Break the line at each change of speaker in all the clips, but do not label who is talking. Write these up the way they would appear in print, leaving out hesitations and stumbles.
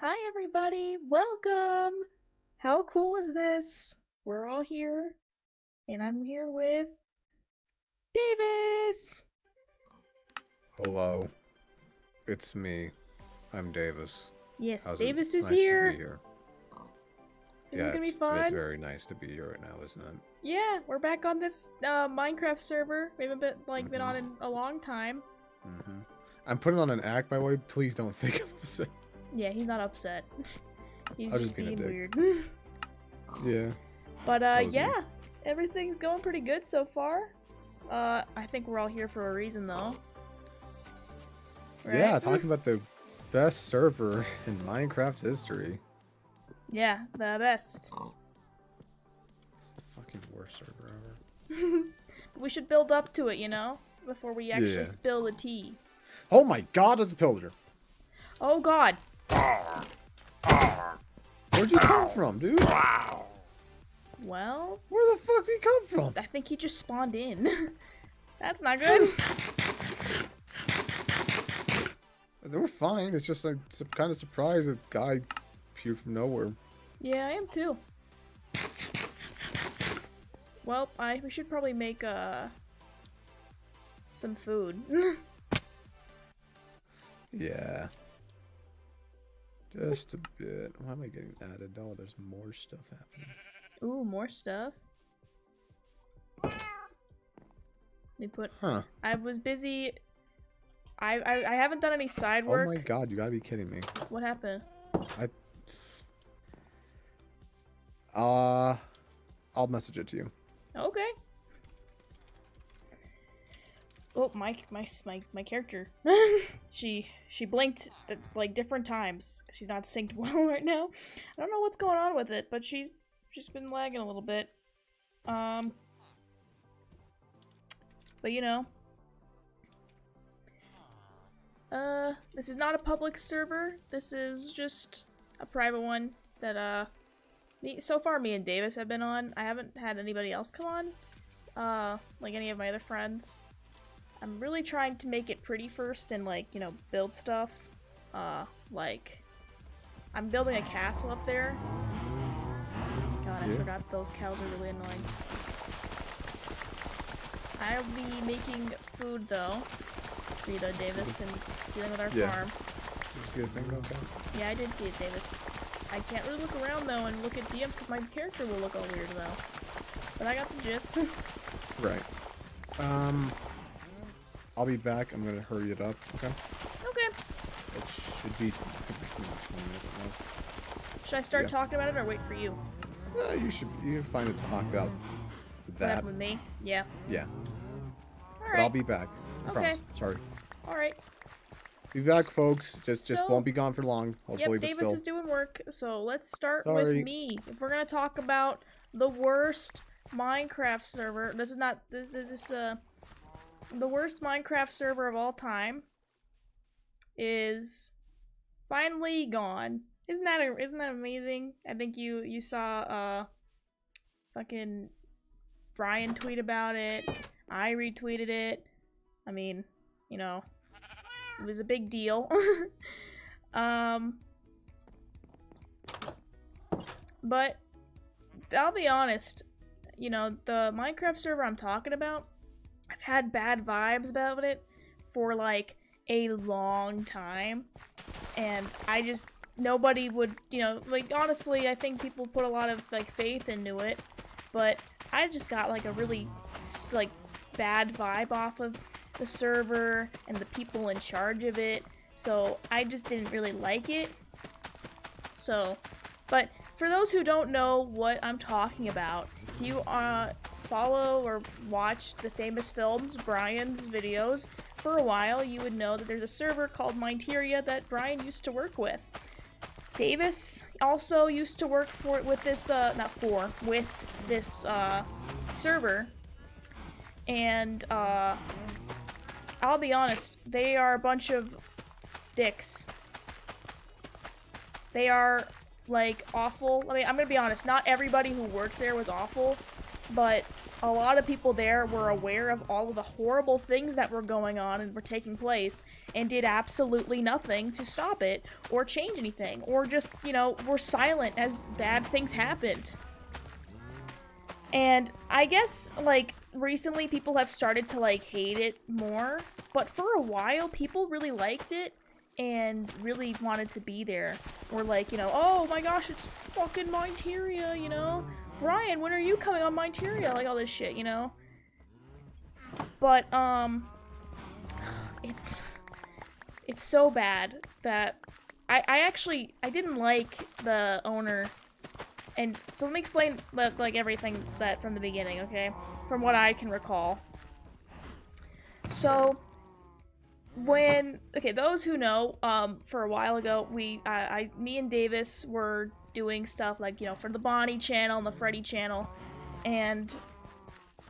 Hi everybody, welcome! How cool is this? We're all here, and I'm here with Davis!
Hello, it's me. I'm Davis.
Yes,
How's it?
Davis
It's
is
nice to be
here!
here.
This is
Yeah,
gonna be
it's
fun!
very nice to be here right now, isn't it?
Yeah, we're back on this Minecraft server. We haven't been
Mm-hmm.
on in a long time.
Mm-hmm. I'm putting on an act, by the way. Please don't think I'm upset.
Yeah, he's not upset. He's
I was
just
just being a
being
dick.
weird.
Yeah,
But
that was me.
yeah, everything's going pretty good so far. I think we're all here for a reason though. Right?
Yeah, talking about the best server in Minecraft history.
Yeah, the best.
Fucking worst server ever.
We should build up to it, you know? Before we actually
Yeah.
spill the tea.
Oh my God, there's a pillager.
Oh god!
Where'd you come from, dude?
Well,
Where the fuck did he come from?
I think he just spawned in. That's not good.
They were fine. It's just like I'm kind of surprised a guy appeared from nowhere.
Yeah, I am too. Well, we should probably make some food.
Yeah. Just a bit. Why am I getting added? Oh, there's more stuff happening.
Ooh, more stuff. Let me put.
Huh.
I was busy. I haven't done any side work.
Oh my God, you gotta be kidding me.
What happened?
I'll message it to you.
Okay. Oh, my character. she blinked at, like, different times. She's not synced well right now. I don't know what's going on with it, but she's just been lagging a little bit. But you know. This is not a public server. This is just a private one that, so far me and Davis have been on. I haven't had anybody else come on. Like any of my other friends. I'm really trying to make it pretty first and, like, you know, build stuff. Like, I'm building a castle up there. God, I forgot those cows are really annoying. I'll be making food, though. Rita, Davis, and dealing with our farm.
Did you see a thing about that?
Yeah, I did see it, Davis. I can't really look around, though, and look at DM, because my character will look all weird, though. But I got the gist.
Right. I'll be back. I'm gonna hurry it up. Okay.
Okay.
It should be 20 minutes now.
Should I start talking about it, or wait for you?
You can find it to talk about
What
that.
happened with me? Yeah.
Yeah.
Alright.
But I'll be back. I
Okay.
promise. Sorry.
Alright.
Be back, folks. Just
So-
won't be gone for long. Hopefully,
Yep,
but
Davis
still.
is doing work, so let's start
Sorry.
with me. If we're gonna talk about the worst Minecraft server, the worst Minecraft server of all time is finally gone. Isn't that amazing? I think you saw fucking Brian tweet about it. I retweeted it. I mean, you know, it was a big deal. But I'll be honest, you know, the Minecraft server I'm talking about, I've had bad vibes about it for like a long time, and nobody would, you know, like, honestly, I think people put a lot of like faith into it, but I just got like a really like bad vibe off of the server and the people in charge of it, so I just didn't really like it. So, but for those who don't know what I'm talking about, if you follow or watch the famous films, Brian's videos, for a while, you would know that there's a server called Minteria that Brian used to work with. Davis also used to work with this server, and I'll be honest, they are a bunch of dicks. They are, like, awful. I mean, I'm gonna be honest, not everybody who worked there was awful, but a lot of people there were aware of all of the horrible things that were going on and were taking place and did absolutely nothing to stop it or change anything, or just, were silent as bad things happened. And I guess, like, recently people have started to, like, hate it more, but for a while people really liked it and really wanted to be there. Or like, oh my gosh, it's fucking Mindteria, Brian, when are you coming on Mindteria? Like all this shit, But, it's so bad that I didn't like the owner. And so let me explain, like, everything that from the beginning, okay? From what I can recall. So, those who know, for a while ago, me and Davis were doing stuff like, for the Bonnie channel and the Freddy channel, and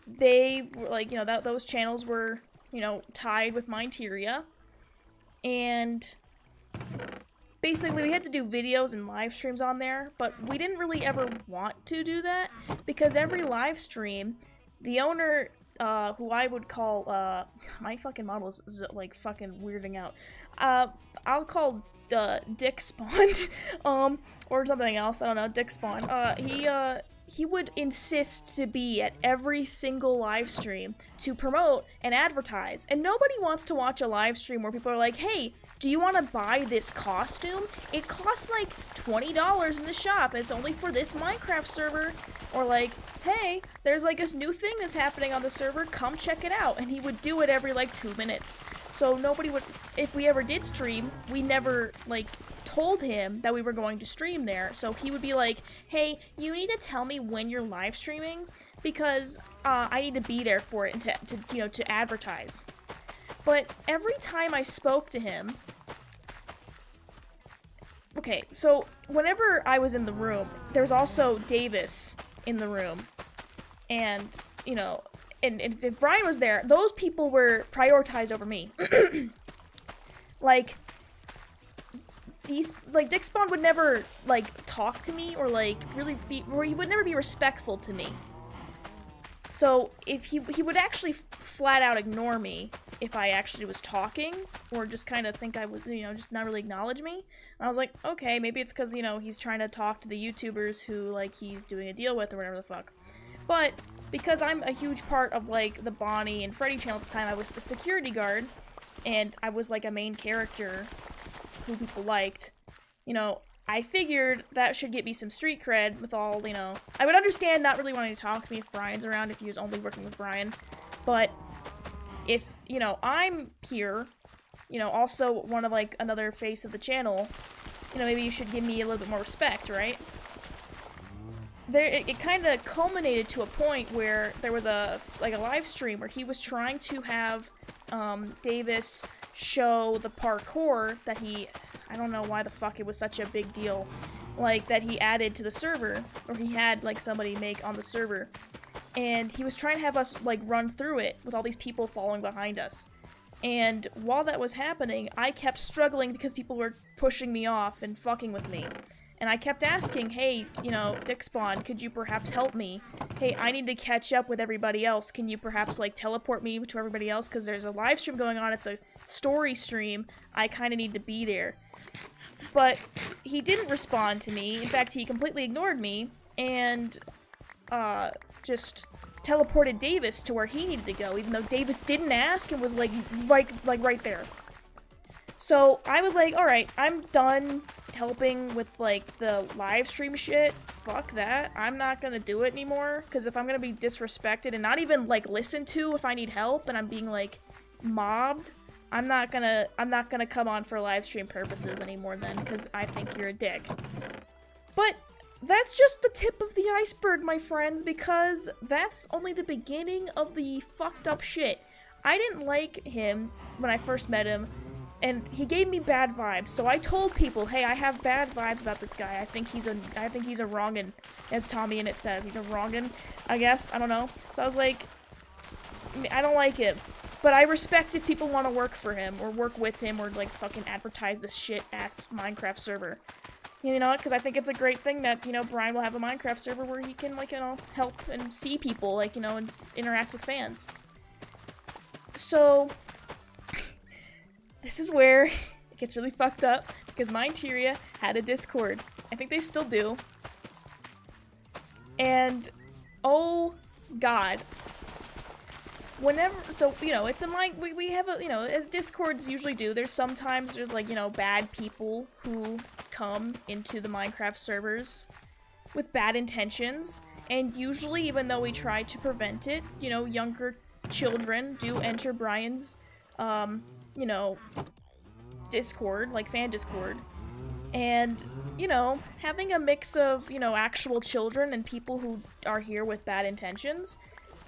they were like, those channels were, tied with Mindteria, and basically we had to do videos and live streams on there, but we didn't really ever want to do that, because every live stream, the owner, who I would call, my fucking model is, like, fucking weirding out. I'll call, Dick Spawn, or something else, I don't know, Dick Spawn. He would insist to be at every single live stream to promote and advertise, and nobody wants to watch a live stream where people are like, hey, do you want to buy this costume? It costs like $20 in the shop, and it's only for this Minecraft server. Or like, hey, there's like this new thing that's happening on the server, come check it out. And he would do it every like 2 minutes. So nobody would, if we ever did stream, we never like told him that we were going to stream there. So he would be like, hey, you need to tell me when you're live streaming, because I need to be there for it and to advertise. But every time I spoke to him, okay, so whenever I was in the room, there was also Davis in the room, and, and if Brian was there, those people were prioritized over me. Like, Dick Spawn would never, like, talk to me, or, like, really be, or he would never be respectful to me. So, if he would actually flat out ignore me if I actually was talking, or just kind of think I was, just not really acknowledge me. And I was like, okay, maybe it's because, he's trying to talk to the YouTubers who, like, he's doing a deal with, or whatever the fuck. But, because I'm a huge part of, like, the Bonnie and Freddy channel at the time, I was the security guard, and I was, like, a main character who people liked, I figured that should get me some street cred with all, I would understand not really wanting to talk to me if Brian's around, if he was only working with Brian, but if, I'm here, also one of, like, another face of the channel, maybe you should give me a little bit more respect, right? It kind of culminated to a point where there was a live stream where he was trying to have, Davis show the parkour that I don't know why the fuck it was such a big deal, like, that he added to the server, or he had, like, somebody make on the server, and he was trying to have us, like, run through it with all these people following behind us. And while that was happening, I kept struggling because people were pushing me off and fucking with me. And I kept asking, hey, Dick Spawn, could you perhaps help me? Hey, I need to catch up with everybody else. Can you perhaps, like, teleport me to everybody else? Because there's a live stream going on. It's a story stream. I kind of need to be there. But he didn't respond to me. In fact, he completely ignored me and just teleported Davis to where he needed to go, even though Davis didn't ask and was, like right there. So I was like, alright, I'm done helping with, like, the live stream shit. Fuck that. I'm not gonna do it anymore, because if I'm gonna be disrespected and not even, like, listened to if I need help and I'm being, like, mobbed, I'm not gonna come on for live stream purposes anymore then, because I think you're a dick. But that's just the tip of the iceberg, my friends, because that's only the beginning of the fucked up shit. I didn't like him when I first met him, and he gave me bad vibes, so I told people, hey, I have bad vibes about this guy. I think he's a wrongin', as Tommy in it says. He's a wrongin', I guess. I don't know. So I was like, I don't like him. But I respect if people want to work for him, or work with him, or, like, fucking advertise this shit-ass Minecraft server. You know, because I think it's a great thing that, you know, Brian will have a Minecraft server where he can, like, you know, help and see people, like, you know, and interact with fans. So, this is where it gets really fucked up, because Minteria had a Discord. I think they still do. And, oh god. Whenever, so, you know, it's a we have a, you know, as Discords usually do, there's sometimes, like, you know, bad people who come into the Minecraft servers with bad intentions, and usually, even though we try to prevent it, you know, younger children do enter Brian's, you know, Discord, like, fan Discord, and, you know, having a mix of, you know, actual children and people who are here with bad intentions,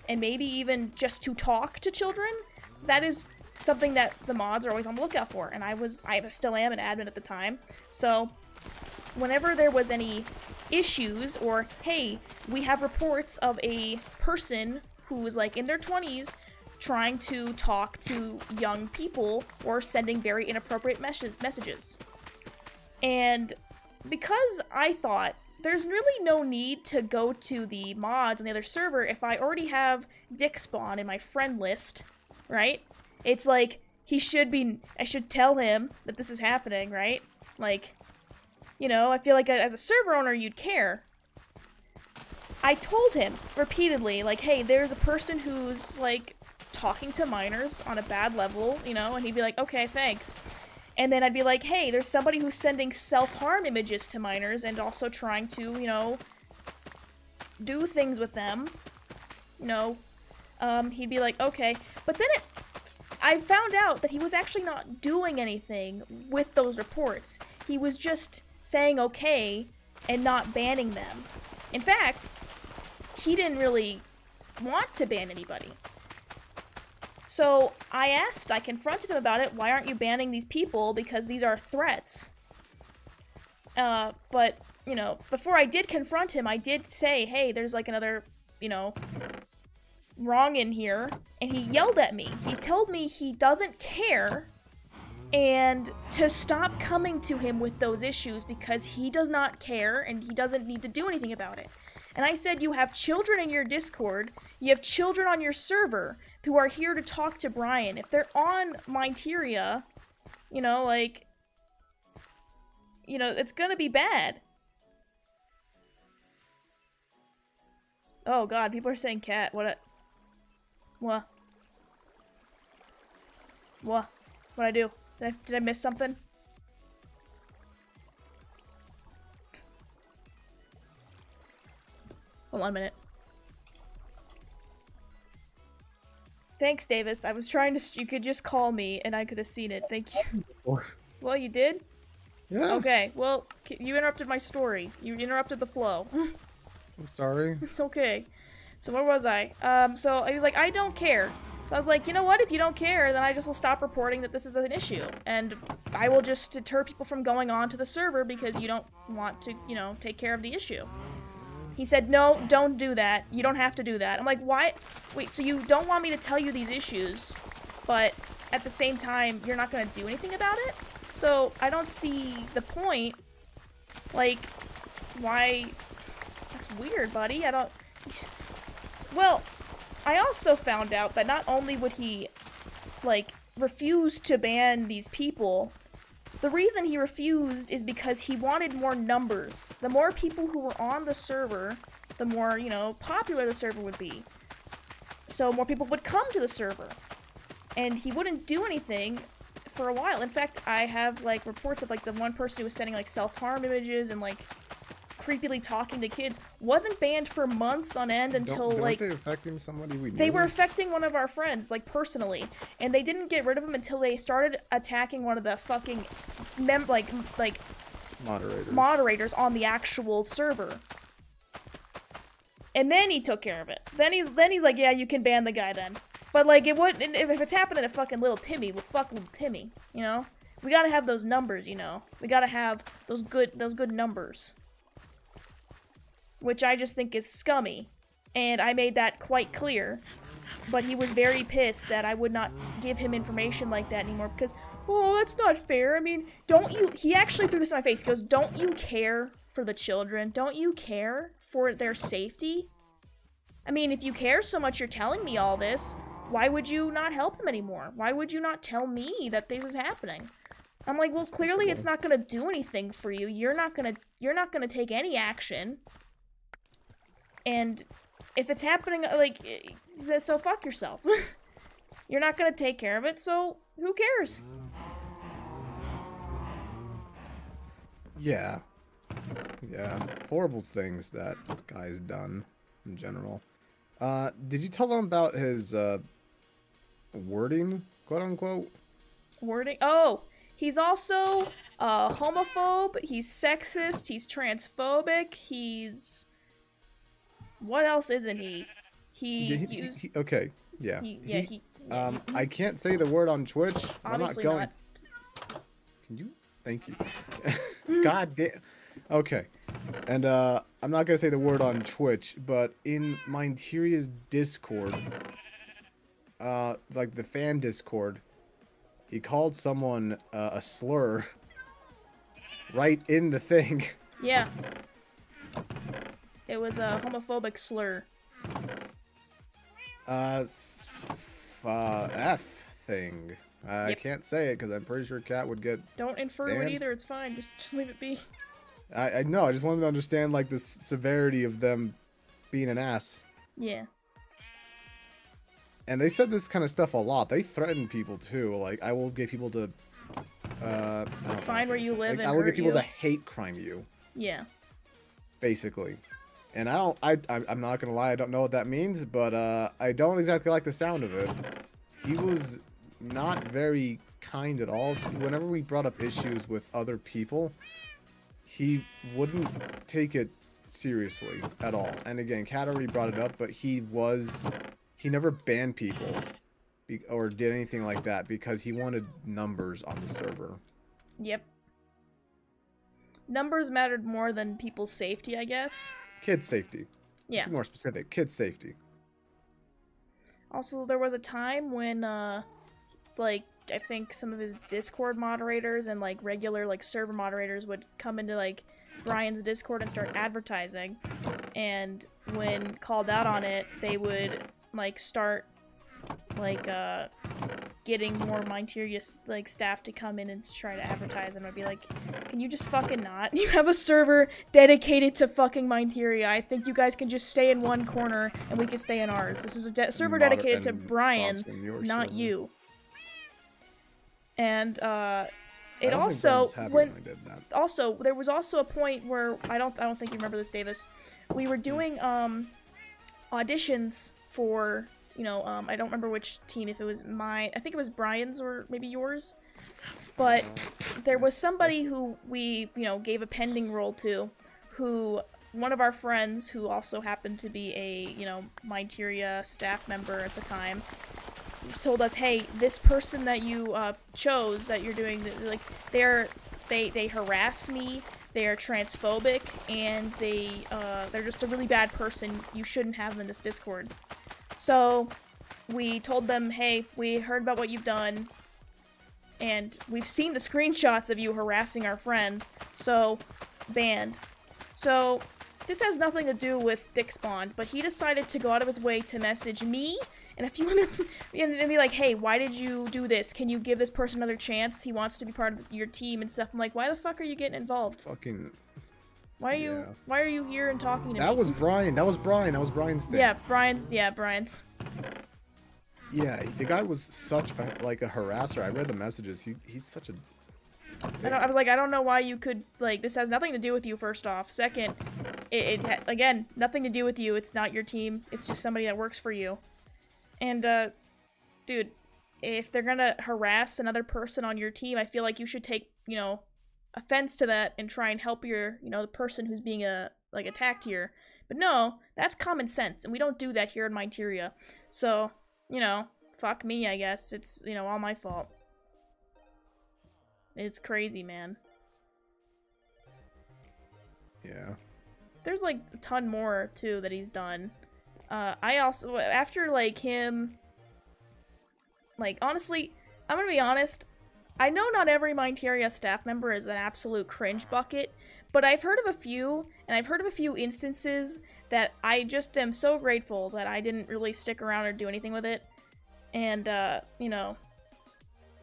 and maybe even just to talk to children, that is something that the mods are always on the lookout for, and I still am an admin at the time, so whenever there was any issues, or, hey, we have reports of a person who was, like, in their 20s trying to talk to young people, or sending very inappropriate messages. And because I thought, there's really no need to go to the mods on the other server if I already have Dick Spawn in my friend list, right? It's like, I should tell him that this is happening, right? Like, you know, I feel like as a server owner, you'd care. I told him repeatedly, like, hey, there's a person who's, like, talking to minors on a bad level, you know, and he'd be like, okay, thanks. And then I'd be like, hey, there's somebody who's sending self-harm images to minors and also trying to, you know, do things with them. You know, he'd be like, okay. But then I found out that he was actually not doing anything with those reports. He was just saying okay and not banning them. In fact, he didn't really want to ban anybody. So I confronted him about it, why aren't you banning these people, because these are threats. But, you know, before I did confront him, I did say, hey, there's like another, you know, wrong in here, and he yelled at me. He told me he doesn't care, and to stop coming to him with those issues because he does not care and he doesn't need to do anything about it. And I said, you have children in your Discord, you have children on your server who are here to talk to Brian. If they're on Minteria, you know, like, you know, it's gonna be bad. Oh god, people are saying cat. What? What'd I do? Did I miss something? Hold on a minute. Thanks, Davis. I was trying to. You could just call me, and I could have seen it. Thank you. Well, you did?
Yeah.
Okay. Well, you interrupted my story. You interrupted the flow.
I'm sorry.
It's okay. So where was I? So he was like, I don't care. So I was like, you know what? If you don't care, then I just will stop reporting that this is an issue. And I will just deter people from going on to the server because you don't want to, you know, take care of the issue. He said, no, don't do that. You don't have to do that. I'm like, why? Wait, so you don't want me to tell you these issues, but at the same time, you're not going to do anything about it? So I don't see the point. Like, why? That's weird, buddy. I don't... Well, I also found out that not only would he, like, refuse to ban these people, the reason he refused is because he wanted more numbers. The more people who were on the server, the more, you know, popular the server would be. So more people would come to the server. And he wouldn't do anything for a while. In fact, I have, like, reports of, like, the one person who was sending, like, self-harm images and, like, creepily talking to kids wasn't banned for months on end until like
they affecting somebody we knew?
They were affecting one of our friends, like, personally, and they didn't get rid of him until they started attacking one of the fucking moderators on the actual server. And then he took care of it. Then he's like, yeah, you can ban the guy then. But like, it would if it's happening to fucking little Timmy, well, fuck little Timmy, you know? We gotta have those numbers, you know? We gotta have those good numbers. Which I just think is scummy, and I made that quite clear, but he was very pissed that I would not give him information like that anymore, because oh, that's not fair. I mean, don't you, he actually threw this in my face. He goes, don't you care for the children? Don't you care for their safety? I mean, if you care so much, you're telling me all this, why would you not help them anymore? Why would you not tell me that this is happening? I'm like, well, clearly it's not gonna do anything for you. You're not gonna take any action. And if it's happening, like, so fuck yourself. You're not gonna take care of it, so who cares?
Yeah. Yeah. Horrible things that guy's done in general. Did you tell him about his, wording, quote unquote?
Wording? Oh! He's also homophobe, he's sexist, he's transphobic, he's... What else isn't he?
Okay, yeah. I can't
he
say the word on Twitch.
obviously
I'm not going.
not.
Can you? Thank you. God damn. Okay. And I'm not gonna say the word on Twitch, but in Minteria's Discord, like the fan Discord, he called someone a slur right in the thing.
Yeah. It was a homophobic slur.
F thing. I can't say it because I'm pretty sure Cat would get.
Don't infer
banned.
it either. It's fine. Just leave it be.
I know. I just wanted to understand like the severity of them being an ass.
Yeah.
And they said this kind of stuff a lot. They threaten people too. Like, I will get people to,
Find where you live and
I will
hurt
get people
you.
to hate crime you.
Yeah.
Basically. And I'm not gonna lie, I don't know what that means, but I don't exactly like the sound of it. He was not very kind at all. Whenever we brought up issues with other people, he wouldn't take it seriously at all. And again, Kat already brought it up, but he never banned people or did anything like that because he wanted numbers on the server.
Yep. Numbers mattered more than people's safety, I guess.
Kids' safety.
Yeah.
To be more specific, kids' safety.
Also, there was a time when, like, I think some of his Discord moderators and, like, regular, like, server moderators would come into, like, Brian's Discord and start advertising. And when called out on it, they would, like, start, like, getting more Minteria, like, staff to come in and try to advertise, and I'd be like, can you just fucking not? You have a server dedicated to fucking Minteria. I think you guys can just stay in one corner, and we can stay in ours. This is a server dedicated to Brian, not you. And, it also, also, there was also a point where, I don't think you remember this, Davis. We were doing, auditions for, you know, I don't remember which team, if it was mine, I think it was Brian's or maybe yours, but there was somebody who we, you know, gave a pending role to, who, one of our friends, who also happened to be a, you know, Minteria staff member at the time, told us, hey, this person that you, chose, that you're doing, like, they harass me, they are transphobic, and they're just a really bad person, you shouldn't have them in this Discord. So, we told them, hey, we heard about what you've done, and we've seen the screenshots of you harassing our friend, so, banned. So, this has nothing to do with Dick Spawn, but he decided to go out of his way to message me and a few other, and be like, hey, why did you do this? Can you give this person another chance? He wants to be part of your team and stuff. I'm like, why the fuck are you getting involved?
Fucking...
Why are you here and talking to me?
That was Brian. That was Brian's thing.
Yeah, Brian's. Yeah,
the guy was such a, like a harasser. I read the messages. He's such a...
I was like, I don't know why you could, like, this has nothing to do with you, first off. Second, again, nothing to do with you. It's not your team. It's just somebody that works for you. And, dude, if they're gonna harass another person on your team, I feel like you should take, you know, offense to that and try and help your, you know, the person who's being, attacked here. But no, that's common sense, and we don't do that here in Minteria. So, you know, fuck me, I guess. It's, you know, all my fault. It's crazy, man.
Yeah.
There's, like, a ton more, too, that he's done. I also, after, like, him... Like, honestly, I'm gonna be honest, I know not every Mindteria staff member is an absolute cringe bucket, but I've heard of a few, and I've heard of a few instances that I just am so grateful that I didn't really stick around or do anything with it. And, you know,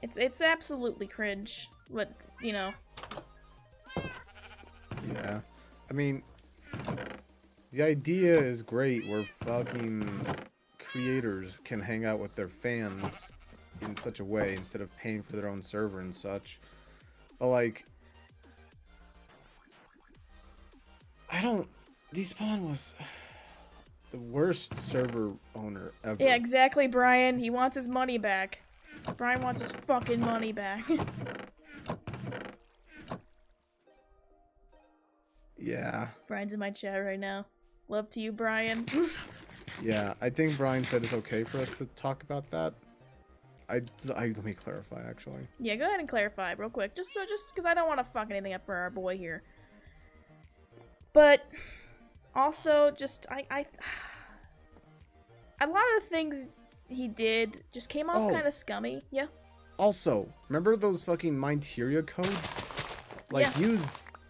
it's absolutely cringe, but, you know.
Yeah. I mean, the idea is great where fucking creators can hang out with their fans in such a way instead of paying for their own server and such. But, like, Despawn was the worst server owner ever.
Yeah, exactly, Brian. He wants his money back. Brian wants his fucking money back.
Yeah.
Brian's in my chat right now. Love to you, Brian.
Yeah, I think Brian said it's okay for us to talk about that. Let me clarify, actually.
Yeah, go ahead and clarify real quick. Just because I don't want to fuck anything up for our boy here. But also, just a lot of the things he did just came off kind of scummy. Yeah.
Also, remember those fucking Mindteria codes? Like, use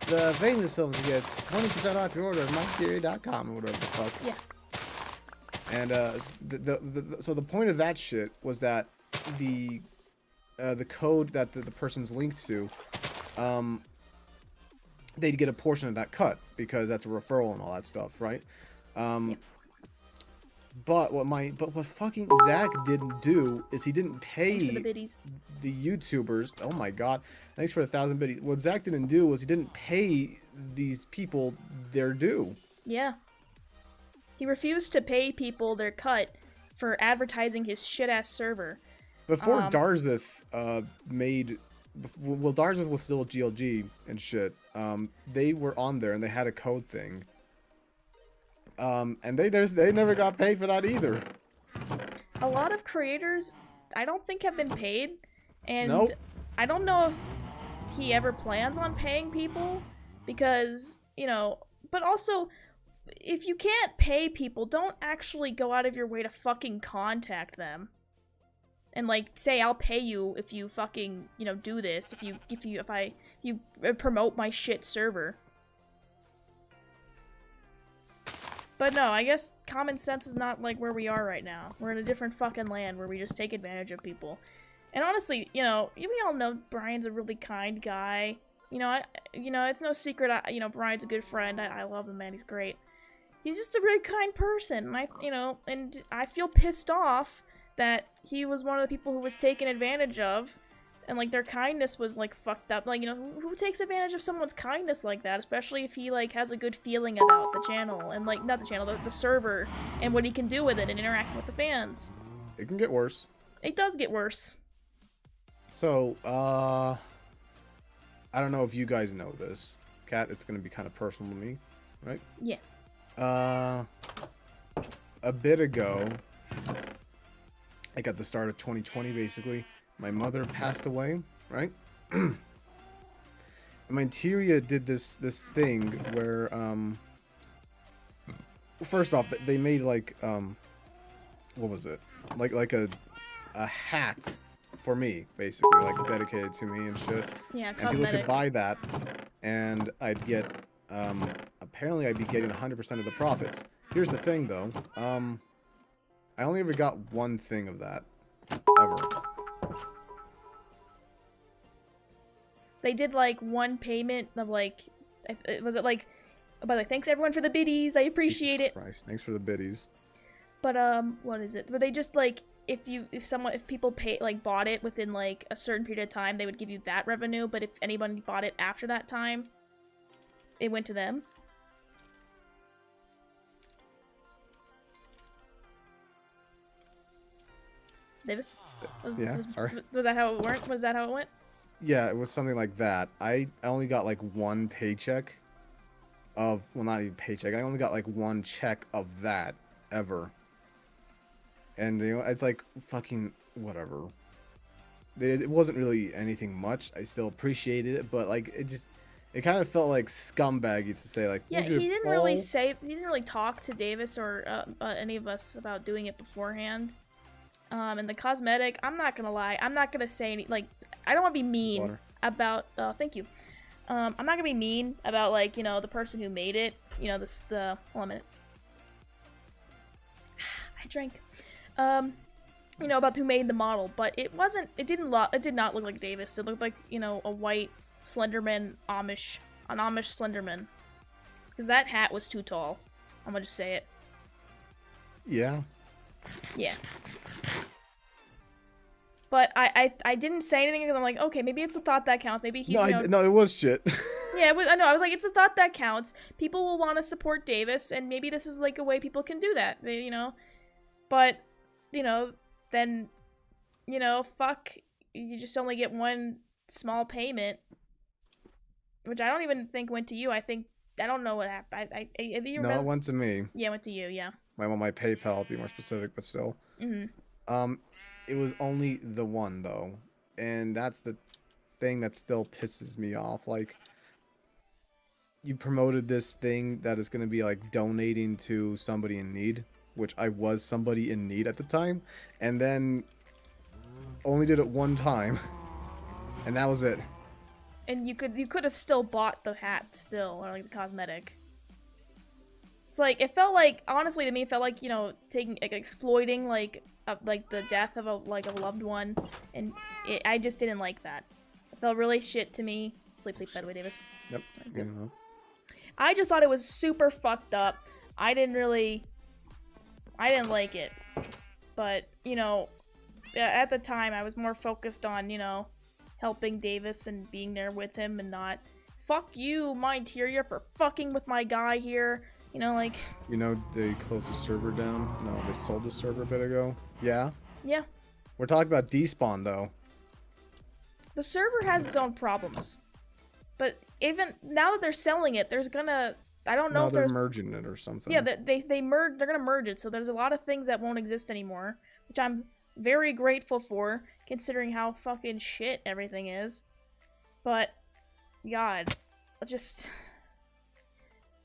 the famous films to get 20% off your order at mindteria.com or whatever the fuck.
Yeah.
And so the point of that shit was that the code that the person's linked to, they'd get a portion of that cut because that's a referral and all that stuff, right? But what fucking Zach didn't do is he didn't pay the YouTubers. Oh my god, thanks for 1,000 biddies. What Zach didn't do was he didn't pay these people their due.
Yeah. He refused to pay people their cut for advertising his shit-ass server.
Before Darzeth made... Well, Darzeth was still GLG and shit. They were on there and they had a code thing. And they never got paid for that either.
A lot of creators, I don't think, have been paid. And
nope.
I don't know if he ever plans on paying people. Because, you know... But also... If you can't pay people, don't actually go out of your way to fucking contact them. And like say I'll pay you if you fucking, you know, do this, if you promote my shit server. But no, I guess common sense is not like where we are right now. We're in a different fucking land where we just take advantage of people. And honestly, you know, we all know Brian's a really kind guy. You know, it's no secret. Brian's a good friend. I love him, man. He's great. He's just a really kind person, and I feel pissed off that he was one of the people who was taken advantage of, and, like, their kindness was, like, fucked up. Like, you know, who takes advantage of someone's kindness like that, especially if he, like, has a good feeling about the channel, and, like, not the channel, the server, and what he can do with it, and interacting with the fans.
It can get worse.
It does get worse.
So, I don't know if you guys know this. Kat, it's gonna be kind of personal to me, right?
Yeah.
A bit ago, like at the start of 2020, basically, my mother passed away, right? And Mindteria did this thing where, first off, they made like, what was it? Like a hat for me, basically, like dedicated to me and shit.
Yeah,
and people could buy that, and I'd get, apparently I'd be getting 100% of the profits. Here's the thing, though. I only ever got one thing of that. Ever.
They did, like, one payment of, like... Was it, like... But, like, thanks, everyone, for the biddies. I appreciate it.
Christ, thanks for the biddies.
But, what is it? But they just, like... If people bought it within, like, a certain period of time, they would give you that revenue. But if anyone bought it after that time, it went to them. Davis?
Sorry.
Was that how it worked? Was that how it went?
Yeah, it was something like that. I only got like one paycheck of, well, not even paycheck. I only got like one check of that ever. And, you know, it's like fucking whatever. It wasn't really anything much. I still appreciated it, but like it kind of felt like scumbaggy to say like.
Yeah, he didn't really talk to Davis or any of us about doing it beforehand. And the cosmetic, I'm not gonna lie, I'm not gonna say any, like, I don't want to be mean
Water.
about. Thank you. I'm not gonna be mean about like the person who made it. The hold on a minute. I drank. About who made the model, but it wasn't. It did not look like Davis. It looked like a white Slenderman an Amish Slenderman. Because that hat was too tall. I'm gonna just say it.
Yeah.
Yeah. But I didn't say anything because I'm like, okay, maybe it's the thought that counts. Maybe he's
No, it was shit.
Yeah, I know. I was like, it's the thought that counts. People will want to support Davis, and maybe this is like a way people can do that. But then fuck, you just only get one small payment, which I don't even think went to you. I don't know what happened.
No, it went to me.
Yeah, it went to you. Yeah.
I want my PayPal to be more specific, but still.
Mhm.
It was only the one though, and that's the thing that still pisses me off. Like, you promoted this thing that is gonna be like donating to somebody in need, which I was somebody in need at the time, and then only did it one time, and that was it.
And you could have still bought the hat still, or like the cosmetic. It's like, it felt like, honestly to me, it felt like, taking, like, exploiting, like the death of a loved one, and I just didn't like that. It felt really shit to me. Sleep, by the way, Davis.
Yep.
I just thought it was super fucked up. I didn't like it. But, at the time, I was more focused on, helping Davis and being there with him, and not, fuck you, my interior, for fucking with my guy here.
They closed the server down. No, they sold the server a bit ago. Yeah?
Yeah.
We're talking about despawn, though.
The server has its own problems. But even now that they're selling it, there's gonna... I don't know if
they're merging it or something.
Yeah, they're gonna merge it, so there's a lot of things that won't exist anymore, which I'm very grateful for, considering how fucking shit everything is. But, God, just...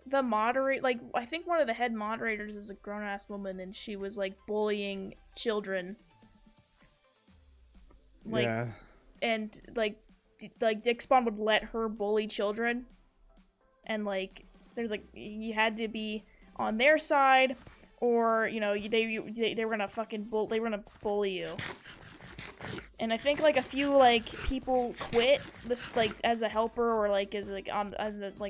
The I think one of the head moderators is a grown-ass woman, and she was, bullying children.
Yeah.
And, Dick Spawn would let her bully children. And, there's, you had to be on their side, or, they were gonna fucking they were gonna bully you. And I think, a few, people quit this, as a helper, or, as a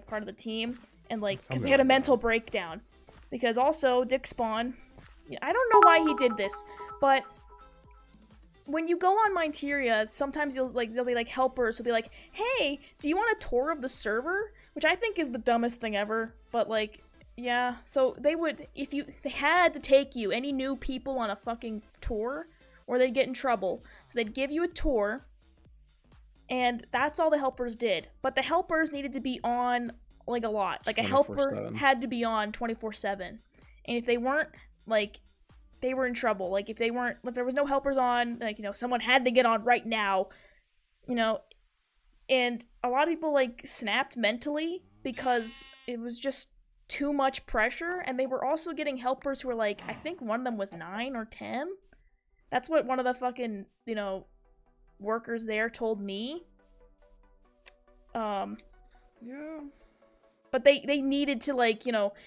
part of the team. And, because they had a mental breakdown. Because also, Dick Spawn, I don't know why he did this, but when you go on Minteria, sometimes there'll be, helpers who'll be like, hey, do you want a tour of the server? Which I think is the dumbest thing ever, but, yeah. So, they had to take you, any new people, on a fucking tour, or they'd get in trouble. So, they'd give you a tour, and that's all the helpers did. But the helpers needed to be on... a lot. A helper had to be on 24/7. And if they weren't, they were in trouble. If there was no helpers on, someone had to get on right now. And a lot of people, snapped mentally because it was just too much pressure. And they were also getting helpers who were, I think one of them was 9 or 10. That's what one of the fucking, workers there told me.
Yeah.
But they needed to,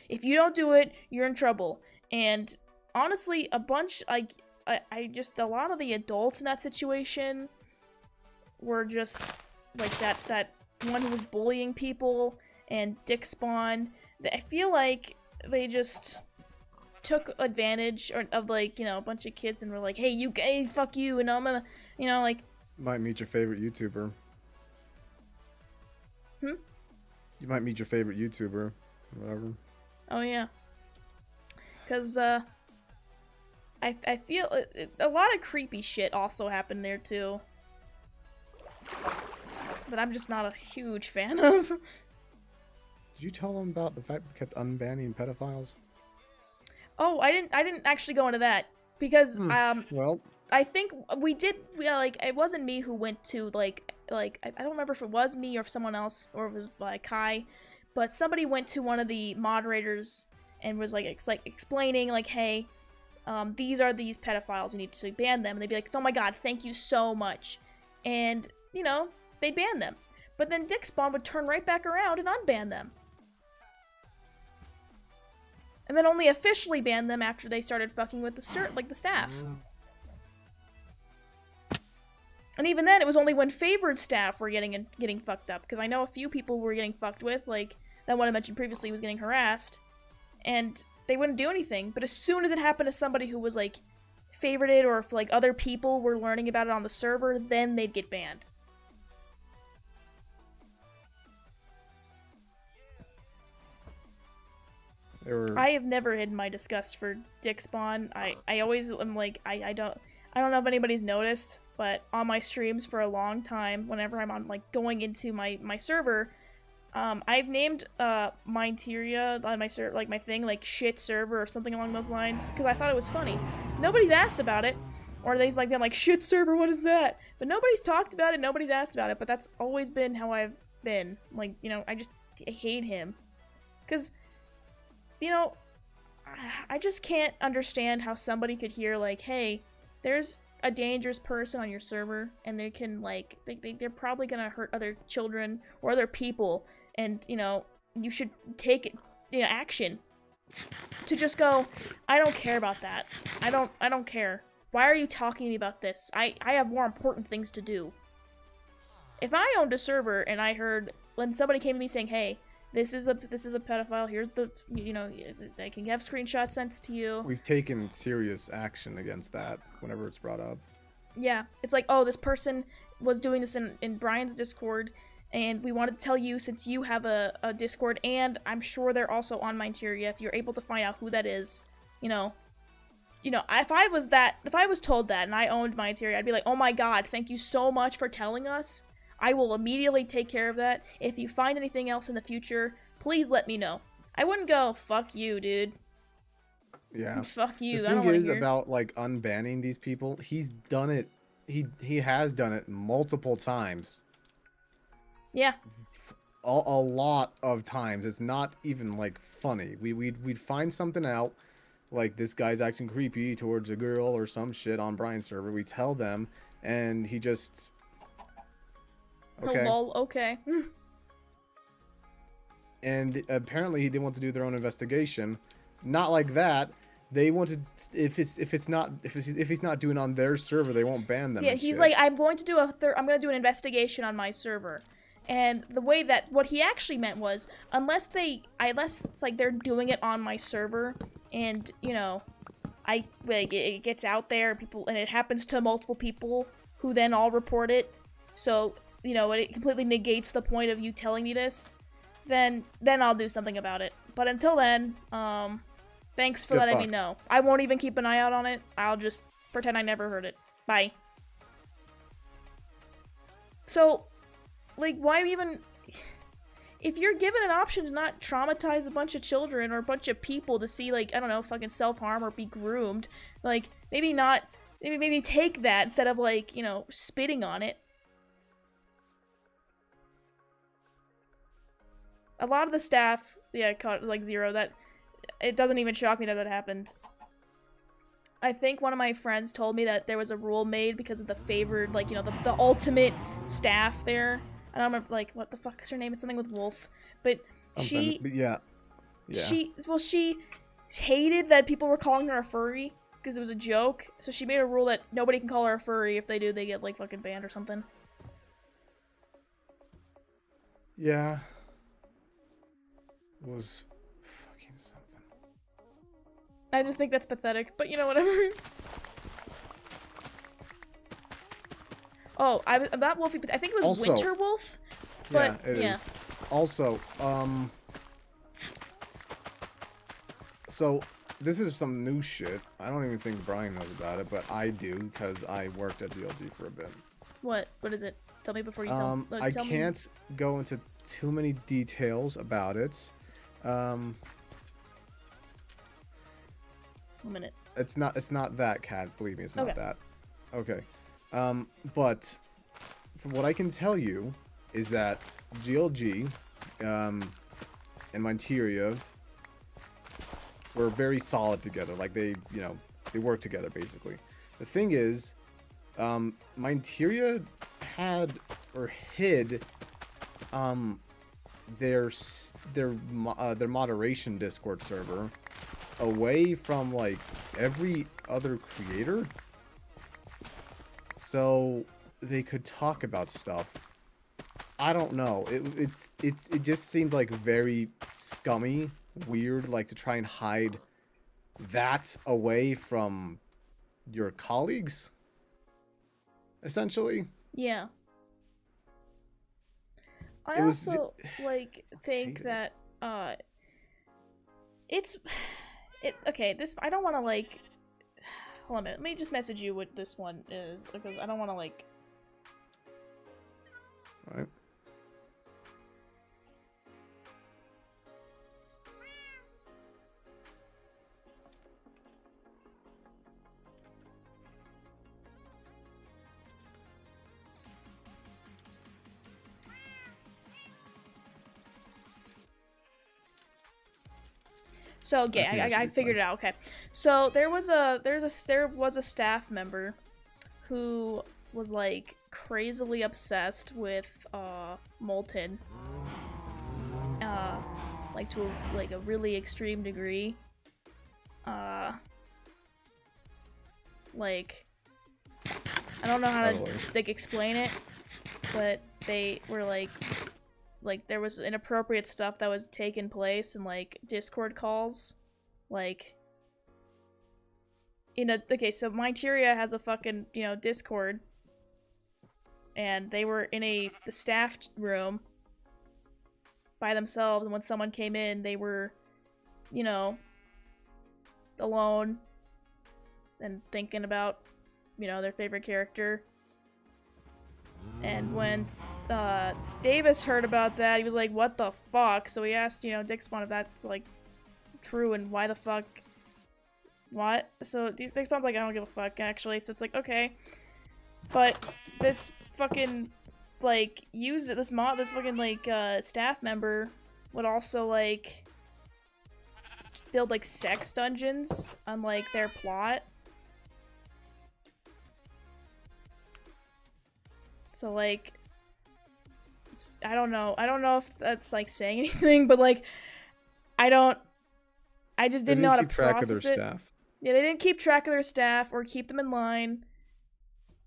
if you don't do it, you're in trouble. And honestly, a lot of the adults in that situation were just, that one who was bullying people, and Dick Spawn. I feel like they just took advantage of, a bunch of kids and were like, hey, fuck you, and I'm gonna,
Might meet your favorite YouTuber. You might meet your favorite YouTuber, or whatever.
Oh, yeah. Because, I feel a lot of creepy shit also happened there, too. But I'm just not a huge fan of.
Did you tell them about the fact we kept unbanning pedophiles?
Oh, I didn't actually go into that. Because,
well...
I think we did, it wasn't me who went to, I don't remember if it was me or if someone else, or if it was, Kai, but somebody went to one of the moderators and was, explaining, hey, these are these pedophiles, you need to ban them, and they'd be like, oh my god, thank you so much. And you know, they'd ban them. But then Dickspawn would turn right back around and unban them. And then only officially ban them after they started fucking with the staff. And even then, it was only when favored staff were getting fucked up. Because I know a few people were getting fucked with, like that one I mentioned previously was getting harassed. And they wouldn't do anything. But as soon as it happened to somebody who was, like, favorited, or if, like, other people were learning about it on the server, then they'd get banned. I have never hidden my disgust for Dickspawn. I always am like, I don't know if anybody's noticed, but on my streams for a long time, whenever I'm on, like, going into my server, I've named Minteria on my like my thing, like shit server or something along those lines, because I thought it was funny. Nobody's asked about it, or they've like been like, shit server, what is that? But nobody's talked about it, nobody's asked about it. But that's always been how I've been. Like, you know, I hate him, because, you know, I just can't understand how somebody could hear, like, hey, there's a dangerous person on your server, and they can, like, they're probably gonna hurt other children or other people, and, you know, you should take, you know, action. To just go, I don't care about that. I don't care. Why are you talking to me about this? I have more important things to do. If I owned a server and I heard, when somebody came to me saying, hey, this is a pedophile, here's the, you know, they can have screenshots sent to you.
We've taken serious action against that whenever it's brought up.
Yeah, it's like, oh, this person was doing this in Brian's Discord, and we wanted to tell you, since you have a Discord, and I'm sure they're also on Minteria, if you're able to find out who that is, you know, if I was told that and I owned Minteria, I'd be like, oh my god, thank you so much for telling us. I will immediately take care of that. If you find anything else in the future, please let me know. I wouldn't go, fuck you, dude.
Yeah.
Fuck you.
The thing is about, like, unbanning these people, he's done it. He has done it multiple times.
Yeah.
A lot of times. It's not even, like, funny. We'd find something out, like, this guy's acting creepy towards a girl or some shit on Brian's server. We tell them, and he just... Okay.
Oh, lol, okay.
And apparently he didn't want to do their own investigation. Not like that. They wanted, if he's not doing on their server, they won't ban them.
Yeah, he's like, I'm going to do an investigation on my server. And the way that, what he actually meant was, unless like they're doing it on my server, and, you know, it gets out there, and it happens to multiple people who then all report it, so, you know, it completely negates the point of you telling me this, then I'll do something about it. But until then, thanks for letting me know. I won't even keep an eye out on it. I'll just pretend I never heard it. Bye. So, like, why even... If you're given an option to not traumatize a bunch of children or a bunch of people to see, like, I don't know, fucking self-harm or be groomed, like, maybe take that instead of, like, you know, spitting on it. A lot of the staff, yeah, caught, like, zero. That, it doesn't even shock me that that happened. I think one of my friends told me that there was a rule made because of the favored, like, you know, the ultimate staff there. I don't remember, like, what the fuck is her name? It's something with Wolf. But
yeah.
She hated that people were calling her a furry because it was a joke. So she made a rule that nobody can call her a furry. If they do, they get, like, fucking banned or something.
Yeah. Was fucking something.
I just think that's pathetic, but you know, whatever. Oh, about Wolfie, I think it was also, Winter Wolf. But,
yeah, it is. Also, so this is some new shit. I don't even think Brian knows about it, but I do because I worked at DLG for a bit.
What? What is it? Tell me before you tell me.
I can't go into too many details about it.
1 minute.
It's not that, Cat. Believe me, it's not that. Okay. But from what I can tell you is that GLG and Minteria were very solid together. Like, they, you know, they work together basically. The thing is, Minteria had or hid their moderation Discord server away from like every other creator, so they could talk about stuff. I don't know. It just seemed like very scummy, weird, like to try and hide that away from your colleagues, essentially.
Yeah. I
It was
also like think that it's okay, this I don't want to like hold on a minute. Let me just message you what this one is because I don't want to like
All right.
So okay, I figured it out. Okay, so there was a staff member who was like crazily obsessed with Molten, like to a really extreme degree. Like I don't know how to like explain it, but they were like there was inappropriate stuff that was taking place in like Discord calls, like okay, so Myteria has a fucking Discord, and they were in the staff room by themselves, and when someone came in, they were alone and thinking about their favorite character. And when Davis heard about that, he was like, what the fuck? So he asked, Dixpawn if that's, like, true and why the fuck... What? So Dixpawn's like, I don't give a fuck, actually. So it's like, okay. But this fucking, like, this fucking, like, staff member would also, like, build, like, sex dungeons on, like, their plot. So, like, I don't know if that's, like, saying anything, but, like, I just didn't know how to process it. Staff. Yeah, they didn't keep track of their staff or keep them in line.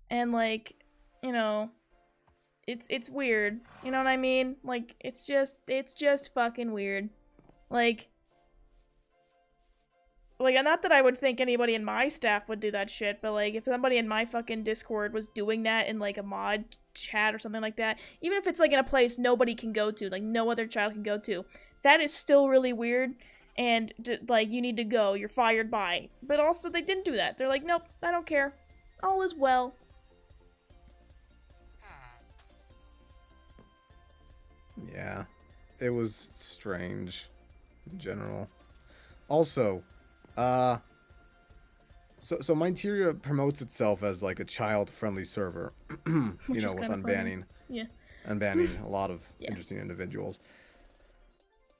And, like, it's weird. You know what I mean? Like, it's just fucking weird. Like, not that I would think anybody in my staff would do that shit, but, like, if somebody in my fucking Discord was doing that in, like, a mod chat or something like that, even if it's, like, in a place nobody can go to, like, no other child can go to, that is still really weird, and, like, you need to go, you're fired by. But also, they didn't do that. They're like, nope, I don't care. All is well.
Yeah. It was strange, in general. Also, so Myteria promotes itself as like a child-friendly server, with unbanning, unbanning a lot of interesting individuals.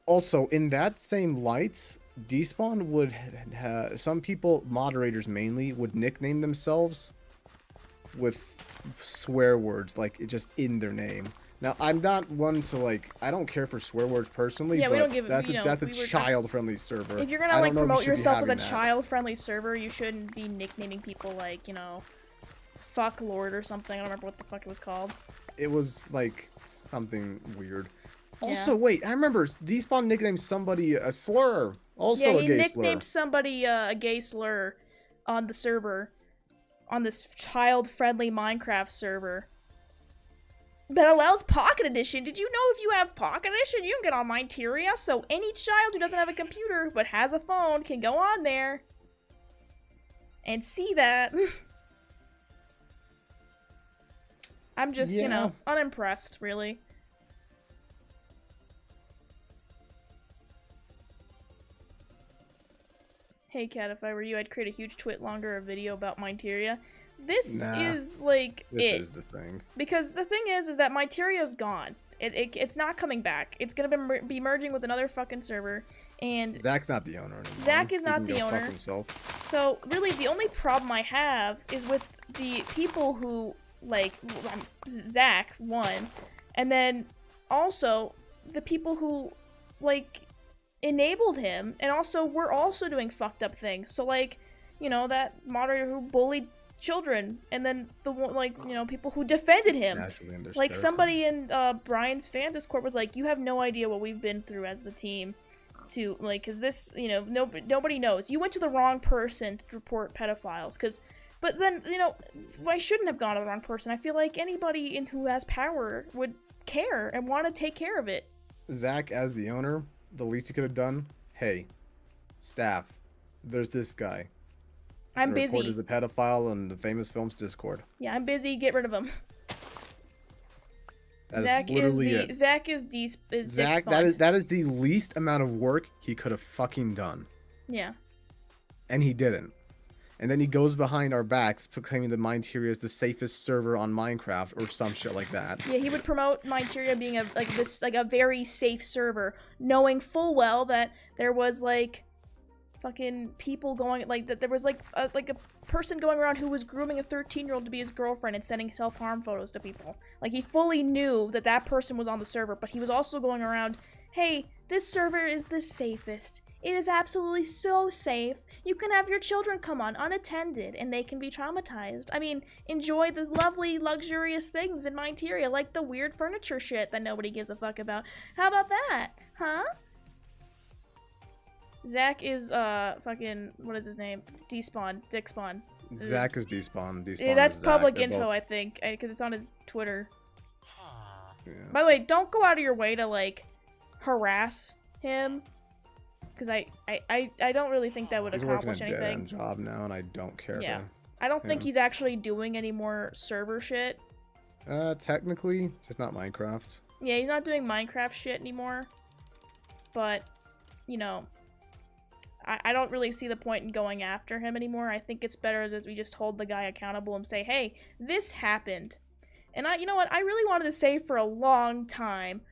Also, in that same light, Despawn would have some people, moderators mainly, would nickname themselves with swear words, like just in their name. Now, I'm not one to, like, I don't care for swear words personally, but we don't give, that's a child-friendly server.
If you're gonna, like, promote yourself as a child-friendly server, you shouldn't be nicknaming people like, fuck lord or something. I don't remember what the fuck it was called.
It was, like, something weird. Also, wait, I remember Despawn nicknamed somebody a slur. Also a gay slur. Yeah, he
nicknamed somebody a gay slur on the server. On this child-friendly Minecraft server. That allows Pocket Edition. Did you know if you have Pocket Edition, you can get on Myteria, so any child who doesn't have a computer but has a phone can go on there and see that. I'm just, unimpressed, really. Hey, Kat, if I were you, I'd create a huge twit longer video about Myteria. This is, like,
This is the thing.
Because the thing is that Myteria's gone. It's not coming back. It's gonna be merging with another fucking server, and...
Zach's not the owner anymore.
Zach is not the owner. So, really, the only problem I have is with the people who like, Zach, one, and then also the people who, like, enabled him, and also we're also doing fucked up things. So, like, you know, that moderator who bullied children, and then the like, you know, people who defended him. Like, somebody in Brian's fan Discord was like, you have no idea what we've been through as the team to, like, because this, you know, nobody knows. You went to the wrong person to report pedophiles, but then, you know, I shouldn't have gone to the wrong person. I feel like anybody who has power would care and want to take care of it.
Zach, as the owner, the least he could have done, hey, staff, there's this guy.
I'm busy.
Report as a pedophile in the Famous Films Discord.
Yeah, I'm busy. Get rid of him.
Zach is
Zach.
That is the least amount of work he could have fucking done.
Yeah.
And he didn't. And then he goes behind our backs, proclaiming that Mindteria is the safest server on Minecraft or some shit like that.
Yeah, he would promote Mindteria being a very safe server, knowing full well that there was like fucking people going, like, that there was like a person going around who was grooming a 13-year-old to be his girlfriend and sending self-harm photos to people. Like, he fully knew that that person was on the server, but he was also going around, hey, this server is the safest. It is absolutely so safe. You can have your children come on unattended and they can be traumatized. I mean, enjoy the lovely, luxurious things in Mindteria, like the weird furniture shit that nobody gives a fuck about. How about that? Huh? Zach is, fucking, what is his name? Despawn. Dickspawn.
Zach is Despawn.
Yeah, that's public info, I think, because it's on his Twitter.
Yeah.
By the way, don't go out of your way to, like, harass him, because I don't really think that would accomplish anything. He's working a
dead-end job now, and I don't care.
Yeah. I don't think he's actually doing any more server shit.
Technically, just not Minecraft.
Yeah, he's not doing Minecraft shit anymore, but, you know, I don't really see the point in going after him anymore. I think it's better that we just hold the guy accountable and say, hey, this happened. And you know what? I really wanted to say for a long time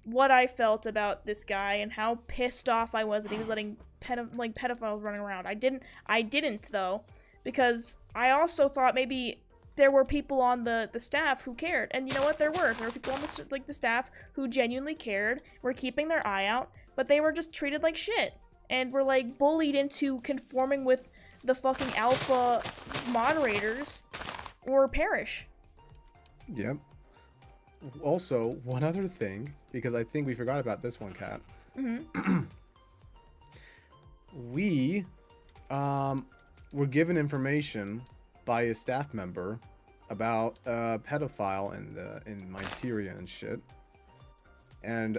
what I felt about this guy and how pissed off I was that he was letting pedophiles running around. I didn't though, because I also thought maybe there were people on the staff who cared. And you know what? There were people on the staff who genuinely cared, were keeping their eye out, but they were just treated like shit. And were, like, bullied into conforming with the fucking alpha moderators or perish.
Yep. Also, one other thing, because I think we forgot about this one, Kat.
Mm-hmm.
We were given information by a staff member about a pedophile in Mindteria and shit. And,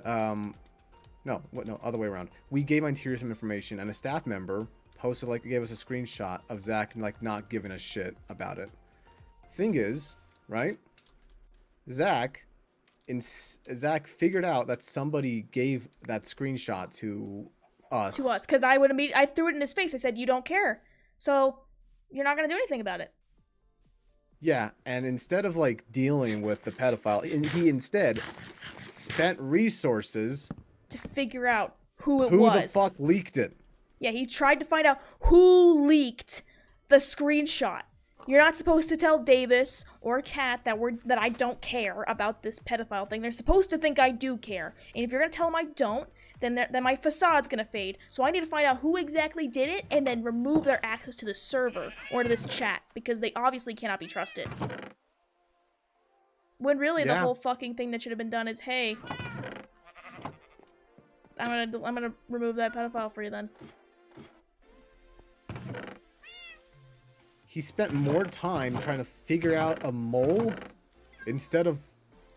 No, other way around. We gave Mindteria some information, and a staff member posted, like, gave us a screenshot of Zach, like, not giving a shit about it. Thing is, right? Zach figured out that somebody gave that screenshot to us.
Because I threw it in his face. I said, you don't care. So, you're not going to do anything about it.
Yeah, and instead of, like, dealing with the pedophile, he instead spent resources
to figure out who it was.
Who the fuck leaked it?
Yeah, he tried to find out who leaked the screenshot. You're not supposed to tell Davis or Kat that I don't care about this pedophile thing. They're supposed to think I do care. And if you're gonna tell them I don't, then my facade's gonna fade. So I need to find out who exactly did it and then remove their access to the server or to this chat, because they obviously cannot be trusted. When really the whole fucking thing that should have been done is, hey, I'm gonna remove that pedophile for you then.
He spent more time trying to figure out a mole instead of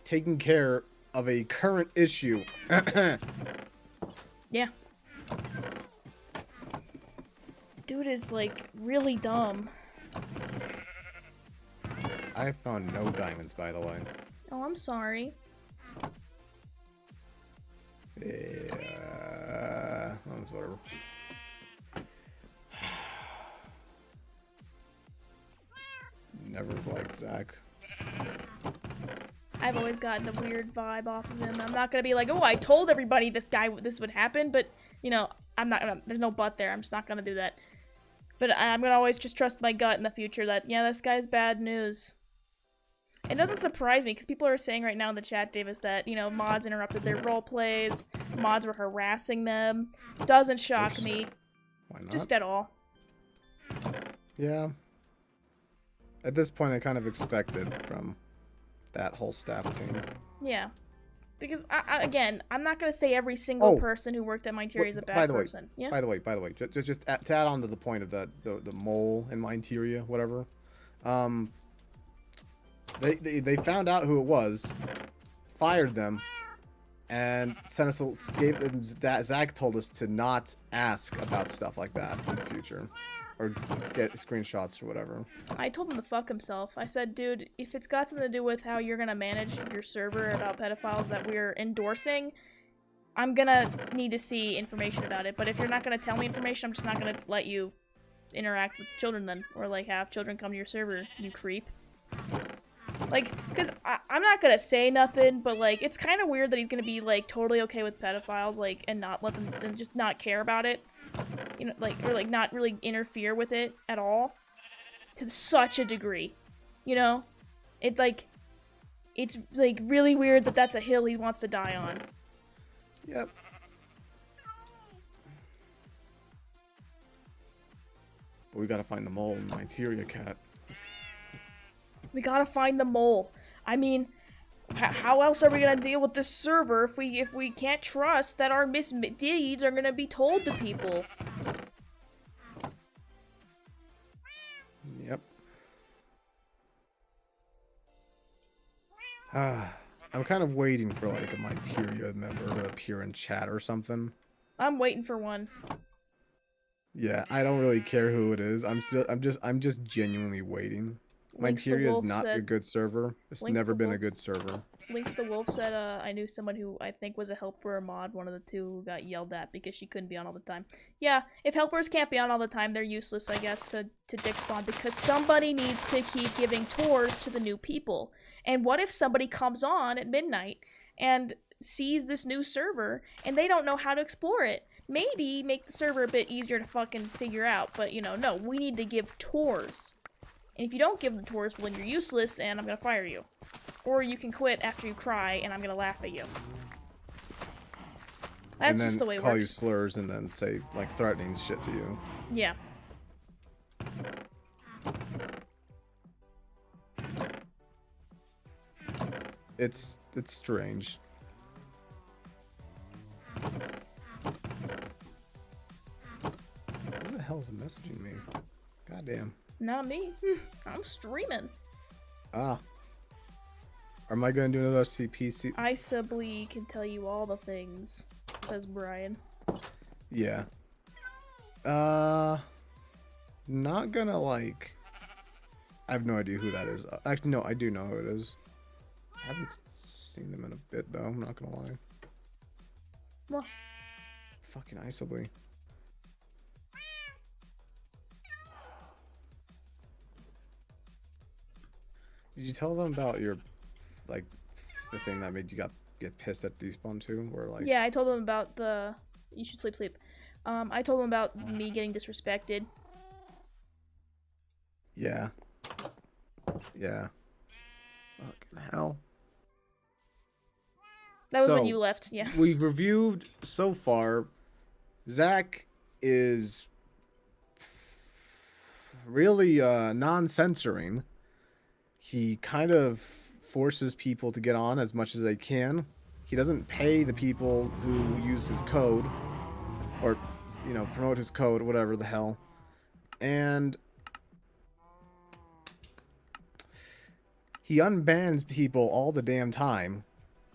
taking care of a current issue.
Yeah. Dude is, like, really dumb.
I found no diamonds, by the way.
Oh, I'm sorry.
Yeah, whatever. Never liked Zach.
I've always gotten a weird vibe off of him. I'm not gonna be like, oh, I told everybody this would happen, but, you know, there's no but there. I'm just not gonna do that. But I'm gonna always just trust my gut in the future that, yeah, this guy's bad news. It doesn't surprise me, because people are saying right now in the chat, Davis, that, you know, mods interrupted their role plays, mods were harassing them. Doesn't shock me.
Why not?
Just at all.
Yeah. At this point, I kind of expected from that whole staff team.
Yeah. Because, again, I'm not going to say every single person who worked at Mindteria is a bad person. Yeah?
By the way, just to add on to the point of the mole in Mindteria, whatever. They found out who it was, fired them, and sent us Zach told us to not ask about stuff like that in the future, or get screenshots or whatever.
I told him to fuck himself. I said, dude, if it's got something to do with how you're gonna manage your server about pedophiles that we're endorsing, I'm gonna need to see information about it. But if you're not gonna tell me information, I'm just not gonna let you interact with children then, or like have children come to your server, you creep. Like, because I'm not gonna say nothing, but like, it's kind of weird that he's gonna be like totally okay with pedophiles, like, and not let them, and just not care about it. You know, like, or like not really interfere with it at all, to such a degree, you know? It's like really weird that that's a hill he wants to die on.
Yep. But we gotta find the mole in Mindteria, cat.
We gotta find the mole. I mean, how else are we gonna deal with this server if we can't trust that our misdeeds are gonna be told to people?
Yep. I'm kind of waiting for like a Mindteria member to appear in chat or something.
I'm waiting for one.
Yeah, I don't really care who it is. I'm just genuinely waiting. Mindteria is not a good server. It's never been a good server.
Links the Wolf said, I knew someone who I think was a helper or mod, one of the two, who got yelled at because she couldn't be on all the time. Yeah, if helpers can't be on all the time, they're useless, I guess, to dick spawn, because somebody needs to keep giving tours to the new people. And what if somebody comes on at midnight and sees this new server, and they don't know how to explore it? Maybe make the server a bit easier to fucking figure out, but, you know, no, we need to give tours. And if you don't give the tours, well, then you're useless, and I'm gonna fire you. Or you can quit after you cry, and I'm gonna laugh at you. That's just the way it works.
Call you slurs and then say, like, threatening shit to you.
Yeah.
It's strange. Who the hell's messaging me? Goddamn.
Not me. I'm streaming.
Ah. Am I gonna do another CPC?
Isably can tell you all the things, says Brian.
Yeah. Not gonna like. I have no idea who that is. Actually, no, I do know who it is. I haven't seen them in a bit though. I'm not gonna lie.
Well.
Fucking Isably. Did you tell them about your, like, the thing that made you get pissed at Despawn too? Where like.
Yeah, I told them about the. You should sleep. I told them about me getting disrespected.
Yeah. Yeah. Fucking hell.
That was when you left. Yeah.
We've reviewed so far. Zach is really non-censoring. He kind of forces people to get on as much as they can. He doesn't pay the people who use his code, or, you know, promote his code, whatever the hell. And he unbans people all the damn time,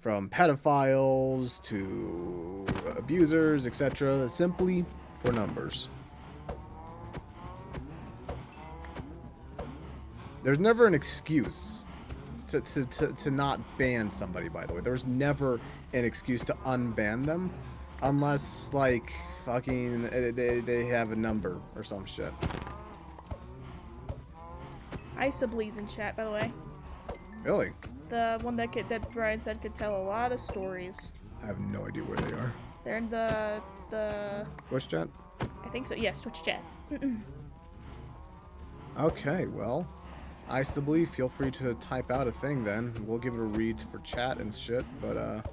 from pedophiles to abusers, etc., simply for numbers. There's never an excuse to not ban somebody, by the way. There's never an excuse to unban them, unless, like, fucking they have a number or some shit.
Isably's in chat, by the way.
Really?
The one that Brian said could tell a lot of stories.
I have no idea where they are.
They're in the
Twitch chat?
I think so. Yes, Twitch chat.
Okay, well. I still believe, feel free to type out a thing then. We'll give it a read for chat and shit, but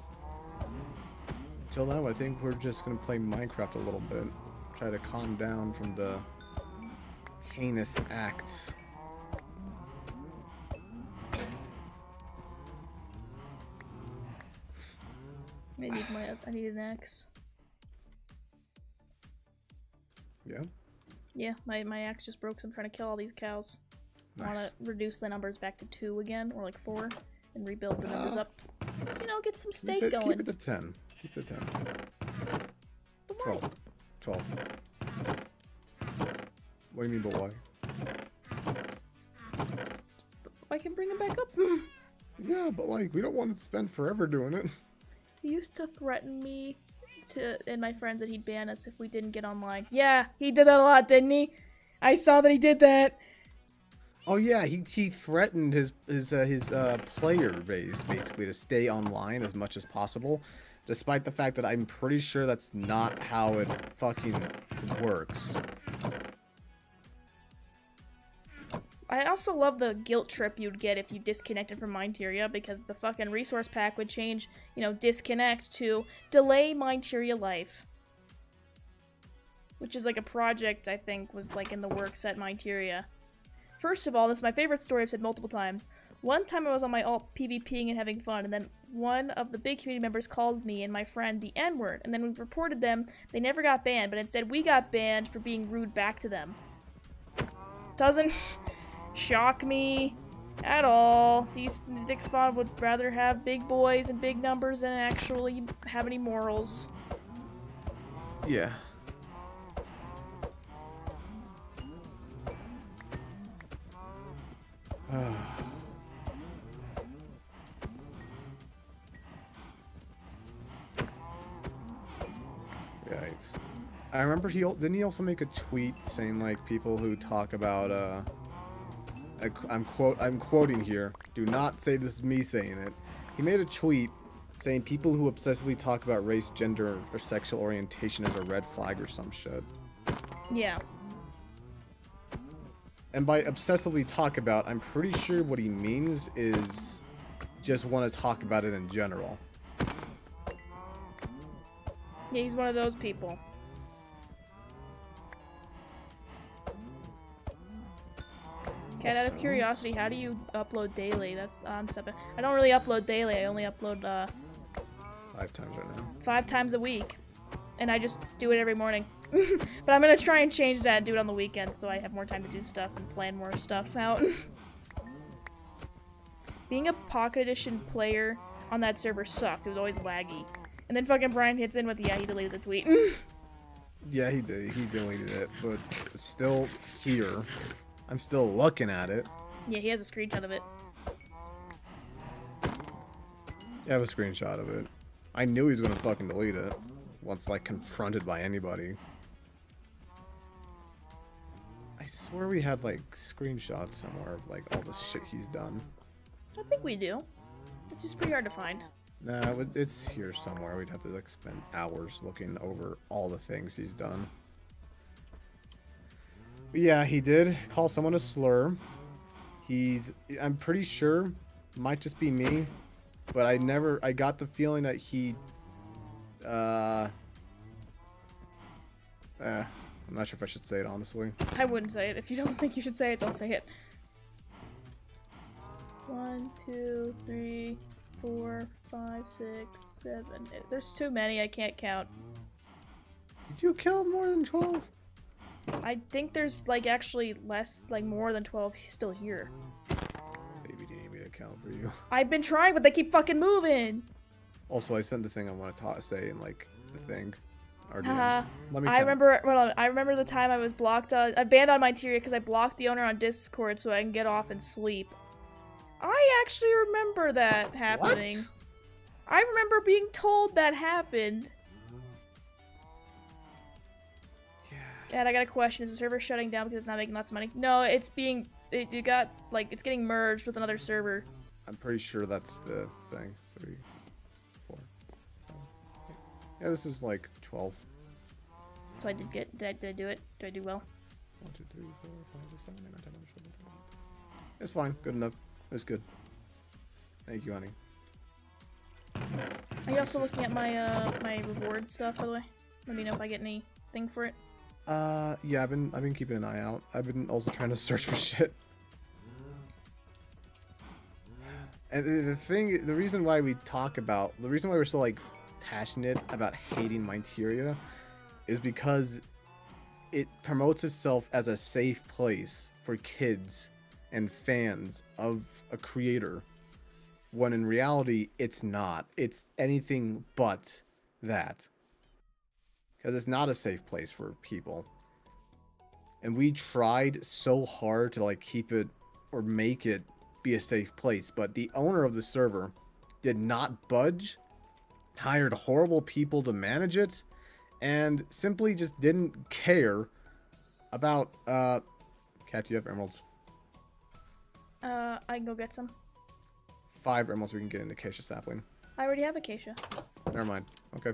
until then, I think we're just gonna play Minecraft a little bit. Try to calm down from the heinous acts.
I need an axe.
Yeah?
Yeah, my axe just broke, so I'm trying to kill all these cows.
Nice.
I want to reduce the numbers back to 2 again, or like 4, and rebuild the numbers up. You know, get some steak going.
Keep it to 10. Keep it to 10.
But why?
12. What do you mean, but why?
I can bring him back up.
Yeah, but like, we don't want to spend forever doing it.
He used to threaten me and my friends that he'd ban us if we didn't get online. Yeah, he did that a lot, didn't he? I saw that he did that.
Oh yeah, he threatened his player base basically to stay online as much as possible, despite the fact that I'm pretty sure that's not how it fucking works.
I also love the guilt trip you'd get if you disconnected from Mindteria, because the fucking resource pack would change, you know, disconnect to delay Mindteria life. Which is like a project I think was like in the works at Mindteria. First of all, this is my favorite story I've said multiple times. One time I was on my alt PvPing and having fun, and then one of the big community members called me and my friend the N-word, and then we reported them. They never got banned, but instead we got banned for being rude back to them. Doesn't shock me at all. These dick spawn would rather have big boys and big numbers than actually have any morals.
Yeah. Yikes. I remember didn't he also make a tweet saying like people who talk about I'm quoting here. Do not say this is me saying it. He made a tweet saying people who obsessively talk about race, gender, or sexual orientation is a red flag or some shit.
Yeah.
And by obsessively talk about, I'm pretty sure what he means is just want to talk about it in general.
Yeah, he's one of those people. Cat, out of curiosity, how do you upload daily? That's on stuff. I don't really upload daily. I only upload
5 times right now.
5 times a week, and I just do it every morning. But I'm gonna try and change that and do it on the weekends so I have more time to do stuff and plan more stuff out. Being a Pocket Edition player on that server sucked. It was always laggy. And then fucking Brian hits in with, yeah, he deleted the tweet.
Yeah, he did. He deleted it, but it's still here. I'm still looking at it.
Yeah, he has a screenshot of it.
Yeah, I have a screenshot of it. I knew he was gonna fucking delete it once, like, confronted by anybody. I swear we had, like, screenshots somewhere of, like, all the shit he's done.
I think we do. It's just pretty hard to find.
Nah, it's here somewhere. We'd have to, like, spend hours looking over all the things he's done. But yeah, he did call someone a slur. I'm pretty sure, might just be me, but I got the feeling that he, I'm not sure if I should say it, honestly.
I wouldn't say it. If you don't think you should say it, don't say it. 1, 2, 3, 4, 5, 6, 7. There's too many, I can't count.
Did you kill more than 12?
I think there's, like, actually less, like, more than 12 still here.
Maybe you need me to count for you.
I've been trying, but they keep fucking moving!
Also, I sent the thing I want to say in, like, the thing.
Haha.
Let me
I
count.
remember the time I was blocked on, I banned on Mindteria because I blocked the owner on Discord so I can get off and sleep. I actually remember that happening.
What?
I remember being told that happened.
Yeah.
And I got a question. Is the server shutting down because it's not making lots of money? No, it's being... it's getting merged with another server.
I'm pretty sure that's the thing. 3, 4, 7, 8. Yeah, this is like 12.
So I did get... Did I do it? Did I do well?
1, 2, 3, 4, 5, 6, 7, 8, 9, 10, 11, 12, 13, 14. It's fine. Good enough. It's good. Thank you, honey.
Are you also looking at my my reward stuff, by the way? Let me know if I get anything for it.
Yeah, I've been keeping an eye out. I've been also trying to search for shit. And the reason why we're so like passionate about hating Materia is because it promotes itself as a safe place for kids and fans of a creator, when in reality it's not. It's anything but that. Because it's not a safe place for people. And we tried so hard to like keep it or make it be a safe place, but the owner of the server did not budge, hired horrible people to manage it, and simply just didn't care about Cat, do you have emeralds?
I can go get some.
5 emeralds we can get in acacia sapling.
I already have acacia.
Never mind. Okay.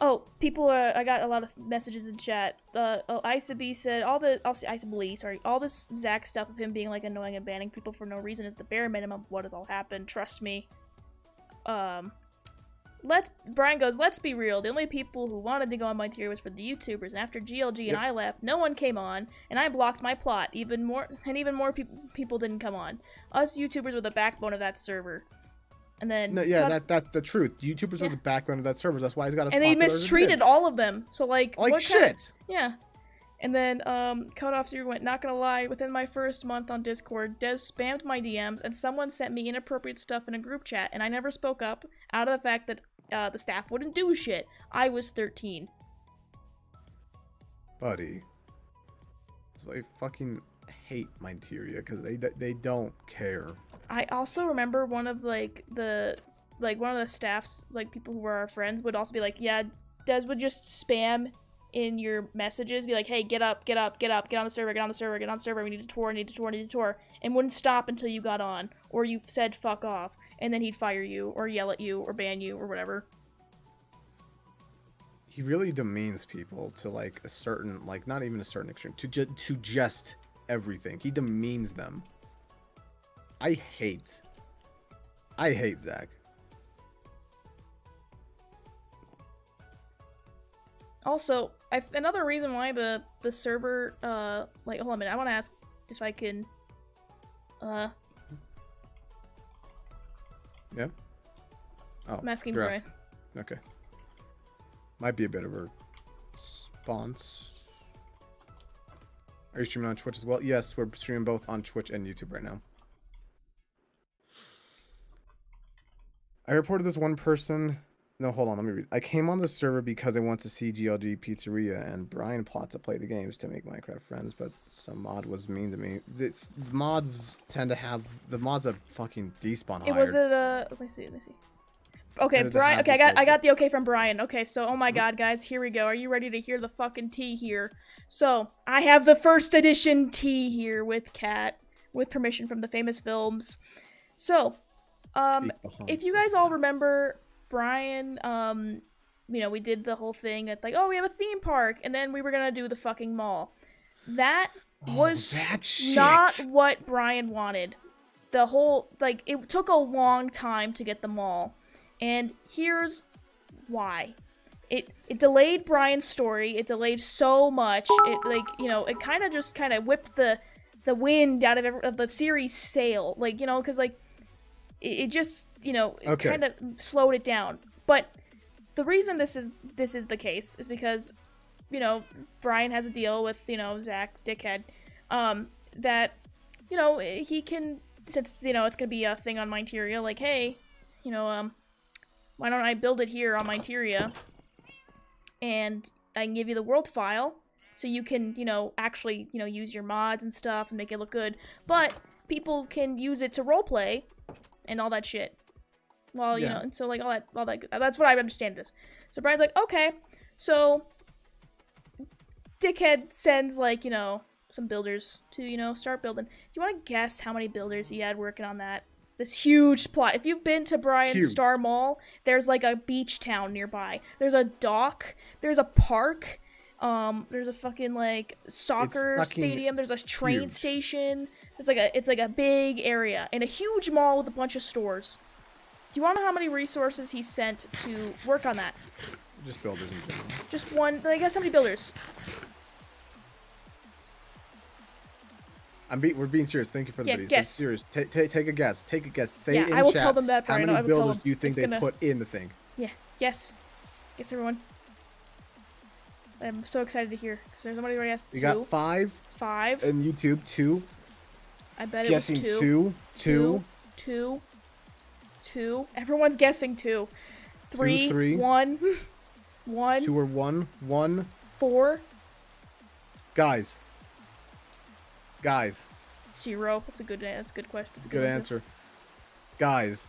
Oh, people I got a lot of messages in chat. Isabe said all this Zach stuff of him being like annoying and banning people for no reason is the bare minimum of what has all happened. Trust me. Brian goes, let's be real. The only people who wanted to go on my tier was for the YouTubers, and after GLG and I left, no one came on, and I blocked my plot. Even more people didn't come on. Us YouTubers were the backbone of that server. And then
that's the truth. YouTubers are the background of that server. That's why he's got.
And they mistreated all of them. So like
shit.
Yeah. And then Cutoff Zero went, not gonna lie, within my first month on Discord, Des spammed my DMs and someone sent me inappropriate stuff in a group chat, and I never spoke up out of the fact that the staff wouldn't do shit. I was 13.
Buddy. That's why I fucking hate Materia, because they don't care.
I also remember one of one of the staffs, like people who were our friends, would also be like, yeah, Des would just spam in your messages, be like, hey, get up, get on the server, we need a tour, and wouldn't stop until you got on, or you said fuck off, and then he'd fire you, or yell at you, or ban you, or whatever.
He really demeans people to like a certain, like not even a certain extreme, to just everything. He demeans them. I hate Zach.
Also, another reason why the server, like, hold on a minute, I want to ask if I can,
Yeah? Oh,
I'm asking Brian.
Okay. Might be a bit of a response. Are you streaming on Twitch as well? Yes, we're streaming both on Twitch and YouTube right now. I reported this one person. No, hold on, let me read. I came on the server because I want to see GLG Pizzeria, and Brian plot to play the games to make Minecraft friends, but some mod was mean to me. Mods tend to have the mods that fucking despawn hired.
Let me see. Okay, Brian. Okay, I got the okay from Brian. Okay, so oh my god, guys, here we go. Are you ready to hear the fucking tea here? So I have the first edition tea here with Cat, with permission from the famous films. So, if you guys all remember, Brian, we did the whole thing at like, oh, we have a theme park, and then we were gonna do the fucking mall. That was not what Brian wanted. The whole, like, it took a long time to get the mall. And here's why. It delayed Brian's story. It delayed so much. It, like, it kind of whipped the wind out of the series' sail. Like, because, like, it just, it kind of slowed it down. But the reason this is the case is because, Brian has a deal with, Zach Dickhead, that, he can, since, it's going to be a thing on Materia, like, hey, why don't I build it here on Materia, and I can give you the world file, so you can, actually, use your mods and stuff and make it look good, but people can use it to roleplay and all that shit. Well, and so, like, all that, that's what I understand it is. So Brian's like, okay, so Dickhead sends, like, some builders to, start building. Do you want to guess how many builders he had working on that? This huge plot. If you've been to Brian's Star Mall, there's like a beach town nearby. There's a dock. There's a park. There's a fucking like soccer
fucking
stadium. There's a train
huge.
station. It's like a big area and a huge mall with a bunch of stores. Do you want to know how many resources he sent to work on that?
Just builders in general.
Just one. I guess how many builders?
We're being serious. Thank you for the video.
Guess.
Serious. Take a guess. Take a guess. Say it in
I will
chat.
tell them that, Brian.
How
I
many
will tell
builders
them.
do you think
It's
they
gonna-
put in the thing?
Yeah. Guess. Guess everyone. I'm so excited to hear. Because there's somebody already asked
You
2.
got 5.
5.
And YouTube 2.
I bet it
Guessing
was
2.
2. Everyone's guessing 2. 3.
3.
1. 1.
2 or 1. 1.
4.
Guys.
0. That's a good question.
It's a good answer. Guys.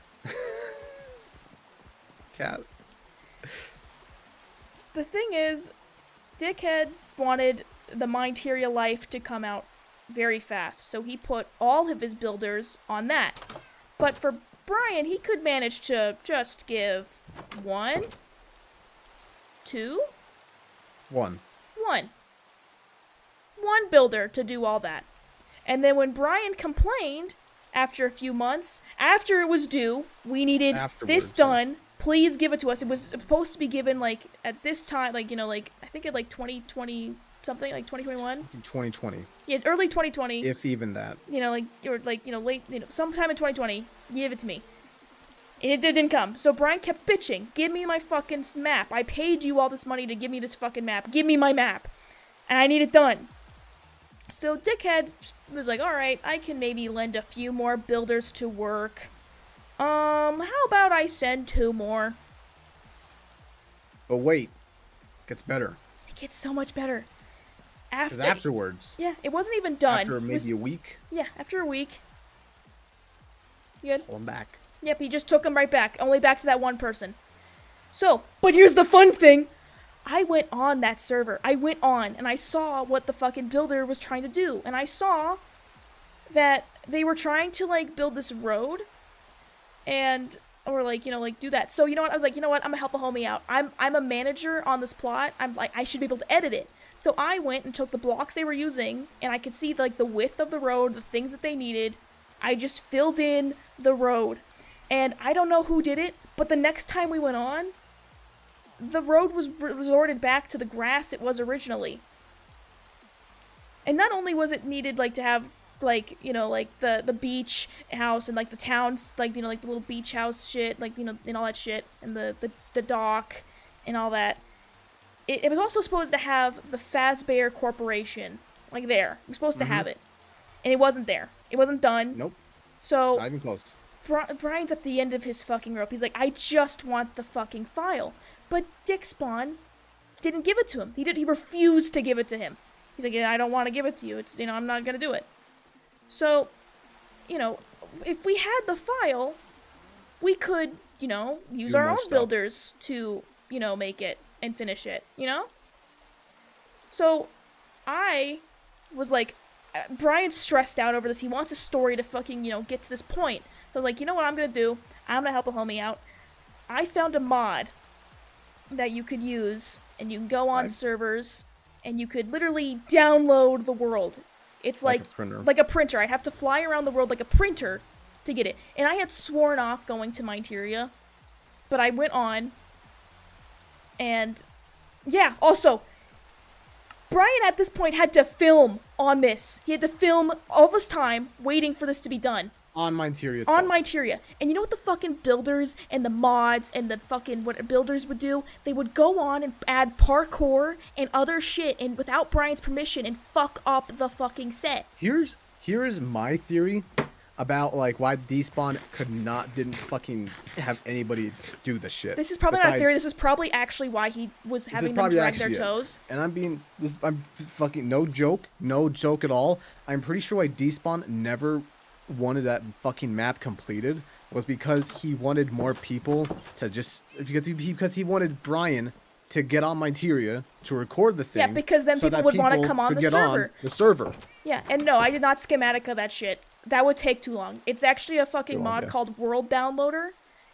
Cat.
The thing is, Dickhead wanted the Mindteria life to come out very fast, so he put all of his builders on that. But for Brian, he could manage to just give 1, 2,
1.
1 builder to do all that. And then when Brian complained, after a few months, after it was due, we needed this done, please give it to us. It was supposed to be given, like, at this time, like, you know, like, I think at, like, 2020 something, like, 2021?
2020.
Yeah, early 2020.
If even that.
You know, like, or, like, you know, late, you know, sometime in 2020, give it to me. And it didn't come. So Brian kept bitching, give me my fucking map. I paid you all this money to give me this fucking map. Give me my map. And I need it done. So Dickhead was like, alright, I can maybe lend a few more builders to work. How about I send 2 more?
But wait. It gets better.
It gets so much better.
Because afterwards.
Yeah, it wasn't even done.
After maybe a week.
Yeah, after a week. You good?
Pull him back.
Yep, he just took him right back. Only back to that one person. So, but here's the fun thing. I went on that server. I went on and I saw what the fucking builder was trying to do. And I saw that they were trying to, like, build this road. And, or, like, you know, like, do that. So, you know what? I was like, you know what? I'm gonna help a homie out. I'm a manager on this plot. I'm like, I should be able to edit it. So I went and took the blocks they were using. And I could see, like, the width of the road, the things that they needed. I just filled in the road. And I don't know who did it, but the next time we went on, the road was resorted back to the grass it was originally. And not only was it needed, like, to have, like, you know, like, the beach house and, like, the towns, like, you know, like, the little beach house shit, like, you know, and all that shit, and the dock, and all that. It was also supposed to have the Fazbear Corporation, like, there. It was supposed to have it. And it wasn't there. It wasn't done.
Nope.
So,
Not even close.
Brian's at the end of his fucking rope. He's like, I just want the fucking file. But Dick Spawn didn't give it to him. He refused to give it to him. He's like, yeah, I don't want to give it to you. It's, you know, I'm not gonna do it. So, you know, if we had the file, we could, you know, use our own builders to, you know, make it and finish it, you know? So, I was like, Brian's stressed out over this. He wants a story to fucking, you know, get to this point. So I was like, you know what I'm gonna do? I'm gonna help a homie out. I found a mod that you could use, and you can go on servers, and you could literally download the world. It's like a printer. I'd have to fly around the world like a printer to get it. And I had sworn off going to Mindteria, but I went on, and yeah, also, Brian at this point had to film on this. He had to film all this time waiting for this to be done.
On Mindteria itself.
On Mindteria. And you know what the fucking builders and the mods and the fucking what builders would do? They would go on and add parkour and other shit and without Brian's permission and fuck up the fucking set.
Here's my theory about, like, why Despawn didn't fucking have anybody do the shit.
This is probably not a theory. This is probably actually why he was having them drag their toes.
And I'm fucking no joke at all. I'm pretty sure why Despawn never wanted that fucking map completed was because he wanted more people to because he wanted Brian to get on Mindteria to record the thing.
Yeah, because then people would want to come on the server. Yeah, and no, I did not schematica that shit. That would take too long. It's actually a fucking mod called World Downloader,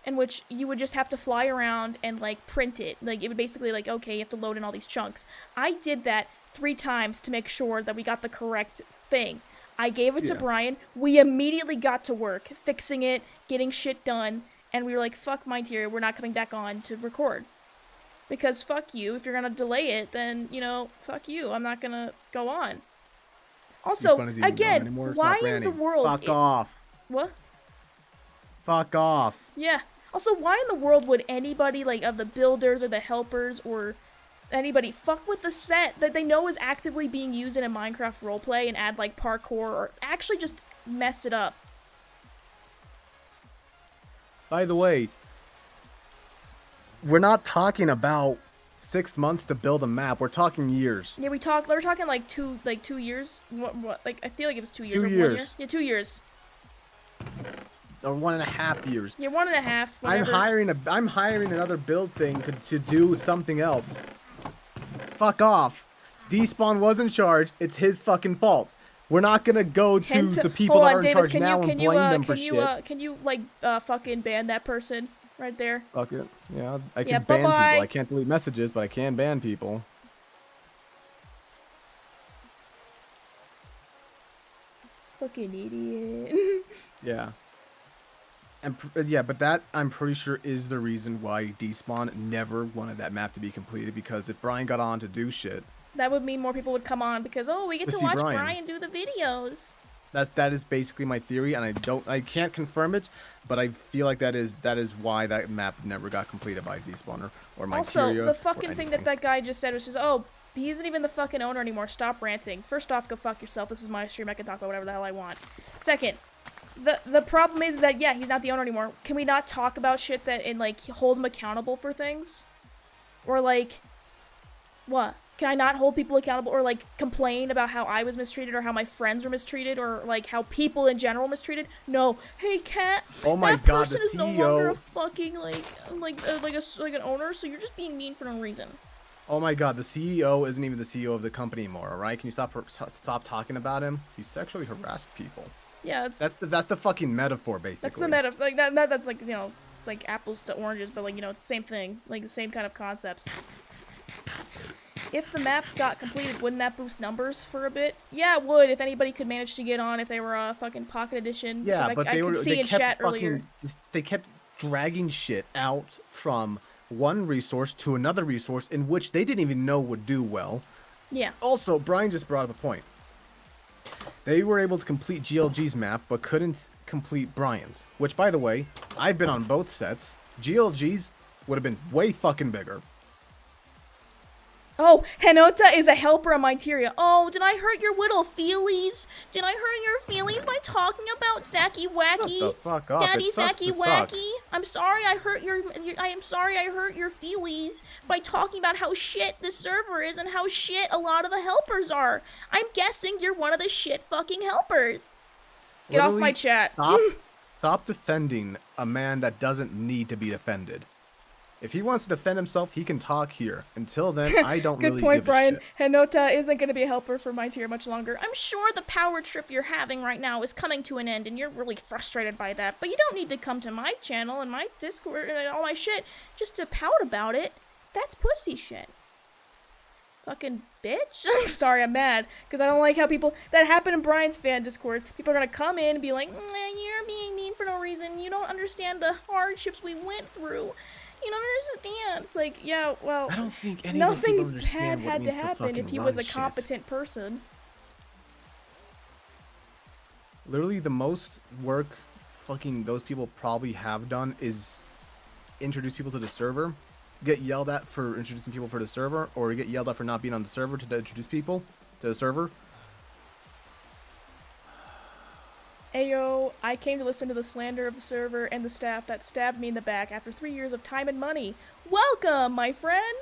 in which you would just have to fly around and like print it. Like it would basically like, okay, you have to load in all these chunks. I did that 3 times to make sure that we got the correct thing. I gave it to Brian. We immediately got to work, fixing it, getting shit done, and we were like, fuck Mindtear, we're not coming back on to record. Because fuck you, if you're gonna delay it, then, you know, fuck you, I'm not gonna go on. Also, again, why in the world...
Fuck off.
What?
Fuck off.
Yeah. Also, why in the world would anybody, like, of the builders or the helpers or anybody fuck with the set that they know is actively being used in a Minecraft roleplay and add, like, parkour or actually just mess it up?
By the way, we're not talking about 6 months to build a map. We're talking years.
Yeah, we're talking like 2 years. What? Like I feel like it was 2 years.
2
or
years.
1 year. Yeah, 2 years.
Or 1.5 years.
Yeah, 1.5. Whatever.
I'm hiring another build thing to do something else. Fuck off. Despawn was in charge. It's his fucking fault. We're not gonna go to the people that are in charge now and blame them for shit.
Can you like fucking ban that person right there?
Fuck it. Yeah, I can ban people. I can't delete messages, but I can ban people.
Fucking idiot.
Yeah. And yeah, but that I'm pretty sure is the reason why Despawn never wanted that map to be completed, because if Brian got on to do shit,
that would mean more people would come on because, oh, we get to watch Brian do the videos.
That is basically my theory, and I can't confirm it, but I feel like that is why that map never got completed by Despawner or my
Also, the fucking thing that guy just said was just, oh, he isn't even the fucking owner anymore. Stop ranting. First off, go fuck yourself. This is my stream. I can talk about whatever the hell I want. Second, the problem is that, yeah, he's not the owner anymore. Can we not talk about shit that and like hold him accountable for things? Or like, what? Can I not hold people accountable or, like, complain about how I was mistreated or how my friends were mistreated or, like, how people in general mistreated? No. Hey, Cat.
Oh my God, the CEO
is no longer a fucking, like an owner, so you're just being mean for no reason.
Oh my God, the CEO isn't even the CEO of the company anymore, alright? Can you stop talking about him? He sexually harassed people.
Yeah,
that's the fucking metaphor, basically.
That's the metaphor. Like, that's, like, you know, it's like apples to oranges, but, like, you know, it's the same thing. Like, the same kind of concept. If the map got completed, wouldn't that boost numbers for a bit? Yeah, it would if anybody could manage to get on if they were a fucking Pocket Edition.
Yeah, but
earlier.
They kept dragging shit out from one resource to another resource in which they didn't even know would do well.
Yeah.
Also, Brian just brought up a point. They were able to complete GLG's map, but couldn't complete Brian's. Which, by the way, I've been on both sets. GLG's would have been way fucking bigger.
Oh, Henota is a helper on Mindtear. Oh, did I hurt your little feelies? Did I hurt your feelies by talking about Zacky Wacky?
Shut the fuck up.
Daddy Zacky Wacky? I'm sorry I hurt I am sorry I hurt your feelies by talking about how shit the server is and how shit a lot of the helpers are. I'm guessing you're one of the shit fucking helpers. Get off my chat.
Stop defending a man that doesn't need to be defended. If he wants to defend himself, he can talk here. Until then, I don't really give a shit. Good point, Brian.
Henota isn't going to be a helper for Mindtear much longer. I'm sure the power trip you're having right now is coming to an end, and you're really frustrated by that. But you don't need to come to my channel and my Discord and all my shit just to pout about it. That's pussy shit. Fucking bitch. Sorry, I'm mad. Because I don't like how people... That happened in Brian's fan Discord. People are going to come in and be like, you're being mean for no reason. You don't understand the hardships we went through. You don't understand. It's like, yeah, well,
I don't think
nothing had to happen if he was a competent person.
Literally, the most work fucking those people probably have done is introduce people to the server, get yelled at for introducing people for the server, or get yelled at for not being on the server to introduce people to the server.
Ayo, I came to listen to the slander of the server and the staff that stabbed me in the back after 3 years of time and money. Welcome, my friend!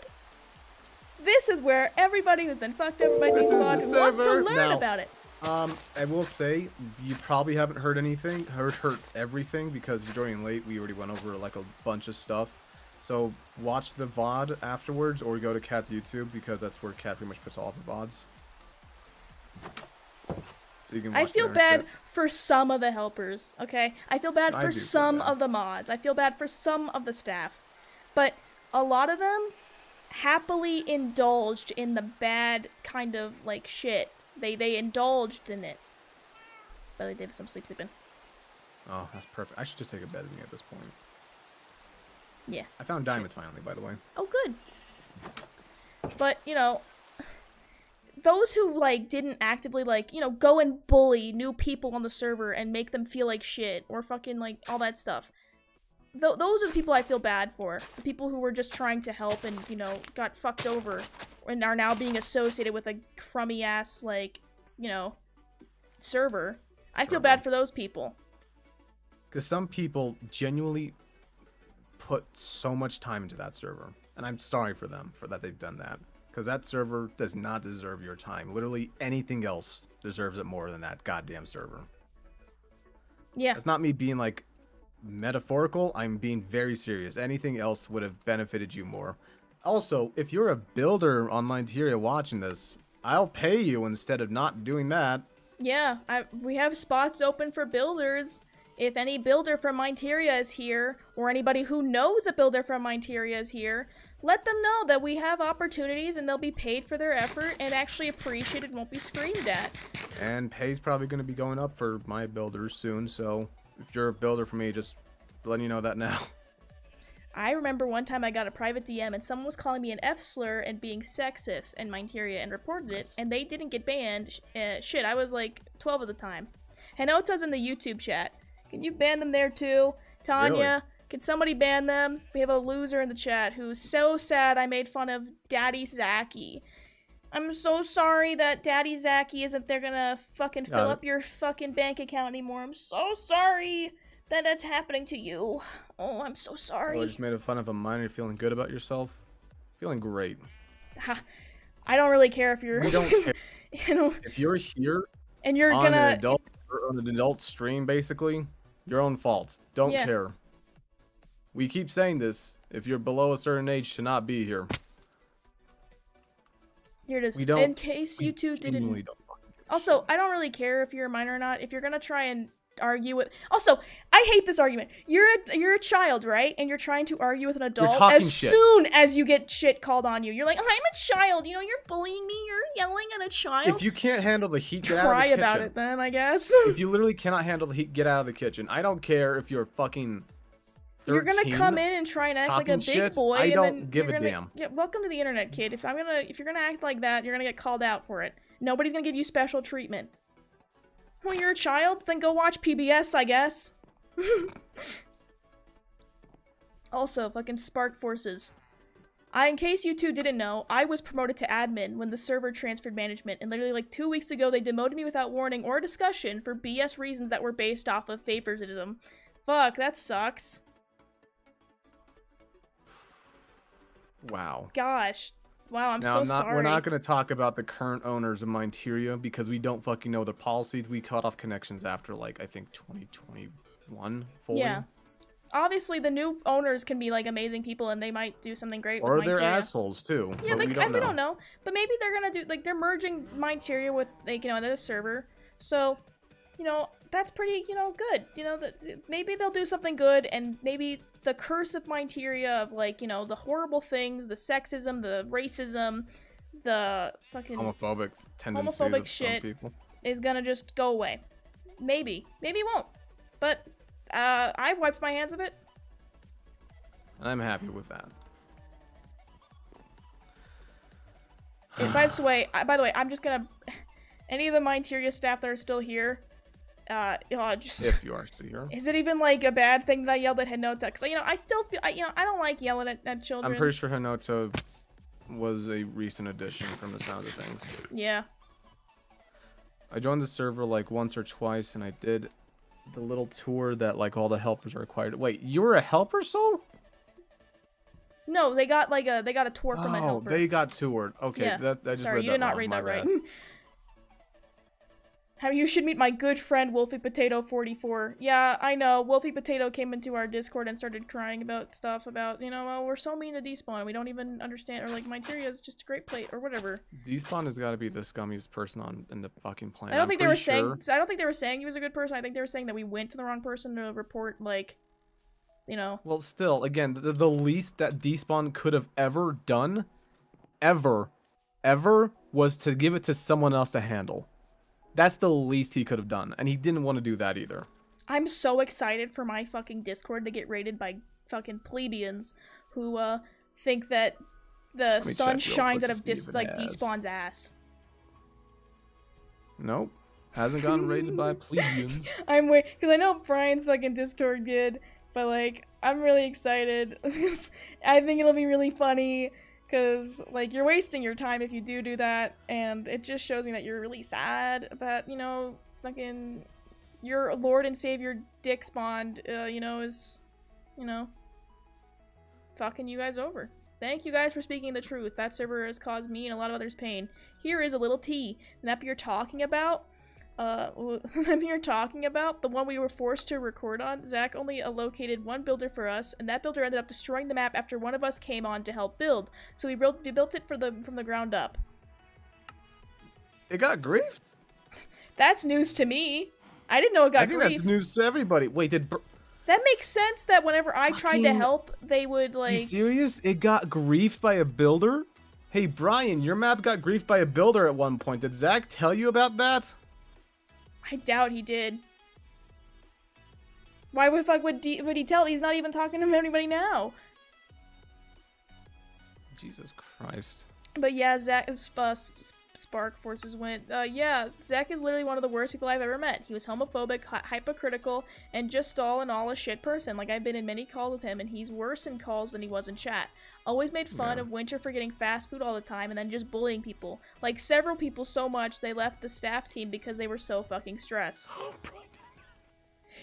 This is where everybody who's been fucked up by Despawn wants to learn about it.
I will say, you probably haven't heard anything, heard everything, because you're joining late. We already went over, like, a bunch of stuff. So, watch the VOD afterwards, or go to Cat's YouTube, because that's where Cat pretty much puts all the VODs. So you can
I
watch
feel
their
bad
shit.
for some of the helpers, okay? I feel bad
I
for
do feel
some
bad.
of the mods. I feel bad for some of the staff. But a lot of them happily indulged in the bad kind of, like, shit. They indulged in it. But they did some sleeping.
Oh, that's perfect. I should just take a bed with me at this point.
Yeah.
I found diamonds finally, by the way.
Oh, good. But, you know, those who, like, didn't actively, like, you know, go and bully new people on the server and make them feel like shit or fucking, like, all that stuff. Those are the people I feel bad for. The people who were just trying to help and, you know, got fucked over and are now being associated with a crummy-ass, like, you know, server. I feel bad for those people.
Because some people genuinely put so much time into that server. And I'm sorry for them for that they've done that. Because that server does not deserve your time. Literally anything else deserves it more than that goddamn server.
Yeah.
It's not me being like metaphorical. I'm being very serious. Anything else would have benefited you more. Also, if you're a builder on Minteria watching this, I'll pay you instead of not doing that.
Yeah, we have spots open for builders. If any builder from Minteria is here, or anybody who knows a builder from Minteria is here, let them know that we have opportunities and they'll be paid for their effort and actually appreciated, won't be screamed at.
And pay's probably going to be going up for my builders soon, so if you're a builder for me, just letting you know that now.
I remember one time I got a private DM and someone was calling me an F-slur and being sexist in Minteria and reported it, and they didn't get banned. Shit, I was like 12 at the time. Henota's in the YouTube chat. Can you ban them there too? Tanya,
Really?
can somebody ban them? We have a loser in the chat who's so sad I made fun of Daddy Zaki. I'm so sorry that Daddy Zaki isn't there gonna fucking fill up your fucking bank account anymore. I'm so sorry that that's happening to you. Oh, I'm so sorry.
I just made fun of a minor. Feeling good about yourself? Feeling great.
I don't really care if you're...
We don't care.
You know,
if you're here
and you're
on
gonna...
an adult stream, basically, your own fault. Don't care. We keep saying this. If you're below a certain age, to not be here.
Here it is. In case you two didn't... Also, I don't really care if you're a minor or not. If you're gonna try and argue with... Also, I hate this argument. You're a child, right? And you're trying to argue with an adult as soon as you get shit called on you. You're like, I'm a child. You know, you're bullying me. You're yelling at a child.
If you can't handle the heat, get out of the
Cry
kitchen.
about it then, I guess.
If you literally cannot handle the heat, get out of the kitchen. I don't care if you're fucking 13,
you're gonna come in and try and act like a big boy.
I
and
don't
then
give
you're
a damn.
Yeah, welcome to the internet, kid. If you're gonna act like that, you're gonna get called out for it. Nobody's gonna give you special treatment. Well, you're a child? Then go watch PBS, I guess. Also, fucking Spark Forces. In case you two didn't know, I was promoted to admin when the server transferred management, and literally like 2 weeks ago they demoted me without warning or discussion for BS reasons that were based off of favoritism. Fuck, that sucks.
Wow.
Gosh. Wow, I'm so sorry.
We're not going to talk about the current owners of Minteria because we don't fucking know their policies. We cut off connections after, like, I think 2021 fully.
Yeah. Obviously, the new owners can be, like, amazing people and they might do something great with Minteria.
Or they're assholes, too.
Yeah, we don't know. But maybe they're going to do, like, they're merging Minteria with, like, you know, another server. So, you know, that's pretty, you know, good. You know, maybe they'll do something good and maybe the curse of Minteria of, like, you know, the horrible things, the sexism, the racism, the fucking
homophobic tendencies
homophobic
of
shit
some people
is gonna just go away. Maybe it won't. But I've wiped my hands of it.
I'm happy with that.
And by the way, I'm just gonna any of the Minteria staff that are still here. Just
if you are still here.
Is it even like a bad thing that I yelled at Henota? Because you know, I still feel I don't like yelling at children.
I'm pretty sure Henota was a recent addition from the sound of things.
Yeah.
I joined the server like once or twice, and I did the little tour that like all the helpers are required. Wait, you were a helper soul?
No, they got a tour from a helper.
Oh, they got toured. Okay,
yeah.
that just
Sorry,
read
you
that
did not
wrong.
read
My
that right.
bad.
How you should meet my good friend Wolfie Potato 44. Yeah, I know. Wolfie Potato came into our Discord and started crying about stuff about, well, we're so mean to Despawn. We don't even understand, or like, Materia is just a great plate, or whatever.
Despawn has got to be the scummiest person in the fucking planet.
I don't think they were saying. I don't think they were saying he was a good person. I think they were saying that we went to the wrong person to report, like,
Well, still, again, the least that Despawn could have ever done, ever, was to give it to someone else to handle. That's the least he could have done, and he didn't want to do that either.
I'm so excited for my fucking Discord to get raided by fucking plebeians who think that the sun shines out of Despawn's ass.
Nope. Hasn't gotten raided by plebeians.
I'm waiting, because I know Brian's fucking Discord good, but like, I'm really excited. I think it'll be really funny. Because, like, you're wasting your time if you do that, and it just shows me that you're really sad that, fucking your Lord and Savior Dick Spawned, is, fucking you guys over. Thank you guys for speaking the truth. That server has caused me and a lot of others pain. Here is a little tea. The map you're talking about, the one we were forced to record on, Zach only allocated one builder for us, and that builder ended up destroying the map after one of us came on to help build. So we built it from the ground up.
It got griefed?
That's news to me. I didn't know it got griefed. I think
that's news to everybody. Wait,
that makes sense that whenever I tried to help, they would, like...
Are you serious? It got griefed by a builder? Hey, Brian, your map got griefed by a builder at one point. Did Zach tell you about that?
I doubt he did. Why the fuck would he tell? He's not even talking to anybody now.
Jesus Christ.
But yeah, Zach, Spark Forces went, yeah, Zach is literally one of the worst people I've ever met. He was homophobic, hypocritical, and just all in all a shit person. Like, I've been in many calls with him, and he's worse in calls than he was in chat. Always made fun of Winter for getting fast food all the time and then just bullying people. Like, several people so much they left the staff team because they were so fucking stressed.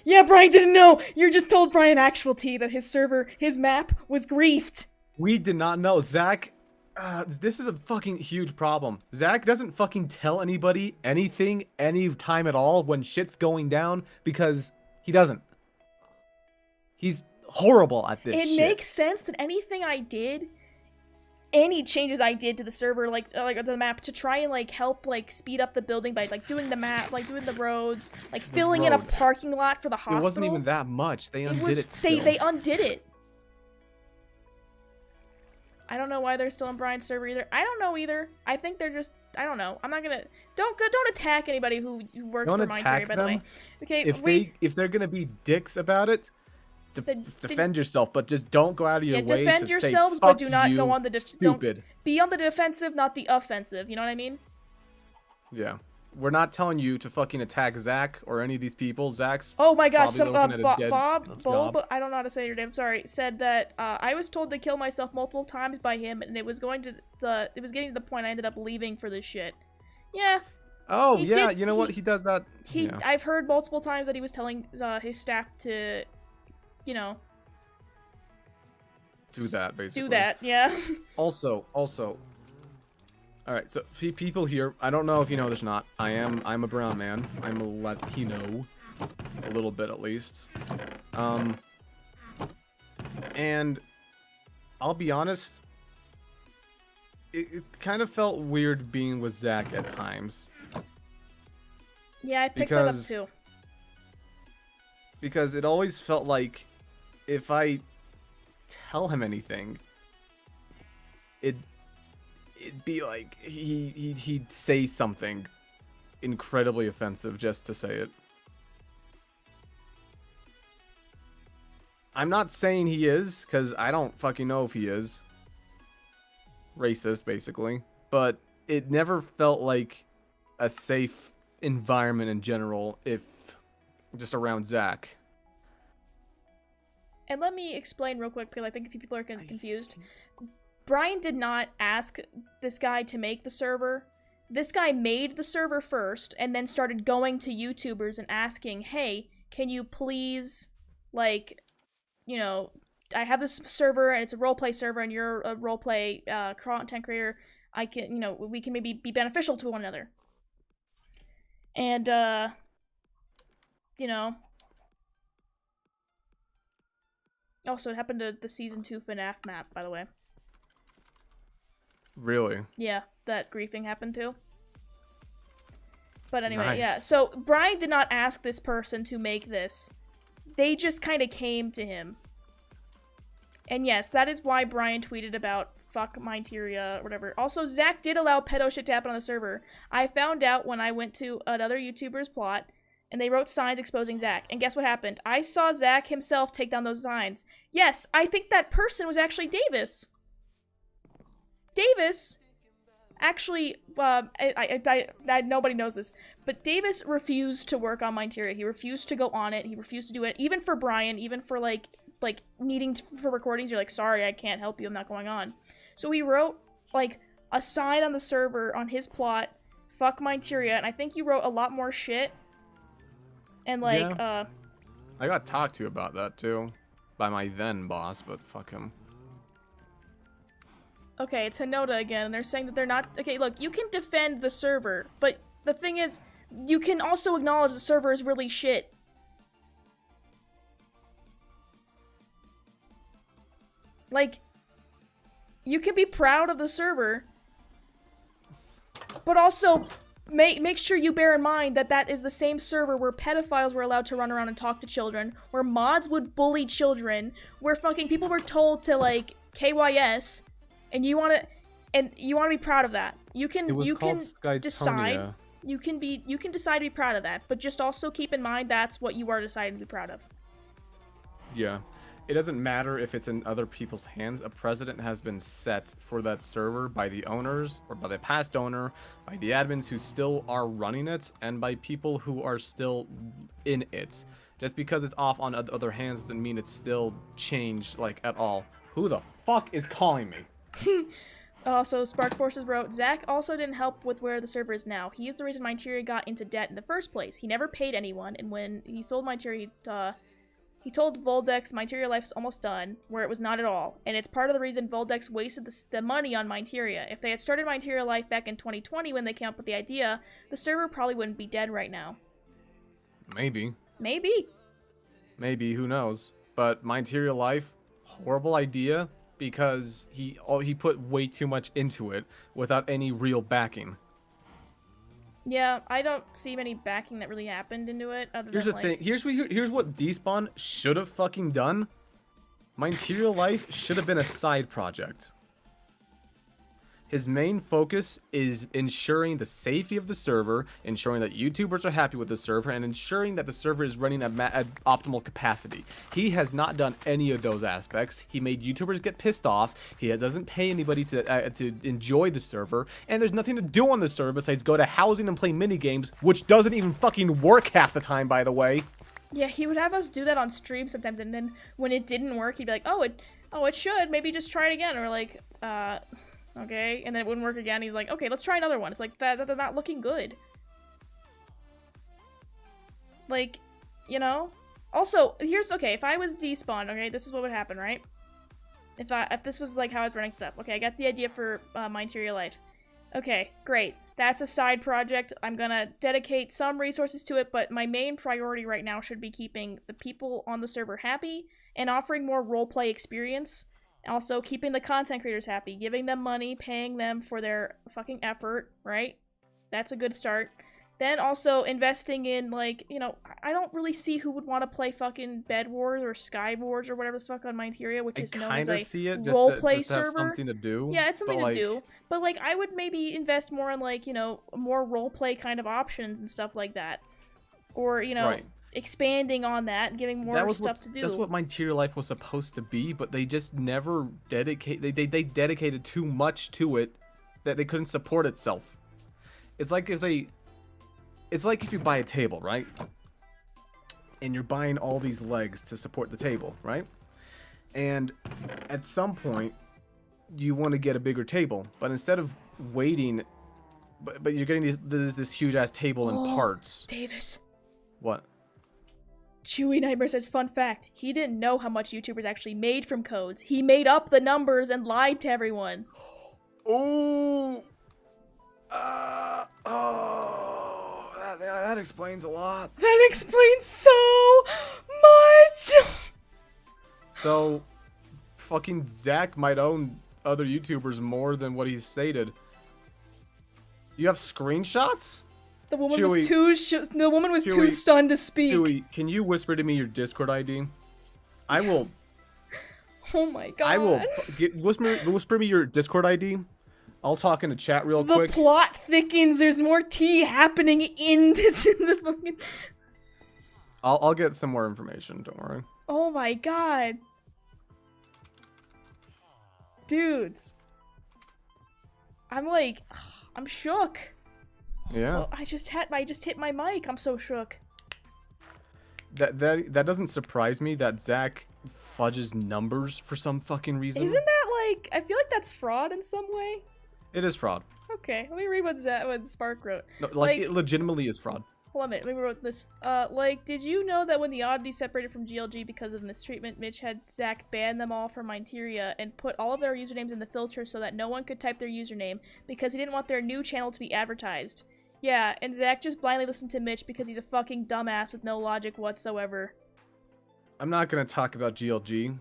Yeah, Brian didn't know! You just told Brian actual T that his map was griefed!
We did not know. Zach, this is a fucking huge problem. Zach doesn't fucking tell anybody anything, any time at all when shit's going down because he doesn't. He's horrible at this shit.
It makes sense that anything I did, any changes I did to the server, like the map, to try and like help like speed up the building by like doing the map, like doing the roads, like filling in a parking lot for the hospital.
It wasn't even that much. They undid it.
They undid it. I don't know why they're still on Brian's server either. I don't know either. I think they're just, I don't know. I'm not gonna, don't attack anybody who works for Mindtree, by the way. Okay,
if they're gonna be dicks about it, defend yourself, but just don't go out of your way to
defend yourselves, but do not go on the don't be on the defensive, not the offensive. You know what I mean?
Yeah, we're not telling you to fucking attack Zach or any of these people. Zach's
oh my gosh, Bob, I don't know how to say your name. Sorry, said that I was told to kill myself multiple times by him, and it was getting to the point I ended up leaving for this shit. Yeah.
Oh yeah, you know what? He does that.
I've heard multiple times that he was telling his staff to, do
that, basically.
Do that, yeah.
Also, all right. So people here, I don't know if you know this or not. I'm a brown man. I'm a Latino, a little bit at least. And I'll be honest, it kind of felt weird being with Zach at times.
Yeah, I picked that up too.
Because it always felt like if I tell him anything, it'd be like he'd say something incredibly offensive just to say it. I'm not saying he is, because I don't fucking know if he is. Racist, basically. But it never felt like a safe environment in general, if just around Zach.
And let me explain real quick, because I think a few people are confused. Brian did not ask this guy to make the server. This guy made the server first, and then started going to YouTubers and asking, hey, can you please, like, I have this server, and it's a roleplay server, and you're a roleplay content creator. I can, we can maybe be beneficial to one another. And, you know. Also, it happened to the Season 2 FNAF map, by the way.
Really?
Yeah, that griefing happened too. But anyway,
Nice.
yeah. So, Brian did not ask this person to make this. They just kind of came to him. And yes, that is why Brian tweeted about fuck Mindteria or whatever. Also, Zach did allow pedo shit to happen on the server. I found out when I went to another YouTuber's plot, and they wrote signs exposing Zach. And guess what happened? I saw Zach himself take down those signs. Yes, I think that person was actually Davis. Davis actually, nobody knows this, but Davis refused to work on Mindteria. He refused to go on it. He refused to do it, even for Brian, even for like needing for recordings. You're like, sorry, I can't help you. I'm not going on. So he wrote like a sign on the server on his plot, fuck Mindteria, and I think he wrote a lot more shit. And like,
yeah. I got talked to about that too, by my then boss, but fuck him.
Okay, it's Hinoda again, and they're saying that they're not... Okay, look, you can defend the server, but the thing is, you can also acknowledge the server is really shit. Like, you can be proud of the server, but also make sure you bear in mind that that is the same server where pedophiles were allowed to run around and talk to children, where mods would bully children, where fucking people were told to, like, KYS... And you want to be proud of that. You can decide. You can decide to be proud of that, but just also keep in mind that's what you are deciding to be proud of.
Yeah. It doesn't matter if it's in other people's hands. A precedent has been set for that server by the owners or by the past owner, by the admins who still are running it, and by people who are still in it. Just because it's off on other hands doesn't mean it's still changed like at all. Who the fuck is calling me?
Also, Spark Forces wrote, Zach also didn't help with where the server is now. He is the reason Mindteria got into debt in the first place. He never paid anyone, and when he sold Mindteria, he told Voldex Mindteria Life is almost done, where it was not at all. And it's part of the reason Voldex wasted the money on Mindteria. If they had started Mindteria Life back in 2020 when they came up with the idea, the server probably wouldn't be dead right now.
Maybe.
Maybe.
Maybe, who knows. But Mindteria Life, horrible idea. Because he put way too much into it without any real backing.
Yeah, I don't see any backing that really happened into it.
Here's the thing. Here's what Despawn should have fucking done. Mindteria Life should have been a side project. His main focus is ensuring the safety of the server, ensuring that YouTubers are happy with the server, and ensuring that the server is running at optimal capacity. He has not done any of those aspects. He made YouTubers get pissed off. He doesn't pay anybody to enjoy the server, and there's nothing to do on the server besides go to housing and play minigames, which doesn't even fucking work half the time, by the way.
Yeah, he would have us do that on stream sometimes, and then when it didn't work, he'd be like, oh, it should. Maybe just try it again. Or like, okay, and then it wouldn't work again. He's like, okay, let's try another one. It's like, that's not looking good. Like, you know? Also, okay, if I was despawned, okay, this is what would happen, right? If this was, like, how I was running stuff. Okay, I got the idea for Mindteria Life. Okay, great. That's a side project. I'm gonna dedicate some resources to it, but my main priority right now should be keeping the people on the server happy and offering more roleplay experience. Also, keeping the content creators happy, giving them money, paying them for their fucking effort, right? That's a good start. Then also investing in, like, you know, I don't really see who would want to play fucking Bed Wars or Sky Wars or whatever the fuck on Mindteria, which is known as a roleplay server.
Have something to do.
Yeah, it's something to do. But, like, I would maybe invest more in, like, you know, more roleplay kind of options and stuff like that. Or, you know... Right. Expanding on that and giving more stuff to do.
That's what Mindteria Life was supposed to be, but they just never they dedicated too much to it that they couldn't support itself. It's like if you buy a table, right? And you're buying all these legs to support the table, right? And at some point you want to get a bigger table, but instead of waiting but you're getting this huge ass table in parts.
Davis.
What?
Chewy Nightmare says, fun fact, he didn't know how much YouTubers actually made from codes. He made up the numbers and lied to everyone.
Oh, Yeah, that explains a lot.
That explains so much!
So, fucking Zach might own other YouTubers more than what he stated. You have screenshots?
The woman
Chewy,
was too
Chewy,
stunned to speak.
Chewy, can you whisper to me your Discord ID? I will.
Oh my god.
I will whisper me your Discord ID. I'll talk in the chat real quick.
The plot thickens. There's more tea happening in this. In the fucking.
I'll get some more information. Don't worry.
Oh my god. Dudes. I'm like, I'm shook.
Yeah.
Well, I just hit my mic. I'm so shook.
That doesn't surprise me that Zach fudges numbers for some fucking reason.
Isn't that like? I feel like that's fraud in some way.
It is fraud.
Okay, let me read what Spark wrote.
No, like it legitimately is fraud.
Hold on a minute, let me wrote this. Like, did you know that when the Oddity separated from GLG because of mistreatment, Mitch had Zach ban them all from Minteria and put all of their usernames in the filter so that no one could type their username because he didn't want their new channel to be advertised. Yeah, and Zach just blindly listened to Mitch because he's a fucking dumbass with no logic whatsoever.
I'm not gonna talk about GLG.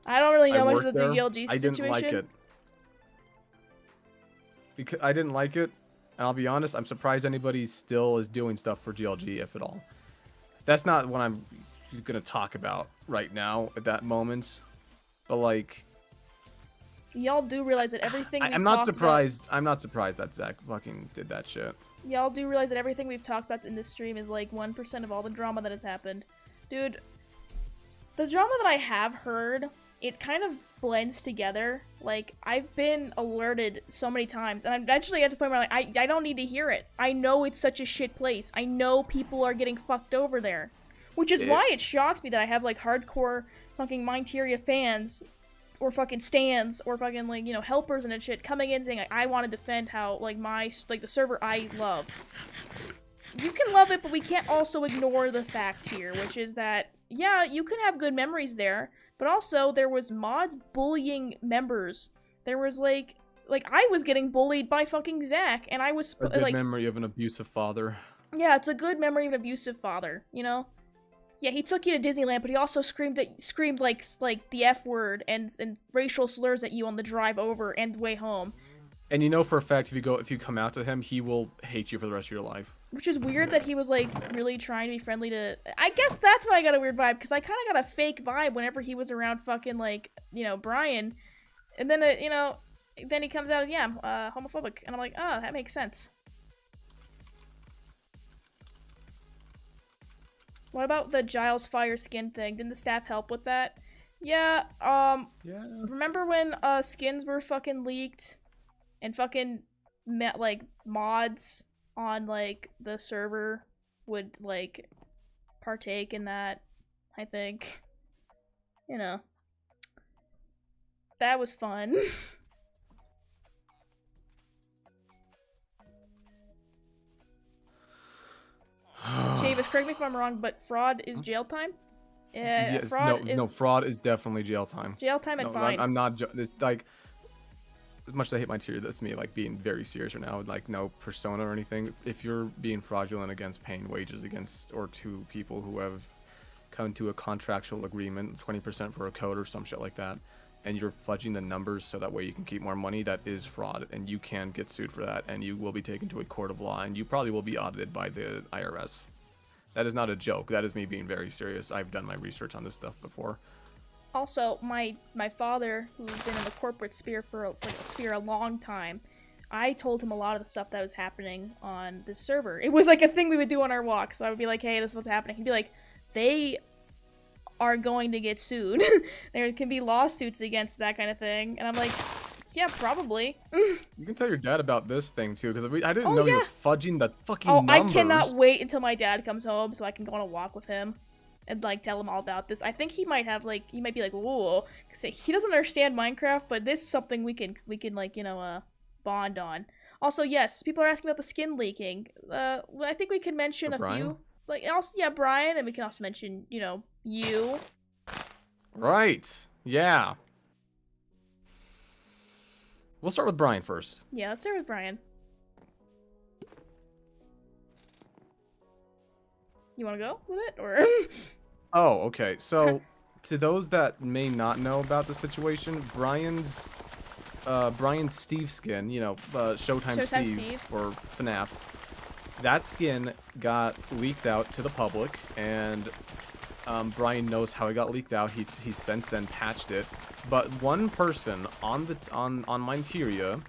I don't really know much
worked
about the
there.
GLG situation.
I didn't like it. Because I didn't like it, and I'll be honest, I'm surprised anybody still is doing stuff for GLG, if at all. That's not what I'm gonna talk about right now at that moment. But like,
y'all do realize that everything
I'm not surprised. I'm not surprised that Zach fucking did that shit.
Y'all do realize that everything we've talked about in this stream is like 1% of all the drama that has happened. Dude, the drama that I have heard, it kind of blends together. Like, I've been alerted so many times, and I'm actually at the point where like, I don't need to hear it. I know it's such a shit place. I know people are getting fucked over there. Which is why it shocks me that I have, like, hardcore fucking Minteria fans, or fucking stans, or fucking, like, you know, helpers and shit coming in saying, like, I want to defend how, like, the server I love. You can love it, but we can't also ignore the fact here, which is that, yeah, you can have good memories there, but also there was mods bullying members. There was, like I was getting bullied by fucking Zach, and I was,
a good memory of an abusive father.
Yeah, it's a good memory of an abusive father, you know? Yeah, he took you to Disneyland, but he also screamed like the F word and racial slurs at you on the drive over and the way home.
And you know for a fact if you come out to him, he will hate you for the rest of your life.
Which is weird that he was like really trying to be friendly to. I guess that's why I got a weird vibe, because I kind of got a fake vibe whenever he was around fucking like, you know, Brian, and then you know, then he comes out as, yeah, I'm homophobic, and I'm like, oh, that makes sense. What about the Giles Fire skin thing? Didn't the staff help with that? Yeah,
yeah.
Remember when skins were fucking leaked and fucking like mods on like the server would like partake in that? I think, you know, that was fun. Chavis, correct me if I'm wrong, but fraud is jail time?
Yes,
fraud
no, fraud is definitely jail time.
Jail time and fine.
I'm not. It's like, as much as I hate my tier, that's me like being very serious right now. Like no persona or anything. If you're being fraudulent against paying wages against or to people who have come to a contractual agreement, 20% for a code or some shit like that, and you're fudging the numbers so that way you can keep more money, that is fraud, and you can get sued for that, and you will be taken to a court of law, and you probably will be audited by the IRS. That is not a joke. That is me being very serious. I've done my research on this stuff before.
Also, my father, who's been in the corporate sphere for a long time, I told him a lot of the stuff that was happening on this server. It was like a thing we would do on our walks. So I would be like, hey, this is what's happening. He'd be like, they are going to get sued. There can be lawsuits against that kind of thing. And I'm like, yeah, probably.
You can tell your dad about this thing too, because I didn't know he was fudging the fucking numbers.
I cannot wait until my dad comes home so I can go on a walk with him and like tell him all about this. I think he might have like, he might be like, whoa, because he doesn't understand Minecraft, but this is something we can like, you know, bond on. Also, yes, people are asking about the skin leaking. I think we can mention a few. Like, also, yeah, Brian, and we can also mention, you know, you.
Right. Yeah. We'll start with Brian first.
Yeah, let's start with Brian. You want to go with it, or?
Oh, okay. So, to those that may not know about the situation, Brian's Steve skin, you know, Showtime Steve for FNAF, that skin got leaked out to the public, and Brian knows how it got leaked out. He since then patched it, but one person on Minteria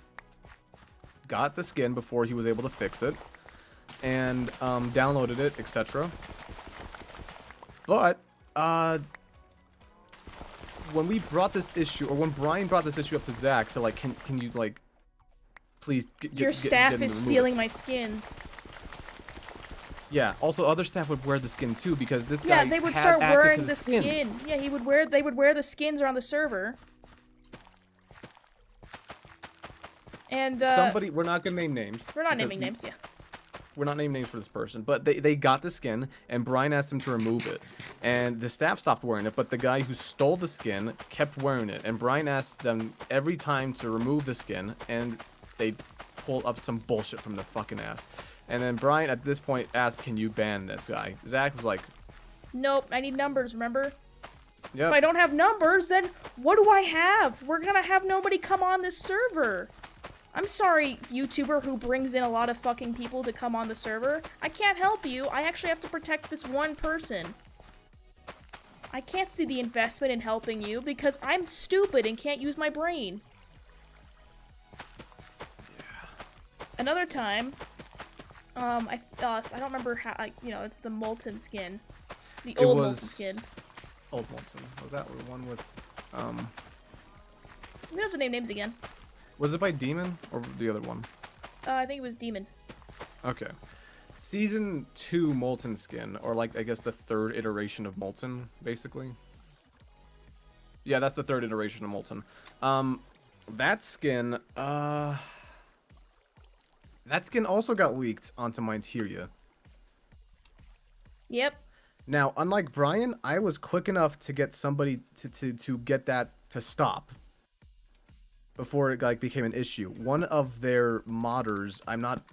got the skin before he was able to fix it, and downloaded it, etc. But when we brought this issue, or when Brian brought this issue up to Zach to like, can you like, please
your staff is stealing my skins.
Yeah. Also, other staff would wear the skin too because this guy.
Yeah, they would start wearing the skin. Yeah, they would wear the skins around the server. And
somebody, we're not gonna name names.
We're not naming names, yeah.
We're not naming names for this person, but they got the skin, and Brian asked them to remove it. And the staff stopped wearing it, but the guy who stole the skin kept wearing it. And Brian asked them every time to remove the skin, and they pulled up some bullshit from their fucking ass. And then Brian, at this point, asked, can you ban this guy? Zach was like...
Nope, I need numbers, remember?
Yep.
If I don't have numbers, then what do I have? We're gonna have nobody come on this server. I'm sorry, YouTuber who brings in a lot of fucking people to come on the server. I can't help you. I actually have to protect this one person. I can't see the investment in helping you because I'm stupid and can't use my brain. Yeah. Another time, I don't remember how, you know, it's the Molten skin. The old Molten skin.
Old Molten. Was that the one with,
We don't have to name names again.
Was it by Demon, or the other one?
I think it was Demon.
Okay. Season 2 Molten skin, or like, I guess the third iteration of Molten, basically. Yeah, that's the third iteration of Molten. That skin also got leaked onto Minteria.
Yep.
Now, unlike Brian, I was quick enough to get somebody to get that to stop before it like became an issue. One of their modders, I'm not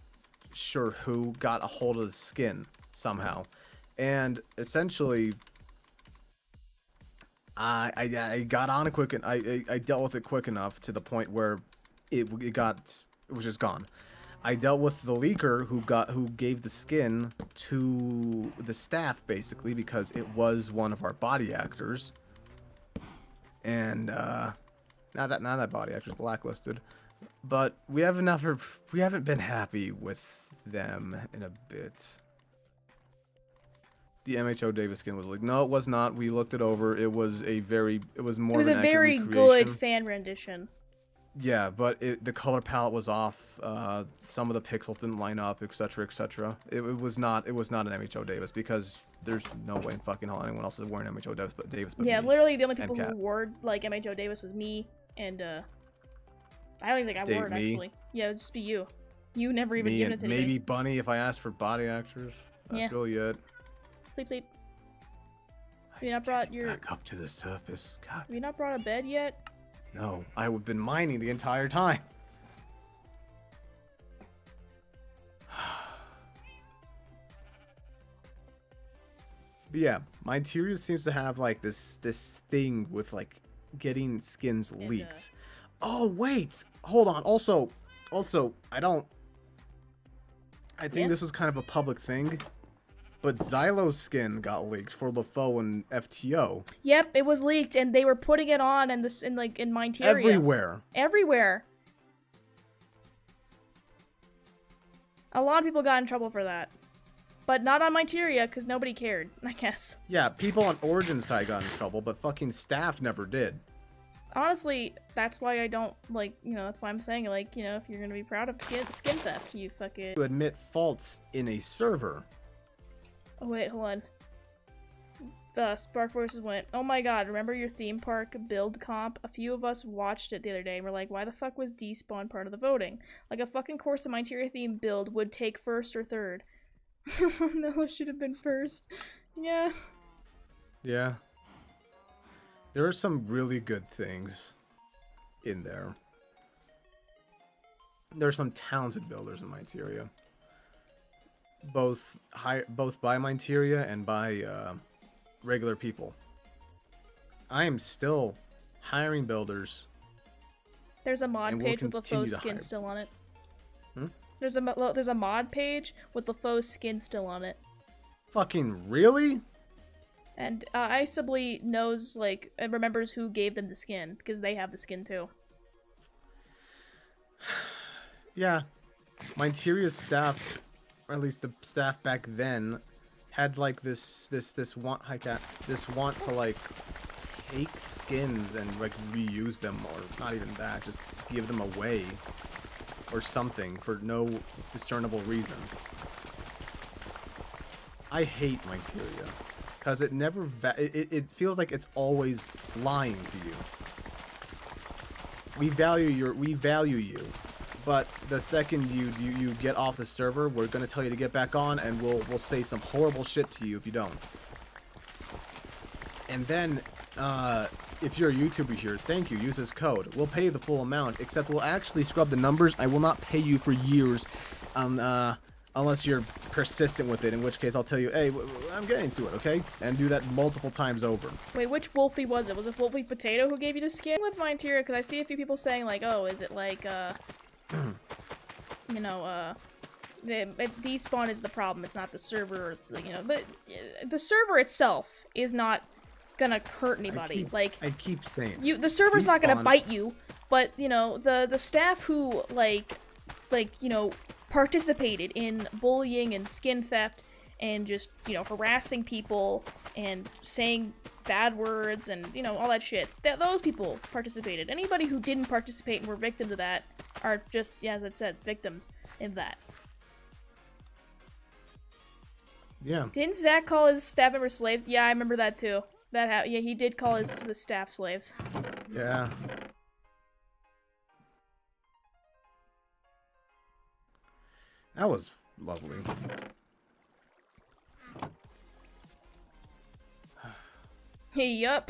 sure who, got a hold of the skin somehow, and essentially I got on it quick, and I dealt with it quick enough to the point where it was just gone. I dealt with the leaker who gave the skin to the staff, basically, because it was one of our body actors. And now that body actor's blacklisted, but we haven't been happy with them in a bit. The MHO Davis skin was like, no, it was not. We looked it over. It was a very
good fan rendition.
Yeah, but the color palette was off. Some of the pixels didn't line up, etc., etc. It was not an MHO Davis, because there's no way in fucking hell anyone else is wearing MHO Davis but
yeah,
me.
Literally the only people who wore like MHO Davis was me and I don't even think I wore it actually. Yeah, it would just be you. You never even given it to me.
Maybe Bunny if I asked for body actors. That's really it.
Sleep. Have you not brought your
back up to the surface? God.
Have you not brought a bed yet?
No, I've been mining the entire time. But yeah, Minteria seems to have like this thing with like getting skins leaked. Oh wait, hold on. Also, I think this was kind of a public thing, but Xylo's skin got leaked for LaFoe and FTO.
Yep, it was leaked, and they were putting it on in Minteria. Everywhere. A lot of people got in trouble for that. But not on Minteria, because nobody cared, I guess.
Yeah, people on Origin side got in trouble, but fucking staff never did.
Honestly, that's why I don't, like, you know, that's why I'm saying, like, you know, if you're gonna be proud of skin theft, you fucking...
To admit faults in a server.
Oh, wait, hold on. The Spark Forces went, oh my god, remember your theme park build comp? A few of us watched it the other day and we're like, why the fuck was despawn part of the voting? Like, a fucking course of Minteria theme build would take first or third. No, it should have been first. Yeah.
Yeah. There are some really good things in there. There are some talented builders in Minteria. both by Minteria and by regular people. I am still hiring builders.
There's a mod
And we'll
page with
continue
LaFoe's
to
skin
hire.
still on it.
Hmm?
There's a mod page with LaFoe's skin still on it.
Fucking really?
And Isably knows, like, and remembers who gave them the skin, because they have the skin too.
Yeah. Minteria's staff, or at least the staff back then, had like this want to like take skins and like reuse them, or not even that, just give them away or something for no discernible reason. I hate Minteria because it never it feels like it's always lying to you. We value you, but the second you get off the server, we're gonna tell you to get back on, and we'll say some horrible shit to you if you don't. And then, if you're a YouTuber here, thank you, use this code. We'll pay you the full amount, except we'll actually scrub the numbers. I will not pay you for years, unless you're persistent with it, in which case I'll tell you, hey, I'm getting to it, okay? And do that multiple times over.
Wait, which Wolfie was it? Was it Wolfie Potato who gave you the skin? With Minteria, because I see a few people saying, like, oh, is it like, you know, despawn is the problem, it's not the server, or, you know, but the server itself is not gonna hurt anybody.
I keep saying
the server's not gonna
despawn...
bite you, but, you know, the staff who, like, you know, participated in bullying and skin theft and just, you know, harassing people and saying bad words and, you know, all that shit, those people participated. Anybody who didn't participate and were victims of that are just, yeah, as I said, victims in that.
Yeah.
Didn't Zach call his staff members slaves? Yeah, I remember that too. Yeah, he did call his staff slaves.
Yeah. That was lovely.
Yup.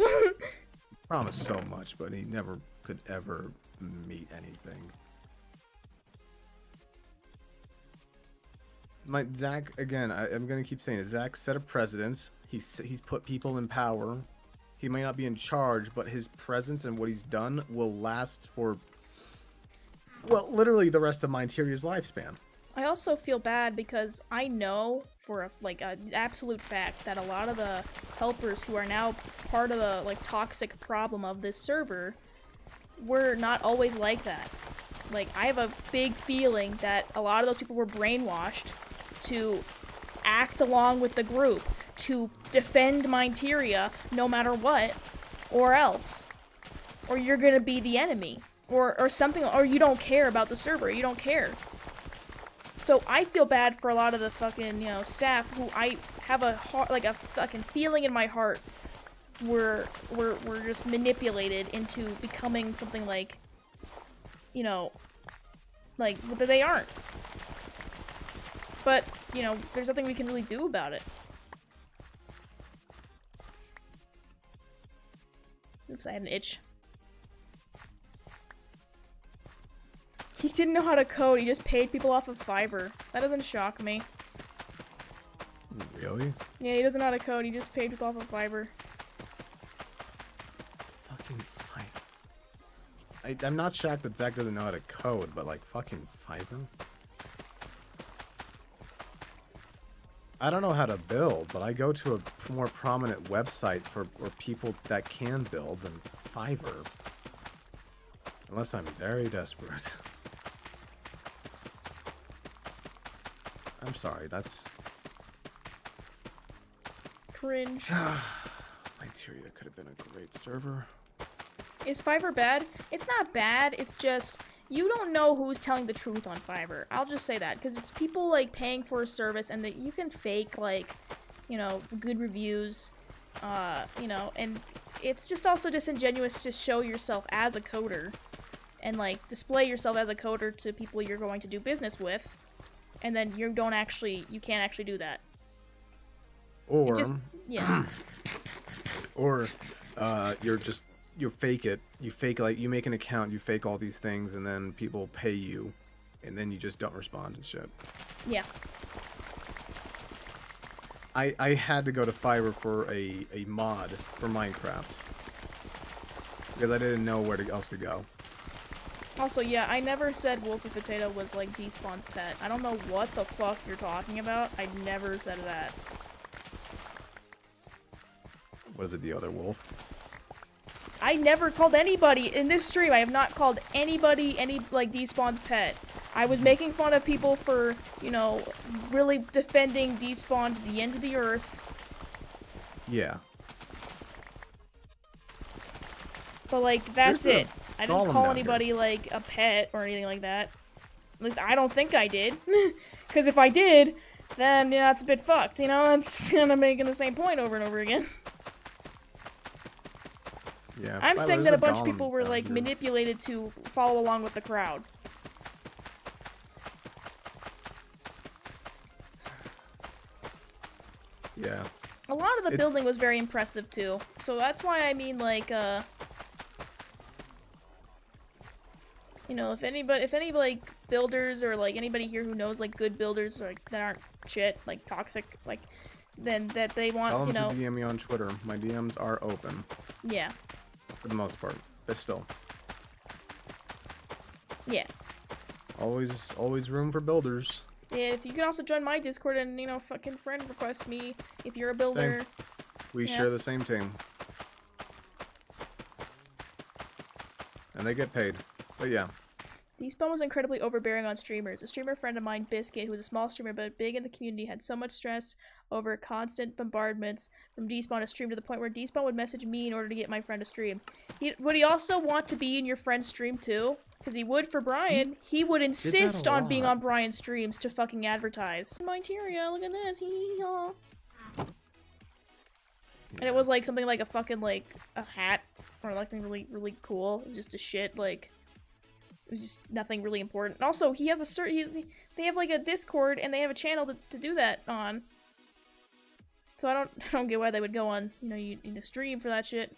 Promised so much, but he never could ever meet anything. Zach, again, I'm gonna keep saying it. Zach set a precedent. He's put people in power. He may not be in charge, but his presence and what he's done will last for, well, literally the rest of Minteria's lifespan.
I also feel bad because I know for an absolute fact that a lot of the helpers who are now part of the like toxic problem of this server were not always like that. Like, I have a big feeling that a lot of those people were brainwashed to act along with the group, to defend Minteria no matter what, or else. Or you're gonna be the enemy. Or something, or you don't care about the server, you don't care. So I feel bad for a lot of the fucking, you know, staff who I have a fucking feeling in my heart were just manipulated into becoming something like, you know, like, that they aren't. But, you know, there's nothing we can really do about it. Oops, I had an itch. He didn't know how to code, he just paid people off of Fiverr. That doesn't shock me.
Really?
Yeah, he doesn't know how to code, he just paid people off of Fiverr.
Fucking Fiverr. I'm not shocked that Zach doesn't know how to code, but like, fucking Fiverr? I don't know how to build, but I go to a more prominent website for people that can build than Fiverr. Unless I'm very desperate. I'm sorry, that's...
Cringe.
Minteria could have been a great server.
Is Fiverr bad? It's not bad, it's just, you don't know who's telling the truth on Fiverr. I'll just say that, because it's people, like, paying for a service, and that you can fake, like, you know, good reviews, you know, and it's just also disingenuous to show yourself as a coder, and, like, display yourself as a coder to people you're going to do business with, and then you can't actually do that.
Or,
yeah.
or, you fake it. You fake, like, you make an account, you fake all these things, and then people pay you, and then you just don't respond and shit.
Yeah.
I had to go to Fiverr for a mod for Minecraft. Because I didn't know where else to go.
Also, yeah, I never said Wolfie Potato was like Despawn's pet. I don't know what the fuck you're talking about. I never said that.
What is it, the other wolf?
I never called anybody in this stream. I have not called anybody any like Despawn's pet. I was making fun of people for, you know, really defending Despawn to the end of the earth.
Yeah.
But like that's it. I didn't call anybody
here.
like a pet or anything like that. At least I don't think I did. Because if I did, then yeah, it's a bit fucked. You know, it's kind of making the same point over and over again.
Yeah.
I'm saying that a bunch of people were like manipulated to follow along with the crowd.
Yeah.
A lot of the building was very impressive too. So that's why I mean like you know, if any like builders or like anybody here who knows like good builders or, like that aren't shit, like toxic, like then that they want,
Tell
you know,
them to DM me on Twitter. My DMs are open.
Yeah.
For the most part. But still.
Yeah.
Always room for builders.
Yeah, if you can also join my Discord and, you know, fucking friend request me if you're a builder.
Same. We share the same team. And they get paid. But yeah.
Despawn was incredibly overbearing on streamers. A streamer friend of mine, Biscuit, who was a small streamer but big in the community, had so much stress over constant bombardments from Despawn to stream to the point where Despawn would message me in order to get my friend to stream. Would he also want to be in your friend's stream too? Because he would for Brian. He would insist on being on Brian's streams to fucking advertise. My interior, look at this. And it was like something like a fucking like a hat or like something really, really cool. It was just a shit like. It was just nothing really important. And also, he has a they have like a Discord and they have a channel to do that on. So I don't get why they would go on, you know, you stream for that shit.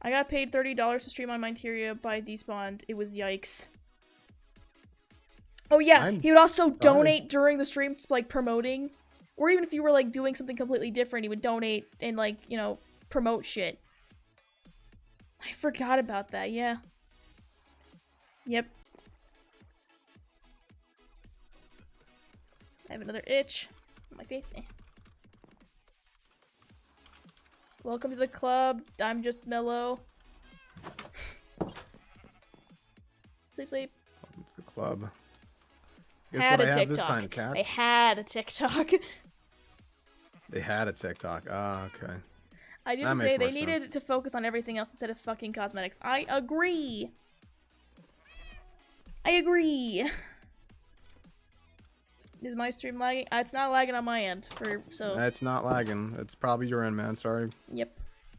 I got paid $30 to stream on Minteria by Despawned. It was yikes. Oh yeah, he would also donate during the stream, like promoting, or even if you were like doing something completely different, he would donate and like, you know, promote shit. I forgot about that. Yeah. Yep. I have another itch on my face. Welcome to the club. I'm just mellow. Sleep, sleep.
Welcome to the club. Guess
had
what
a
I have
TikTok.
this time, Cat?
They had a TikTok.
They had a TikTok. Ah, okay.
I didn't say they needed to focus on everything else instead of fucking cosmetics. I agree. I agree. Is my stream lagging? It's not lagging on my end. So.
It's not lagging. It's probably your end, man. Sorry.
Yep.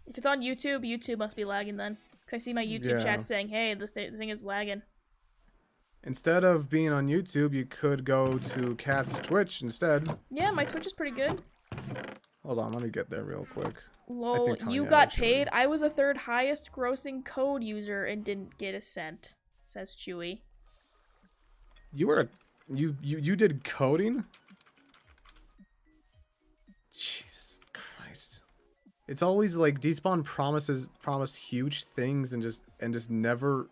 If it's on YouTube, YouTube must be lagging then. Because I see my YouTube chat saying, hey, the thing is lagging.
Instead of being on YouTube, you could go to Cat's Twitch instead.
Yeah, my Twitch is pretty good.
Hold on, let me get there real quick.
Lol, you got paid? I was a third highest grossing code user and didn't get a cent, says Chewy.
You were you did coding? Jesus Christ. It's always like Despawn promised huge things and just never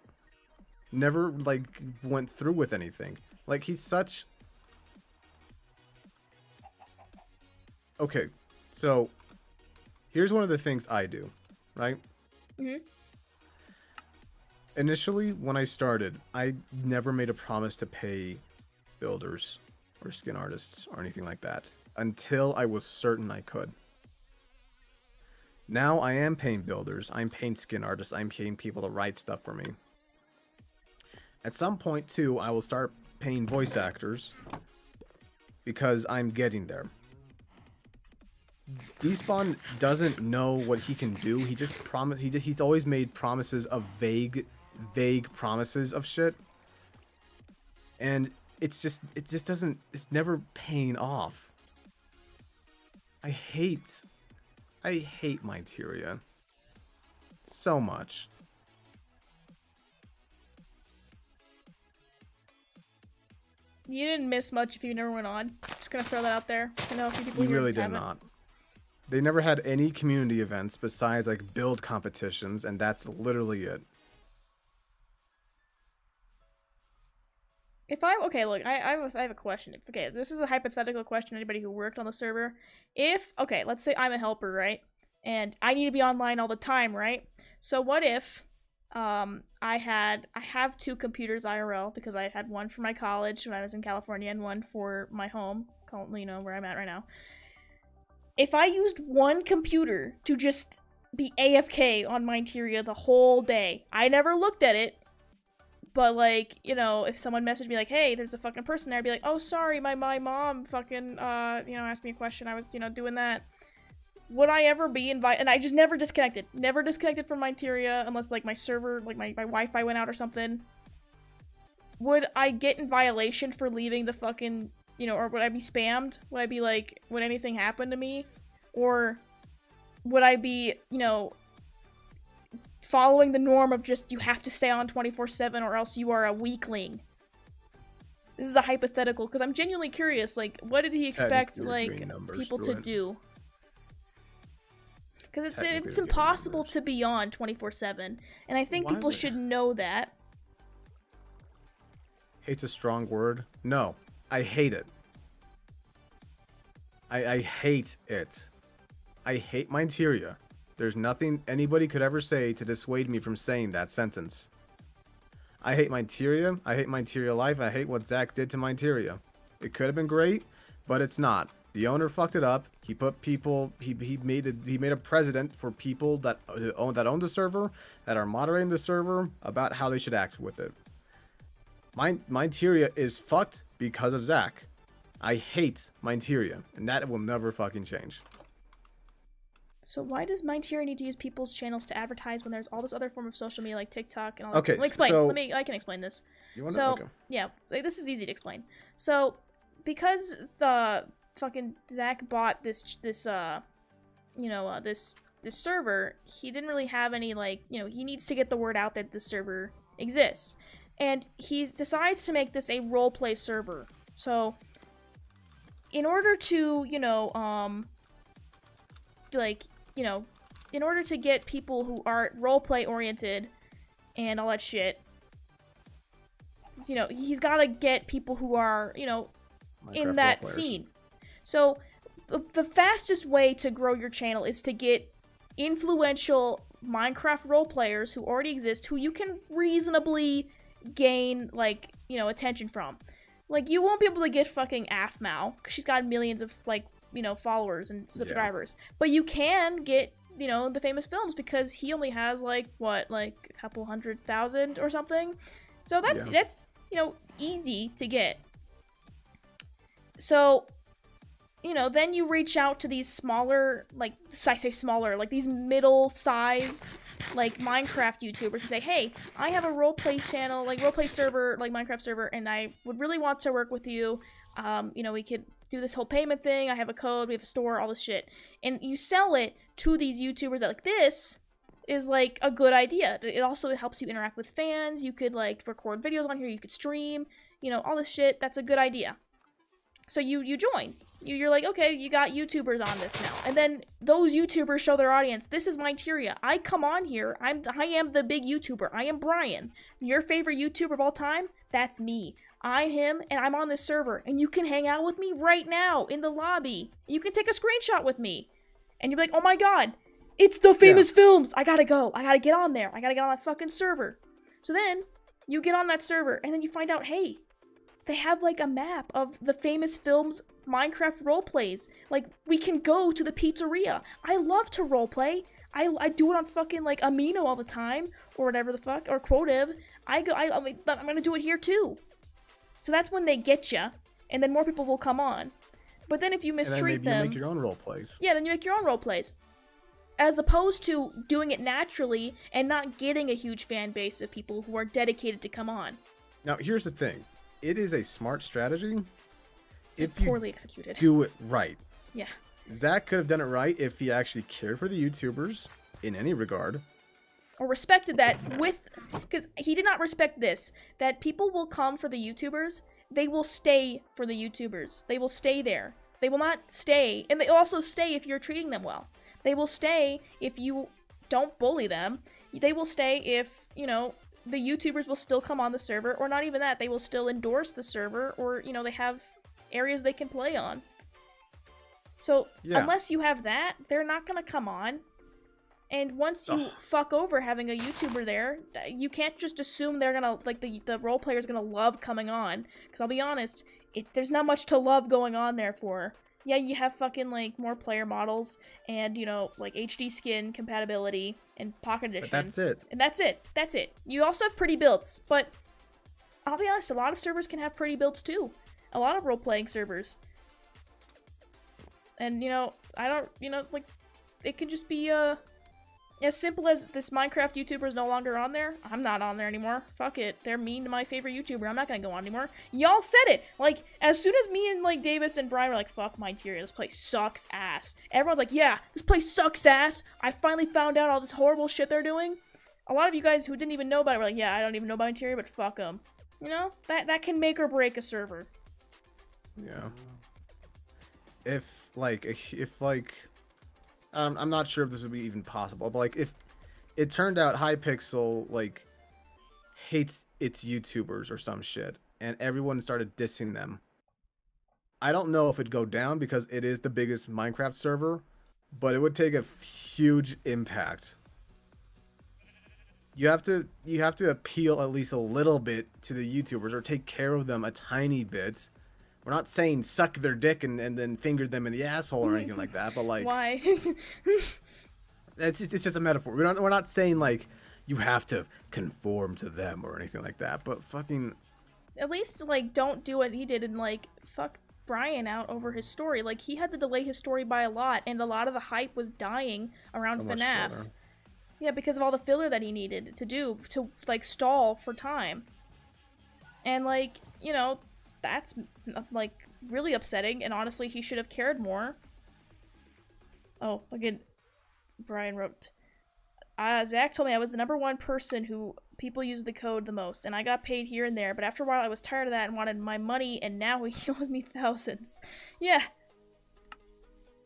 like went through with anything. Like he's such. Okay, so here's one of the things I do, right?
Mm-hmm.
Initially, when I started, I never made a promise to pay builders or skin artists or anything like that until I was certain I could. Now I am paying builders, I'm paying skin artists, I'm paying people to write stuff for me. At some point, too, I will start paying voice actors because I'm getting there. Despawn doesn't know what he can do. He just he's always made promises of vague promises of shit. And it just doesn't, it's never paying off. I hate Minteria so much.
You didn't miss much if you never went on. Just gonna throw that out there. I know a few people
You
here
really did
haven't.
not. They never had any community events besides like build competitions, and that's literally it.
If I okay, look, I have a question. Okay, this is a hypothetical question. Anybody who worked on the server, if okay, let's say I'm a helper, right, and I need to be online all the time, right? So what if, I have two computers IRL because I had one for my college when I was in California and one for my home, you know, where I'm at right now. If I used one computer to just be AFK on Mindteria the whole day, I never looked at it. But, like, you know, if someone messaged me, like, hey, there's a fucking person there, I'd be like, oh, sorry, my mom fucking, you know, asked me a question, I was, you know, doing that. Would I ever be invited? And I just never disconnected. Never disconnected from Mindteria unless, like, my server, like, my Wi-Fi went out or something. Would I get in violation for leaving the fucking, you know, or would I be spammed? Would I be, like, would anything happen to me? Or would I be, you know, following the norm of just you have to stay on 24/7 or else you are a weakling? This is a hypothetical because I'm genuinely curious. Like, what did he expect like people to do? Because it's impossible to be on 24/7, and I think people should know that.
Hate's a strong word. No, I hate it. I hate it. I hate Mindteria. There's nothing anybody could ever say to dissuade me from saying that sentence. I hate Mindteria. I hate Mindteria life. I hate what Zach did to Mindteria. It could have been great, but it's not. The owner fucked it up. He put people. He made a precedent for people that own the server, that are moderating the server, about how they should act with it. Mindteria is fucked because of Zach. I hate Mindteria, and that will never fucking change.
So why does Mindteria need to use people's channels to advertise when there's all this other form of social media like TikTok and all that
okay,
stuff? Explain.
So,
I can explain this.
You want
to?
Okay.
Yeah, this is easy to explain. So, because the fucking Zach bought this server, he didn't really have any, like, you know, he needs to get the word out that this server exists. And he decides to make this a roleplay server. So, in order to, you know, like, you know, in order to get people who are roleplay oriented and all that shit, you know, he's got to get people who are, you know, Minecraft in that scene. So the fastest way to grow your channel is to get influential Minecraft roleplayers who already exist, who you can reasonably gain, like, you know, attention from. Like, you won't be able to get fucking Afmao, because she's got millions of, like, you know, followers and subscribers. Yeah. But you can get, you know, the famous films, because he only has, like, what, like, a couple 100,000 or something? So that's, you know, easy to get. So, you know, then you reach out to these smaller, like, I say smaller, like, these middle-sized, like, Minecraft YouTubers and say, hey, I have a roleplay channel, like, roleplay server, like, Minecraft server, and I would really want to work with you. You know, we could do this whole payment thing. I have a code, we have a store, all this shit. And you sell it to these YouTubers that, like, this is, like, a good idea. It also helps you interact with fans. You could, like, record videos on here. You could stream, you know, all this shit. That's a good idea. So you join. You're like, okay, you got YouTubers on this now. And then those YouTubers show their audience, this is Mindteria. I come on here. I am the big YouTuber. I am Brian. Your favorite YouTuber of all time? That's me. I'm him, and I'm on this server. And you can hang out with me right now in the lobby. You can take a screenshot with me. And you'll be like, oh my god, it's the famous films. I gotta go. I gotta get on there. I gotta get on that fucking server. So then you get on that server, and then you find out, hey, they have, like, a map of the famous films Minecraft roleplays. Like, we can go to the pizzeria. I love to roleplay. I do it on fucking, like, Amino all the time, or whatever the fuck, or Quotive. I'm gonna do it here too. So that's when they get you, and then more people will come on. But then if you mistreat them,
you make your own roleplays.
Yeah, then you make your own roleplays. As opposed to doing it naturally and not getting a huge fan base of people who are dedicated to come on.
Now, here's the thing. It is a smart strategy if
poorly executed.
Do it right.
Yeah.
Zach could have done it right if he actually cared for the YouTubers in any regard.
Or respected that because he did not respect this, that people will come for the YouTubers they will stay for the YouTubers. They will stay there. They will not stay, and they also stay if you're treating them well. They will stay if you don't bully them. They will stay if, you know, the YouTubers will still come on the server, or not even that, they will still endorse the server, or, you know, they have areas they can play on. So, unless you have that, they're not gonna come on. And once you fuck over having a YouTuber there, you can't just assume they're gonna, like, the role player's gonna love coming on. Because I'll be honest, there's not much to love going on there for. Yeah, you have fucking, like, more player models and, you know, like, HD skin compatibility and Pocket Edition.
But that's it.
And that's it. That's it. You also have pretty builds, but I'll be honest, a lot of servers can have pretty builds too. A lot of role-playing servers. And, you know, I don't, you know, like, it can just be, as simple as this Minecraft YouTuber is no longer on there. I'm not on there anymore. Fuck it. They're mean to my favorite YouTuber. I'm not gonna go on anymore. Y'all said it! Like, as soon as me and, like, Davis and Brian were like, fuck my interior, this place sucks ass. Everyone's like, yeah, this place sucks ass. I finally found out all this horrible shit they're doing. A lot of you guys who didn't even know about it were like, yeah, I don't even know about interior, but fuck them. You know? That can make or break a server.
Yeah. If I'm not sure if this would be even possible, but, like, if it turned out Hypixel, like, hates its YouTubers or some shit, and everyone started dissing them, I don't know if it'd go down because it is the biggest Minecraft server, but it would take a huge impact. You have to appeal at least a little bit to the YouTubers, or take care of them a tiny bit. We're not saying suck their dick and then finger them in the asshole or anything like that, but, like...
Why?
it's just a metaphor. We're not saying, like, you have to conform to them or anything like that, but fucking...
At least, like, don't do what he did and, like, fuck Brian out over his story. Like, he had to delay his story by a lot, and a lot of the hype was dying around FNAF. Yeah, because of all the filler that he needed to do to, like, stall for time. And, like, you know... That's, like, really upsetting, and honestly, he should have cared more. Oh, again, Brian wrote, Zach told me I was the #1 person who people use the code the most, and I got paid here and there, but after a while I was tired of that and wanted my money, and now he owes me thousands. Yeah.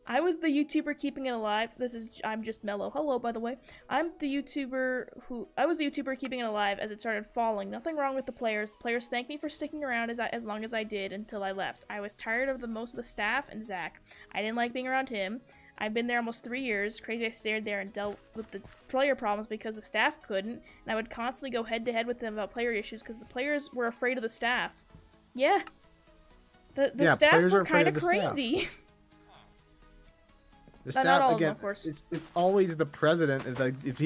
I was the YouTuber keeping it alive. I'm just mellow. Hello, by the way. I was the YouTuber keeping it alive as it started falling. Nothing wrong with the players. The players thanked me for sticking around as long as I did until I left. I was tired of most of the staff and Zach. I didn't like being around him. I've been there almost 3 years. Crazy I stayed there and dealt with the player problems because the staff couldn't, and I would constantly go head to head with them about player issues because the players were afraid of the staff. Yeah. The staff were kind of crazy.
The staff,
not all
again,
of them, of course.
It's always the president. Like, if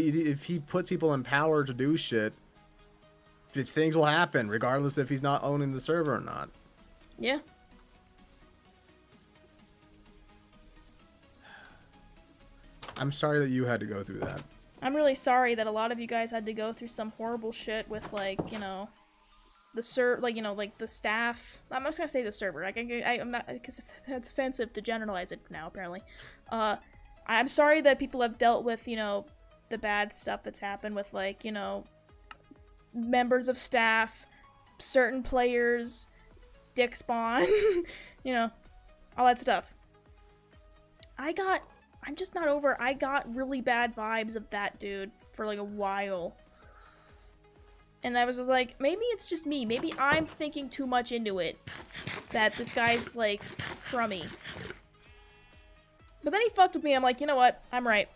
he put people in power to do shit, things will happen regardless if he's not owning the server or not.
Yeah.
I'm sorry that you had to go through that.
I'm really sorry that a lot of you guys had to go through some horrible shit with, like, you know, the the staff. I'm just gonna say the server. I'm not, because it's offensive to generalize it now, apparently. I'm sorry that people have dealt with, you know, the bad stuff that's happened with, like, you know, members of staff, certain players, dick spawn, you know, all that stuff. I'm just not over, I got really bad vibes of that dude for, like, a while. And I was just like, maybe it's just me. Maybe I'm thinking too much into it. That this guy's, like, crummy. But then he fucked with me. I'm like, you know what? I'm right.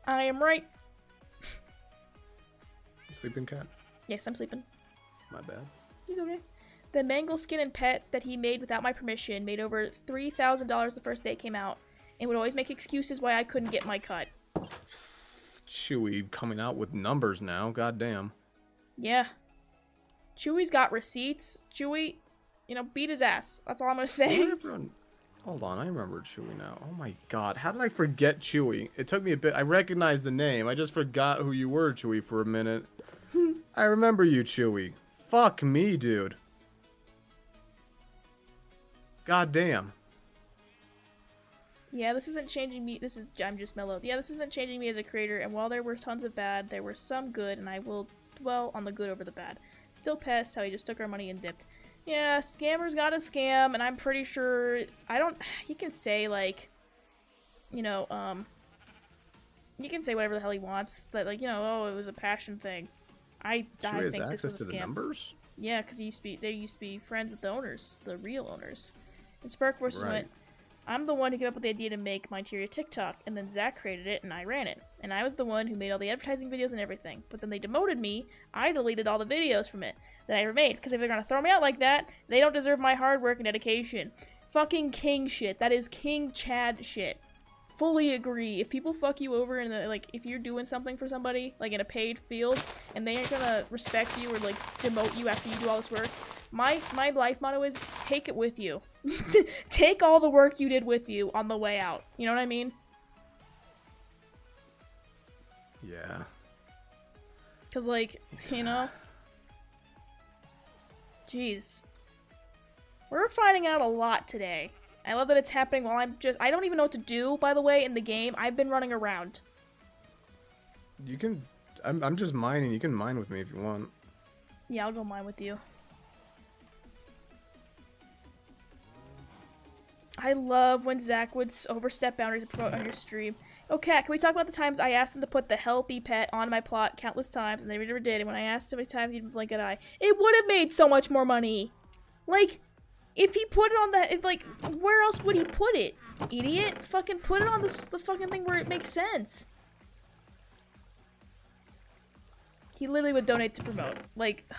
I am right.
You sleeping, cat?
Yes, I'm sleeping.
My bad.
He's okay. The mangle skin and pet that he made without my permission made over $3,000 the first day it came out. And would always make excuses why I couldn't get my cut.
Chewy coming out with numbers now. Goddamn.
Yeah. Chewy's got receipts. Chewy, you know, beat his ass. That's all I'm gonna say.
Hold on, I remember Chewy now. Oh my god, how did I forget Chewy? It took me a bit. I recognized the name. I just forgot who you were, Chewy, for a minute. I remember you, Chewy. Fuck me, dude. God damn.
Yeah, this isn't changing me. I'm just mellow. Yeah, this isn't changing me as a creator, and while there were tons of bad, there were some good, and I will dwell on the good over the bad. Still pissed how he just took our money and dipped. Yeah, scammers got a scam, and I'm pretty sure I don't. He can say like, you know, he can say whatever the hell he wants. That like, oh, it was a passion thing. I
Sure, he has
think this
access
was
to
a
the
scam.
numbers.
Yeah, because they used to be friends with the owners, the real owners. And Spark Forces
Right.
went, I'm the one who came up with the idea to make my interior TikTok, and then Zach created it, and I ran it. And I was the one who made all the advertising videos and everything. But then they demoted me, I deleted all the videos from it that I ever made, because if they're gonna throw me out like that, they don't deserve my hard work and dedication. Fucking king shit. That is King Chad shit. Fully agree. If people fuck you over in the, like, if you're doing something for somebody, like in a paid field, and they ain't gonna respect you or like demote you after you do all this work, my life motto is take it with you. Take all the work you did with you on the way out. You know what I mean?
Yeah.
Cause like, jeez. We're finding out a lot today. I love that it's happening while I don't even know what to do, by the way, in the game. I've been running around.
You can. I'm just mining. You can mine with me if you want.
Yeah, I'll go mine with you. I love when Zach would overstep boundaries to promote on your stream. Oh, Kat, can we talk about the times I asked him to put the helpy pet on my plot countless times, and they never did, and when I asked how many times he'd blink an eye, it would have made so much more money. Like, if he put it on where else would he put it? Idiot. Fucking put it on the fucking thing where it makes sense. He literally would donate to promote. Like,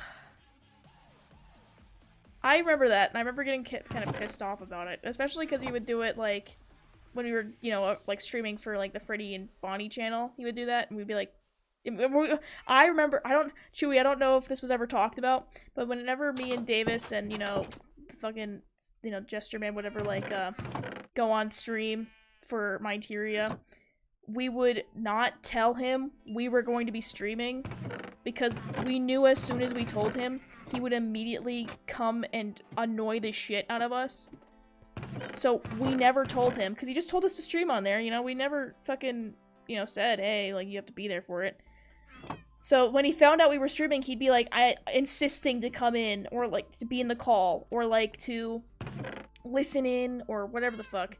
I remember that, and I remember getting kind of pissed off about it. Especially because he would do it, like, when we were, like, streaming for, like, the Freddy and Bonnie channel. He would do that, and we'd be like, I remember, Chewy, I don't know if this was ever talked about, but whenever me and Davis and, fucking, Gesture Man, whatever, like, go on stream for Mindteria, we would not tell him we were going to be streaming, because we knew as soon as we told him, he would immediately come and annoy the shit out of us. So we never told him, because he just told us to stream on there, we never fucking, said, hey, like, you have to be there for it. So when he found out we were streaming, he'd be like, insisting to come in, or like to be in the call, or like to listen in, or whatever the fuck.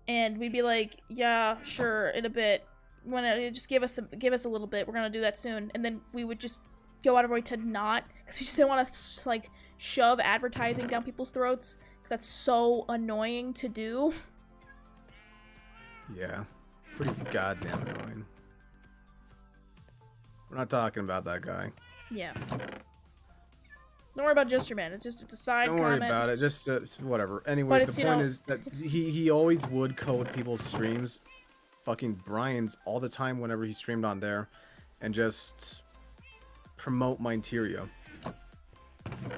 And we'd be like, yeah, sure, in a bit. Just give us a little bit. We're gonna do that soon. And then we would just go out of our way to not, because we just didn't want to like shove advertising down people's throats, because that's so annoying to do.
Yeah, pretty goddamn annoying. We're not talking about that guy.
Yeah. Don't worry about Gesture Man. It's a side comment.
Don't worry about it. Just whatever. Anyways, the point is that he always would code people's streams, fucking Brian's, all the time whenever he streamed on there, and just promote Mindteria.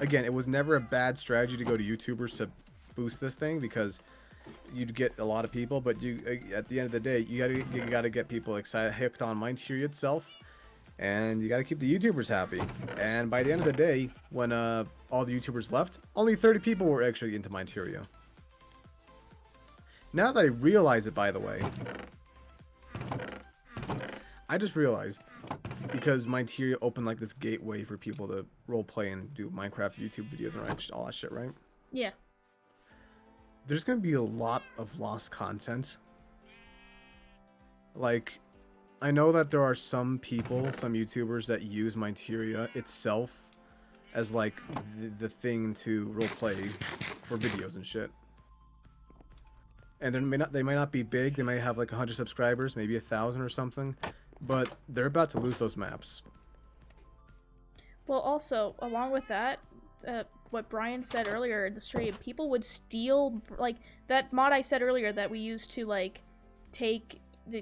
Again, it was never a bad strategy to go to YouTubers to boost this thing, because you'd get a lot of people, but at the end of the day, you gotta get people excited, hooked on Mindteria itself. And you gotta keep the YouTubers happy. And by the end of the day, when all the YouTubers left, only 30 people were actually into Mindteria. Now that I realize it, by the way, I just realized, because Mindteria opened like this gateway for people to roleplay and do Minecraft YouTube videos and all that shit, right?
Yeah.
There's gonna be a lot of lost content. Like, I know that there are some people, some YouTubers that use Mindteria itself as like the thing to roleplay for videos and shit. And they might not be big. They may have like 100 subscribers, maybe 1,000 or something, but they're about to lose those maps.
Well, also along with that, what Brian said earlier in the stream, people would steal like that mod I said earlier that we used to like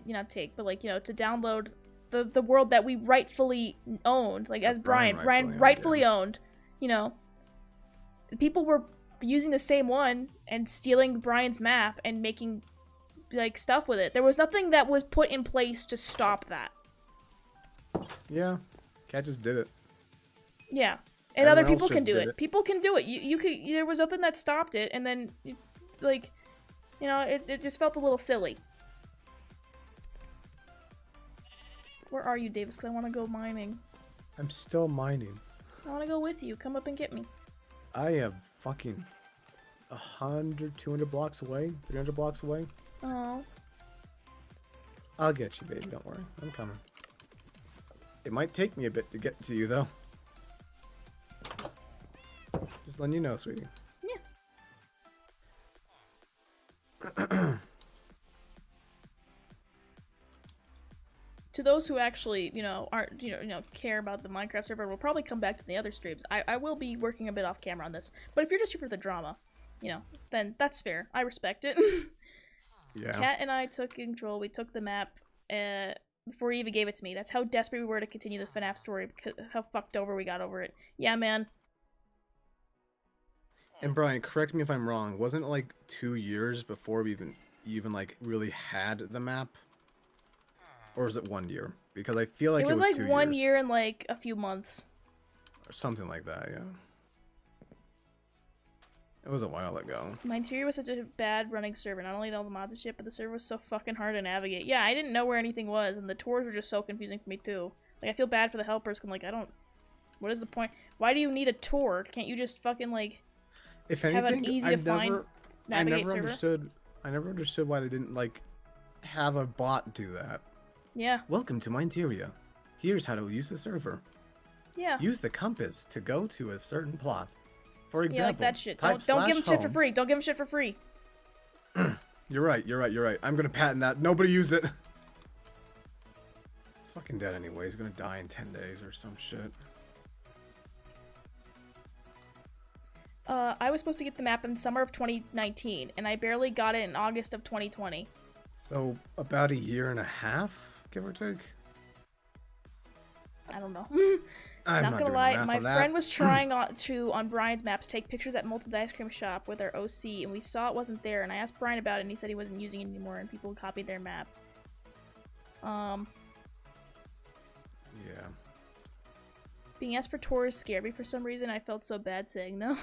not take, but like, to download the world that we rightfully owned, like as Brian rightfully owned, people were using the same one and stealing Brian's map and making like stuff with it. There was nothing that was put in place to stop that.
Yeah, Cat just did it.
Yeah, and other people can do it. People can do it. You could. There was nothing that stopped it, and then like, it just felt a little silly. Where are you, Davis? Because I want to go mining.
I'm still mining.
I want to go with you. Come up and get me.
I have fucking 100, 200 blocks away, 300 blocks away.
Oh.
I'll get you, baby. Don't worry. I'm coming. It might take me a bit to get to you, though. Just letting you know, sweetie.
Yeah. To those who actually, aren't, care about the Minecraft server, we'll probably come back to the other streams. I will be working a bit off camera on this. But if you're just here for the drama, then that's fair. I respect it.
Yeah.
Kat and I took control. We took the map before he even gave it to me. That's how desperate we were to continue the FNAF story, because how fucked over we got over it. Yeah, man.
And Brian, correct me if I'm wrong. Wasn't it like 2 years before we even like really had the map? Or was it 1 year? Because I feel like it was
like
2
1
years.
year and like a few months.
Or something like that, yeah. It was a while ago.
My interior was such a bad running server. Not only all the mods and shit, but the server was so fucking hard to navigate. Yeah, I didn't know where anything was, and the tours were just so confusing for me too. Like, I feel bad for the helpers, cause like, what is the point? Why do you need a tour? Can't you just fucking like
If anything,
have an easy to find navigate server?
I never understood why they didn't like have a bot do that.
Yeah.
Welcome to Minteria. Here's how to use the server.
Yeah.
Use the compass to go to a certain plot. For example,
yeah, like that shit.
Type
Don't give them shit for
/home.
free. Don't give them shit for free.
You're right. I'm gonna patent that. Nobody use it. He's fucking dead anyway. He's gonna die in 10 days or some shit.
I was supposed to get the map in summer of 2019, and I barely got it in August of 2020.
So, about a year and a half, give or take?
I don't know.
I'm
not gonna lie, my
that.
friend was trying on Brian's map to take pictures at Moulton's ice cream shop with our OC, and we saw it wasn't there, and I asked Brian about it, and he said he wasn't using it anymore, and people copied their map.
Yeah.
Being asked for tours scared me for some reason. I felt so bad saying no.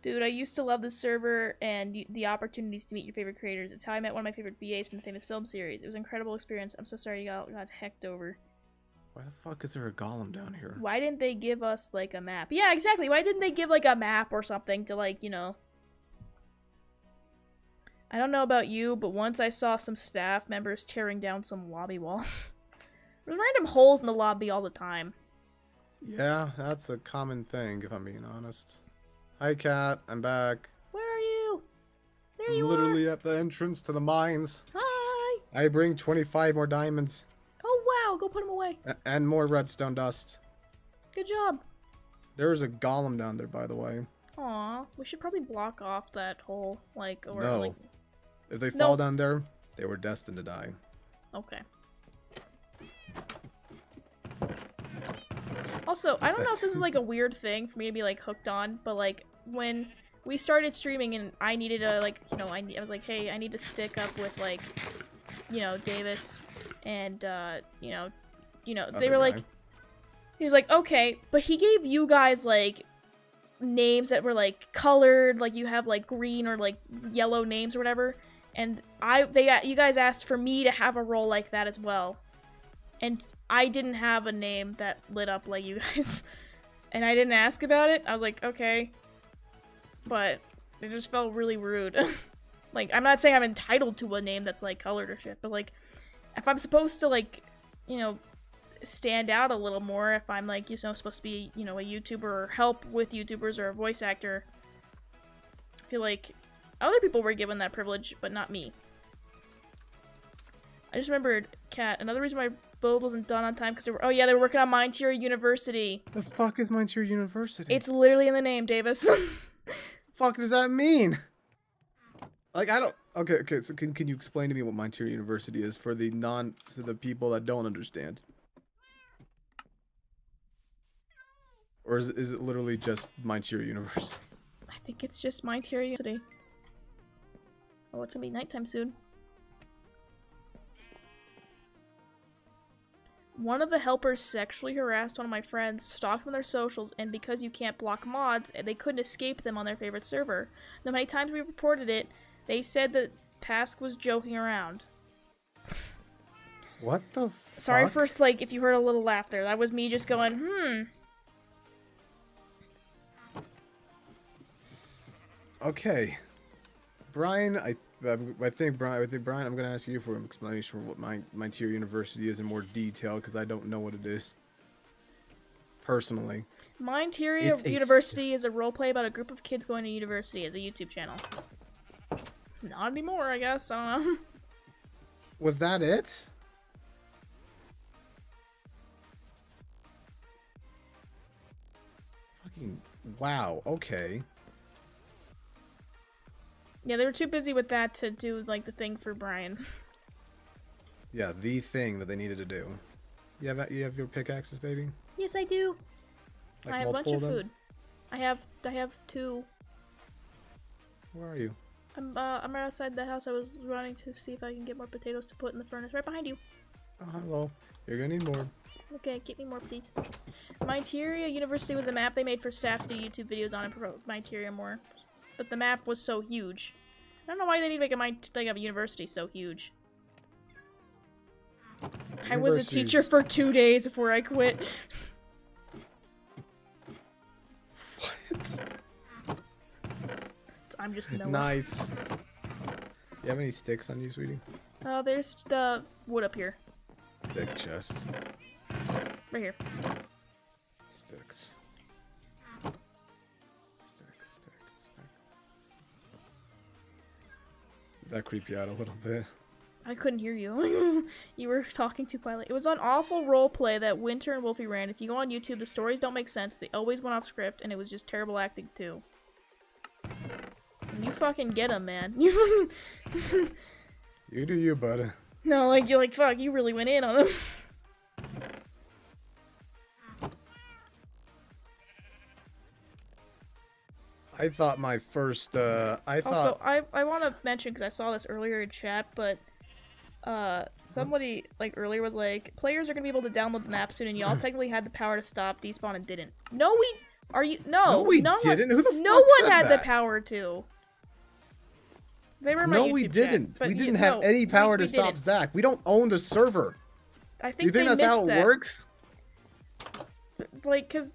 Dude, I used to love this server and the opportunities to meet your favorite creators. It's how I met one of my favorite VAs from the famous film series. It was an incredible experience. I'm so sorry you got hecked over.
Why the fuck is there a golem down here?
Why didn't they give us, like, a map? Yeah, exactly. Why didn't they give, like, a map or something to, like, I don't know about you, but once I saw some staff members tearing down some lobby walls. There's random holes in the lobby all the time.
Yeah, that's a common thing, if I'm being honest. Hi, Kat. I'm back.
Where are you? There you
Literally
are.
at the entrance to the mines.
Hi.
I bring 25 more diamonds.
Oh, wow. Go put them away.
And more redstone dust.
Good job.
There's a golem down there, by the way.
Aw. We should probably block off that hole, like, or,
No.
like...
If they fall down there, they were destined to die.
Okay. Also, I don't know if this is like a weird thing for me to be like hooked on, but like when we started streaming and I needed to like, I was like, hey, I need to stick up with like, Davis and they were like, he was like, okay, but he gave you guys like names that were like colored, like you have like green or like yellow names or whatever, and you guys asked for me to have a role like that as well. And I didn't have a name that lit up like you guys. And I didn't ask about it. I was like, okay. But it just felt really rude. Like, I'm not saying I'm entitled to a name that's, like, colored or shit. But, like, if I'm supposed to, like, stand out a little more, if I'm, like, supposed to be, a YouTuber or help with YouTubers or a voice actor, I feel like other people were given that privilege, but not me. I just remembered, Kat, another reason why build wasn't done on time because they were working on Minteria University.
The fuck is Minteria University?
It's literally in the name, Davis.
Fuck does that mean? Like, I don't... Okay, so can you explain to me what Minteria University is for the people that don't understand? Or is it literally just Minteria University?
I think it's just Minteria University. Oh, it's gonna be nighttime soon. One of the helpers sexually harassed one of my friends, stalked them on their socials, and because you can't block mods, they couldn't escape them on their favorite server. No many times we reported it, they said that Pask was joking around.
What the fuck?
Sorry for, like, if you heard a little laugh there. That was me just going,
Okay, Brian. I think Brian. I'm gonna ask you for an explanation for what my tier university is in more detail because I don't know what it is. Personally,
Minteria University is a roleplay about a group of kids going to university as a YouTube channel. Not anymore, I guess. I don't know.
Was that it? Fucking wow. Okay.
Yeah, they were too busy with that to do like the thing for Brian.
Yeah, the thing that they needed to do. You have your pickaxes, baby?
Yes, I do.
Like
I have a bunch of
them?
food. I have 2.
Where are you?
I'm right outside the house. I was running to see if I can get more potatoes to put in the furnace. Right behind you.
Oh, hello. You're gonna need more.
Okay, get me more, please. Minteria University was a map they made for staff to do YouTube videos on and promote Minteria more. But the map was so huge. I don't know why they need to make a university so huge. I was a teacher for 2 days before I quit.
What?
I'm just Noah.
Nice. You have any sticks on you, sweetie?
There's the wood up here.
Stick chest.
Right here.
Sticks. Stick. Did that creep you out a little bit?
I couldn't hear you. You were talking too quietly. It was an awful roleplay that Winter and Wolfie ran. If you go on YouTube, the stories don't make sense. They always went off script, and it was just terrible acting, too. And you fucking get them, man. You
do you, buddy.
No, like, you're like, fuck, you really went in on them.
I thought my first,
Also, I want to mention, because I saw this earlier in chat, but somebody like earlier was like, players are gonna be able to download the map soon, and y'all technically had the power to stop despawn and didn't. No, didn't. Who the
no
fuck
one
had
that?
the power to. They were my
no,
YouTube
we didn't.
Chat,
we didn't have any power to stop Zach. We don't own the server.
I think
you think that's how it works?
Like, cause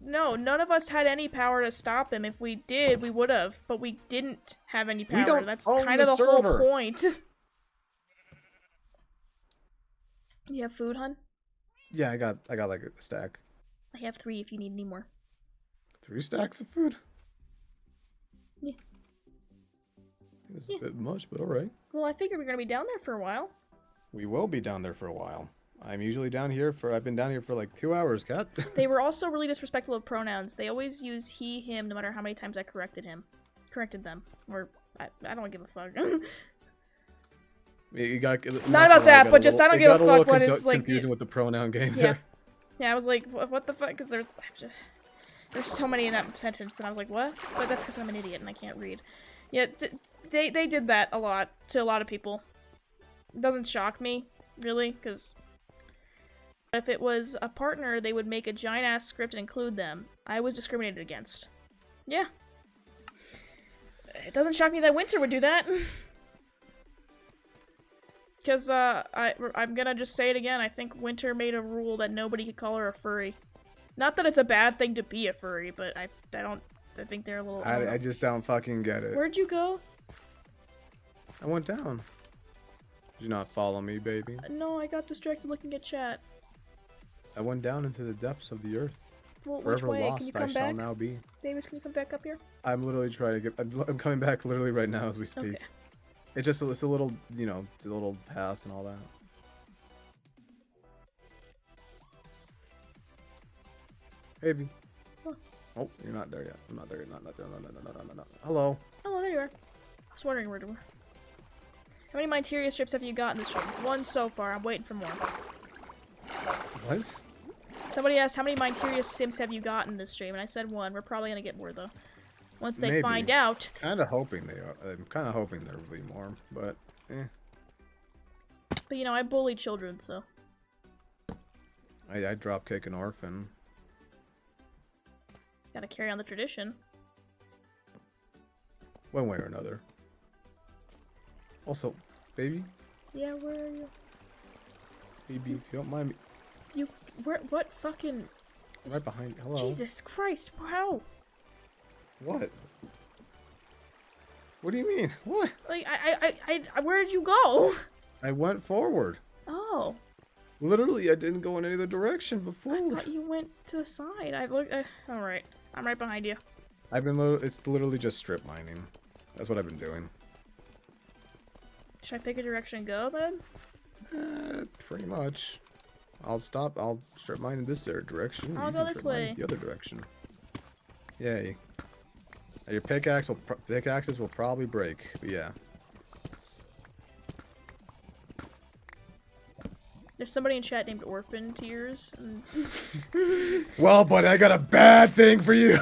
none of us had any power to stop him. If we did, we would have, but we didn't have any power. That's kind of the whole point. You have food, hun?
Yeah, I got like a stack.
I have 3 if you need any more.
3 stacks of food?
Yeah.
It's a bit much, but alright.
Well, I figured we were gonna be down there for a while.
We will be down there for a while. I'm usually down here I've been down here for like 2 hours, Kat.
They were also really disrespectful of pronouns. They always use he, him, no matter how many times I corrected them. Or, I don't give a fuck.
You got,
not about that, but just I don't give a fuck what it's like.
Confusing with the pronoun game
yeah.
there.
Yeah, I was like, what the fuck? Because there's so many in that sentence, and I was like, what? But that's because I'm an idiot and I can't read. Yeah, they did that a lot to a lot of people. It doesn't shock me, really, because if it was a partner, they would make a giant-ass script and include them. I was discriminated against. Yeah. It doesn't shock me that Winter would do that. Because, I'm gonna just say it again, I think Winter made a rule that nobody could call her a furry. Not that it's a bad thing to be a furry, but I think they're a little...
I just don't fucking get it.
Where'd you go?
I went down. Did you not follow me, baby?
No, I got distracted looking at chat.
I went down into the depths of the earth.
Well,
Forever
which way?
lost,
Can you come
I shall
back?
now be.
Davis, can you come back up here?
I'm literally trying to I'm coming back literally right now as we speak.
Okay.
It's a little, it's a little path and all that. Baby.
Huh.
Oh, you're not there yet. I'm not there. Not there. No. Hello.
Oh, there you are. I was wondering where to go. How many Minteria strips have you gotten this stream? 1 so far. I'm waiting for more.
What?
Somebody asked, how many Minteria Sims have you gotten this stream? And I said 1. We're probably gonna get more, though. Once they find out.
Kind of hoping they are. I'm kind of hoping there will be more, but eh.
But, I bully children, so.
I dropkick an orphan.
Gotta carry on the tradition.
One way or another. Also, baby?
Yeah, where are you?
Baby, if you don't mind me.
What fucking...
Right behind you. Hello.
Jesus Christ, wow.
What? What do you mean? What?
Like, where did you go?
I went forward.
Oh.
Literally, I didn't go in any other direction
I
before.
thought you went to the side. I looked. All right. I'm right behind you.
It's literally just strip mining. That's what I've been doing.
Should I pick a direction and go then?
Pretty much. I'll strip mine in this direction.
I'll
You
go
can
this
strip mine
way.
the other direction. Yay. Your pickaxes will probably break, but yeah.
There's somebody in chat named Orphan Tears. And...
Well, but I got a bad thing for you.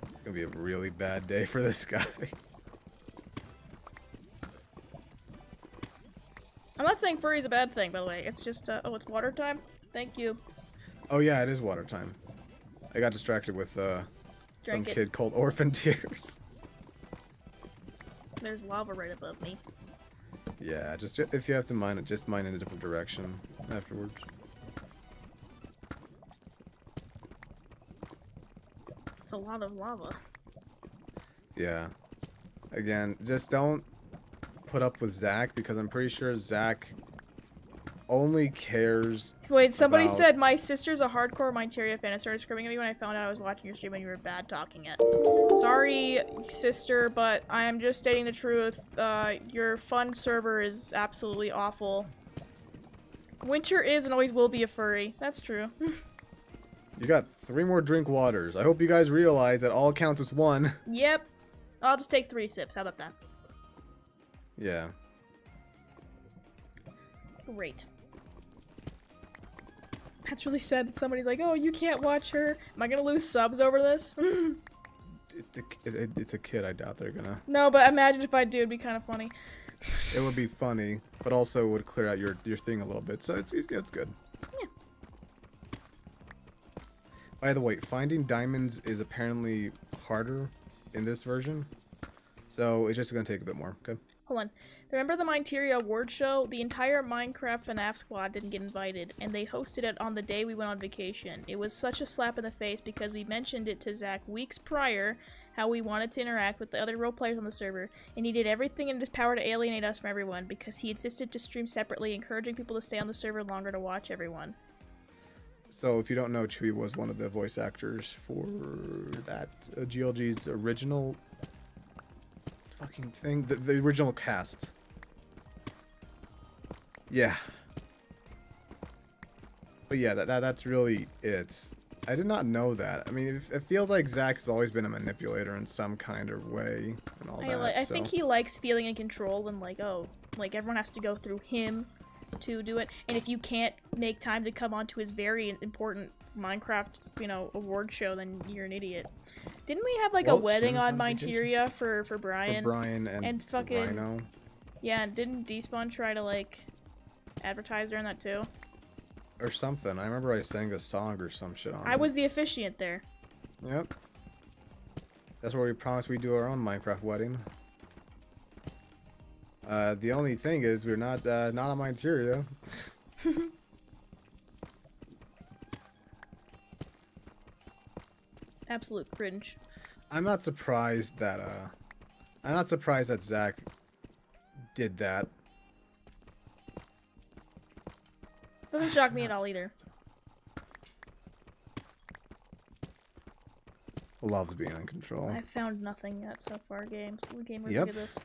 It's gonna be a really bad day for this guy.
I'm not saying furry's a bad thing, by the way. It's just, oh, it's water time? Thank you.
Oh yeah, it is water time. I got distracted with some kid called Orphan Tears.
There's lava right above me.
Yeah, just if you have to mine it, just mine in a different direction afterwards.
It's a lot of lava.
Yeah. Again, just don't put up with Zach, because I'm pretty sure Zach only cares.
Wait, somebody
about...
said my sister's a hardcore Minteria fan and started screaming at me when I found out I was watching your stream and you were bad talking it. Sorry, sister, but I am just stating the truth. Your fun server is absolutely awful. Winter is and always will be a furry. That's true.
You got 3 more drink waters. I hope you guys realize that all counts as 1.
Yep. I'll just take 3 sips. How about that?
Yeah.
Great. That's really sad that somebody's like, oh, you can't watch her. Am I gonna lose subs over this?
It's a kid. I doubt they're gonna.
No, but imagine if I do. It'd be kind of funny.
It would be funny, but also would clear out your thing a little bit. So it's good.
Yeah.
By the way, finding diamonds is apparently harder in this version, so it's just gonna take a bit more. Okay.
Hold on. Remember the Minteria award show? The entire Minecraft FNAF squad didn't get invited, and they hosted it on the day we went on vacation. It was such a slap in the face because we mentioned it to Zach weeks prior, how we wanted to interact with the other role players on the server, and he did everything in his power to alienate us from everyone because he insisted to stream separately, encouraging people to stay on the server longer to watch everyone.
So if you don't know, Chewy was one of the voice actors for that GLG's original fucking thing, the original cast. Yeah. But yeah, that's really it. I did not know that. I mean, it feels like Zach's always been a manipulator in some kind of way and all that.
I think he likes feeling in control and like, oh, like everyone has to go through him to do it. And if you can't make time to come on to his very important Minecraft, award show, then you're an idiot. Didn't we have like a wedding on Minteria for Brian?
For Brian and
fucking
Rhino.
Yeah, and didn't Despawn try to like advertise during that too?
Or something. I remember I sang a song or some shit on it.
I was the officiant there.
Yep. That's where we promised we'd do our own Minecraft wedding. The only thing is we're not on Minteria.
Absolute cringe.
I'm not surprised that Zach did that.
Doesn't shock me at all either.
Loves being in control.
I found nothing yet so far, game review
Yep.
of this.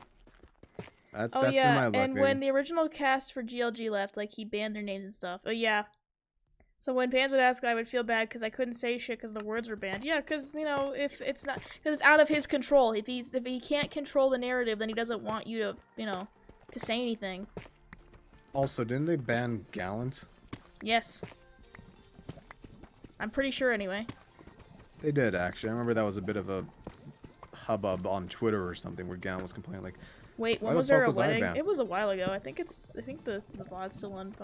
That's
Oh
been
yeah,
my luck,
and
baby.
when the original cast for GLG left, like he banned their names and stuff. Oh yeah. So when fans would ask, I would feel bad because I couldn't say shit because the words were banned. Yeah, because if it's not, because it's out of his control. If he can't control the narrative, then he doesn't want you to to say anything.
Also, didn't they ban Gallant?
Yes. I'm pretty sure anyway.
They did actually. I remember that was a bit of a hubbub on Twitter or something where Gallant was complaining like,
wait, when was there a wedding? It was a while ago. I think the VOD's still on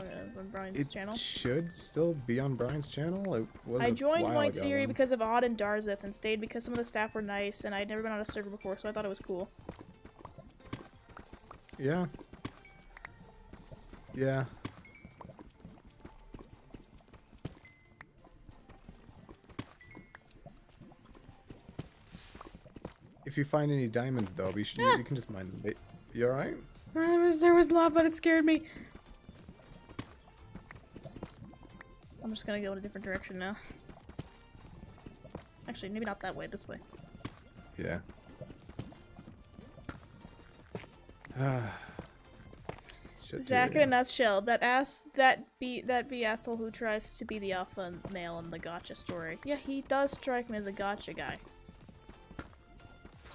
Brian's channel.
It should still be on Brian's channel.
I joined Minteria because of Odd and Darzeth and stayed because some of the staff were nice and I'd never been on a server before, so I thought it was cool.
Yeah. Yeah. if you find any diamonds though, you can just mine them. You alright?
There was lava, but it scared me. I'm just gonna go in a different direction now. Actually, maybe not that way, this way.
Yeah.
Zach in a nutshell. That be asshole who tries to be the alpha male in the gotcha story. Yeah, he does strike me as a gotcha guy.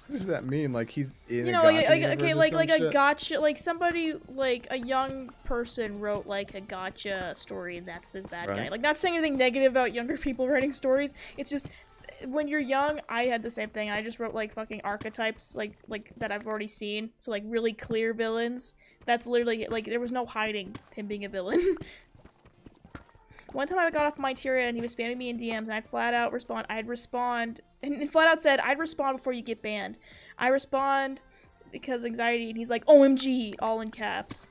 What does that mean? Like he's in
you know,
a gotcha
okay,
like
a gotcha, like somebody, like a young person wrote like a gotcha story, and that's this bad guy. Like, not saying anything negative about younger people writing stories. It's just when you're young, I had the same thing. I just wrote like fucking archetypes, like that I've already seen. So like really clear villains. That's literally like there was no hiding him being a villain. One time I got off my Tyria and he was spamming me in DMs, and I'd flat out respond. I'd respond, and flat out said, "I'd respond before you get banned." I respond because anxiety, and he's like, "OMG," all in caps.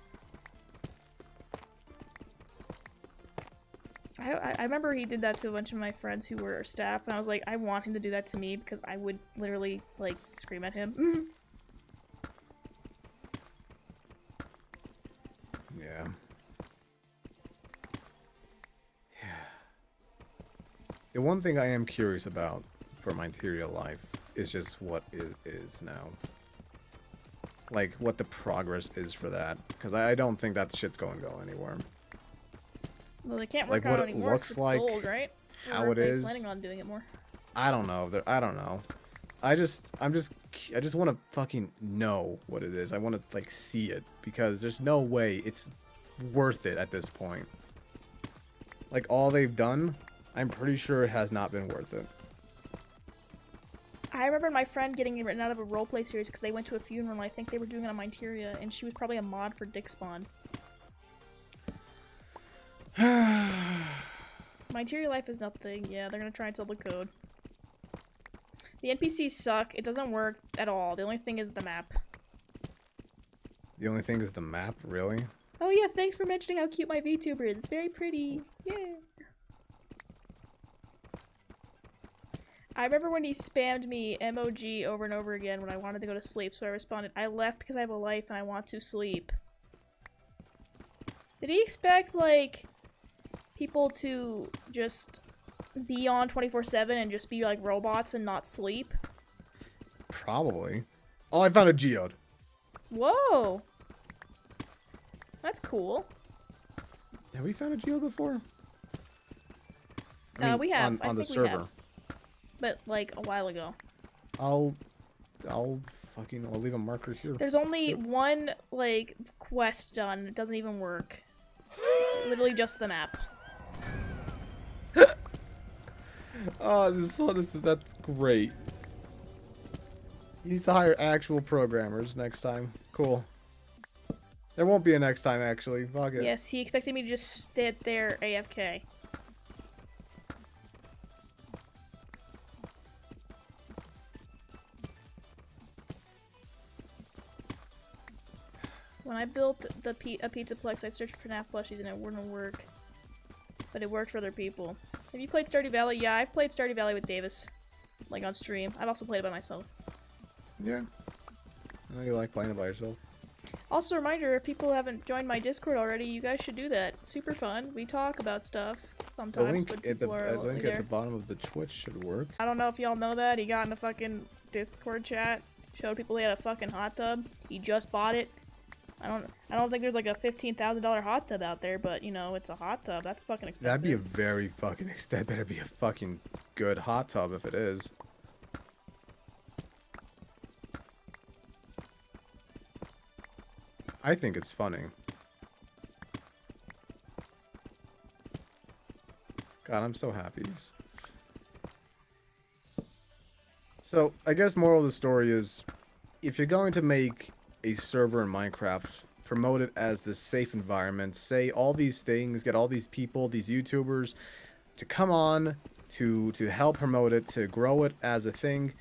I remember he did that to a bunch of my friends who were staff, and I was like, I want him to do that to me because I would literally like scream at him.
Yeah. The one thing I am curious about for my Tyria life is just what it is now. Like, what the progress is for that. Because I don't think that shit's going to go anywhere.
Well, they can't work on it anymore. It's sold, right?
How
or
it
are they
is.
planning on doing it more?
I don't know. I don't know. I just want to fucking know what it is. I want to, like, see it. Because there's no way it's worth it at this point. Like, all they've done, I'm pretty sure it has not been worth it.
I remember my friend getting written out of a roleplay series because they went to a funeral. I think they were doing it on Tyria, and she was probably a mod for Dick Spawn. My Tyria life is nothing. Yeah, they're gonna try and sell the code. The NPCs suck. It doesn't work at all. The only thing is the map.
The only thing is the map? Really?
Oh yeah, thanks for mentioning how cute my VTuber is. It's very pretty. Yeah. I remember when he spammed me MOG over and over again when I wanted to go to sleep, so I responded, "I left because I have a life and I want to sleep." Did he expect, like, people to just be on 24/7 and just be like robots and not sleep?
Probably. Oh, I found a geode.
Whoa. That's cool.
Have we found a geode before? I mean,
we have.
On the
think
server.
we have. But, like, a while ago.
I'll leave a marker here.
There's only one, like, quest done. It doesn't even work. It's literally just the map.
Oh, that's great. He needs to hire actual programmers next time. Cool. There won't be a next time, actually. Fuck it.
Yes, he expected me to just sit there AFK. When I built a Pizzaplex, I searched for FNAF plushies and it wouldn't work. But it worked for other people. Have you played Stardew Valley? Yeah, I've played Stardew Valley with Davis. Like, on stream. I've also played it by myself.
Yeah. I know you like playing it by yourself.
Also, a reminder, if people haven't joined my Discord already, you guys should do that. Super fun. We talk about stuff sometimes.
The link at the bottom of the Twitch should work.
I don't know if y'all know that. He got in a fucking Discord chat, showed people he had a fucking hot tub. He just bought it. I don't think there's like a $15,000 hot tub out there, but you know, it's a hot tub. That's fucking expensive.
That'd be a very fucking that better be a fucking good hot tub if it is. I think it's funny. God, I'm so happy. So, I guess moral of the story is, if you're going to make a server in Minecraft, promote it as this safe environment, say all these things, get all these people, these YouTubers, to come on, to help promote it, to grow it as a thing,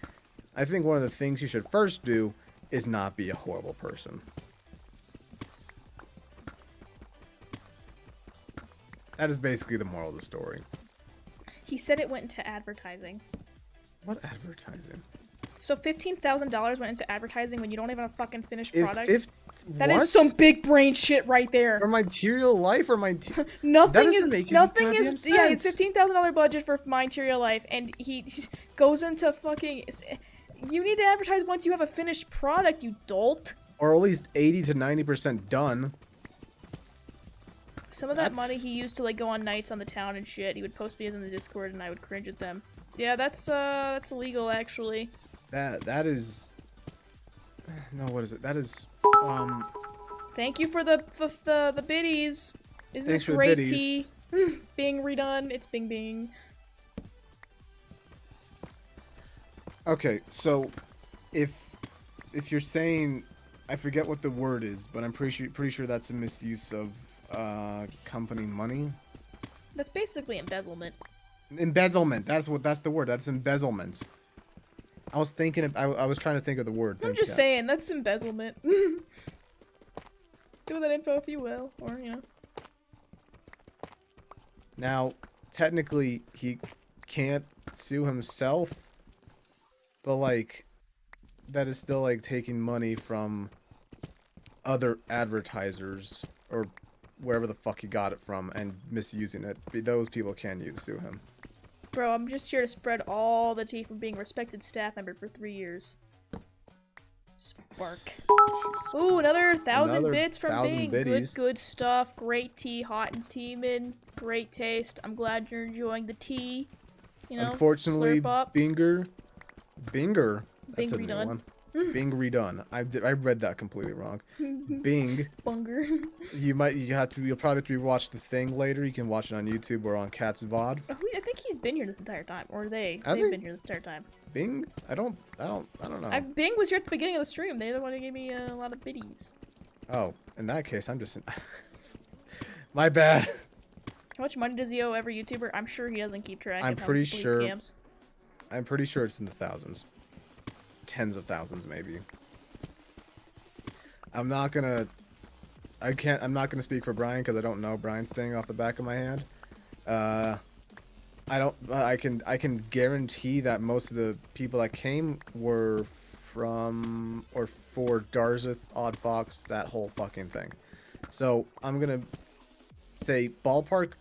I think one of the things you should first do is not be a horrible person. That is basically the moral of the story.
He said it went into advertising.
What advertising?
So $15,000 went into advertising when you don't even have a fucking finished product. That
what?
is some big brain shit right there.
For my Material Life or my
nothing is yeah, it's
sense.
$15,000 budget for My Interior Life, and he goes into fucking. You need to advertise once you have a finished product, you dolt.
Or at least 80 to 90% done.
Some of that money he used to like go on nights on the town and shit. He would post videos in the Discord, and I would cringe at them. Yeah, that's illegal actually.
That is. No, what is it? That is.
Thank you for the biddies. Isn't this great tea? Bing redone. It's Bing Bing.
Okay, so if you're saying, I forget what the word is, but I'm pretty sure that's a misuse of company money.
That's basically embezzlement.
Embezzlement. That's the word. That's embezzlement. I was thinking. I was trying to think of the word.
I'm just saying that's embezzlement. Do with that info if you will, or you know.
Now, technically, he can't sue himself, but like, that is still like taking money from other advertisers or wherever the fuck he got it from and misusing it. Those people can sue him.
Bro, I'm just here to spread all the tea from being a respected staff member for 3 years. Spark. Ooh, another 1,000 bits from Bing. Good stuff. Great tea, hot and steaming. Great taste. I'm glad you're enjoying the tea. You know,
unfortunately,
slurp up.
Binger. That's
Bing
a new
redone.
one. Bing redone. I read that completely wrong. Bing.
Bunger.
You'll probably have to rewatch the thing later. You can watch it on YouTube or on Cat's VOD.
Oh, I think he's been here this entire time, or they've been here this entire time.
Bing? I don't know.
Bing was here at the beginning of the stream. They're the one who gave me a lot of biddies.
Oh, in that case, I'm just my bad.
How much money does he owe every YouTuber? I'm sure he doesn't keep track.
I'm
of
pretty
how
sure.
Scams.
I'm pretty sure it's in the thousands. Tens of thousands, maybe. I'm not gonna speak for Brian because I don't know Brian's thing off the back of my hand. I can guarantee that most of the people that came were from or for Darzeth, Odd Fox, that whole fucking thing. So I'm gonna say ballpark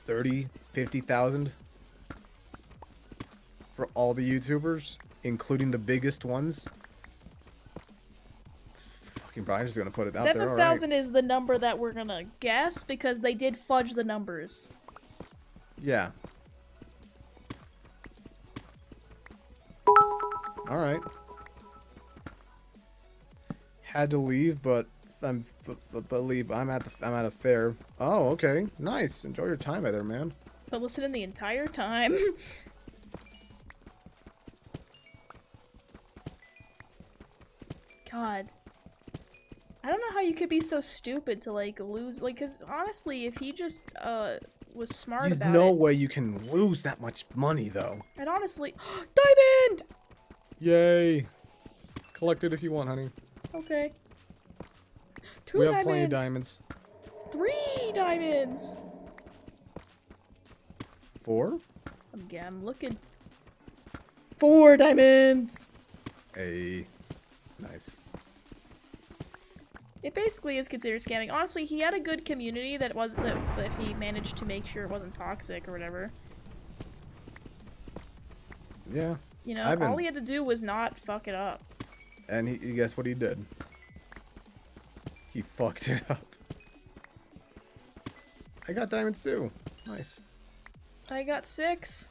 30,000-50,000 for all the YouTubers, including the biggest ones. Fucking Brian's just gonna put it out there.
7,000 is the number that we're gonna guess because they did fudge the numbers.
Yeah. All right. Had to leave, but I'm at a fair. Oh, okay, nice. Enjoy your time there, man.
But listen in the entire time. God. I don't know how you could be so stupid to, like, lose, like, because, honestly, if he just, was smart about it...
There's no way you can lose that much money, though.
And honestly... Diamond!
Yay! Collect it if you want, honey.
Okay.
We have plenty of diamonds.
3 diamonds!
4?
I'm looking. 4 diamonds!
Hey. Nice.
It basically is considered scamming. Honestly, he had a good community that he managed to make sure it wasn't toxic or whatever.
Yeah.
You know, all he had to do was not fuck it up.
And guess what he did? He fucked it up. I got diamonds too. Nice.
I got 6.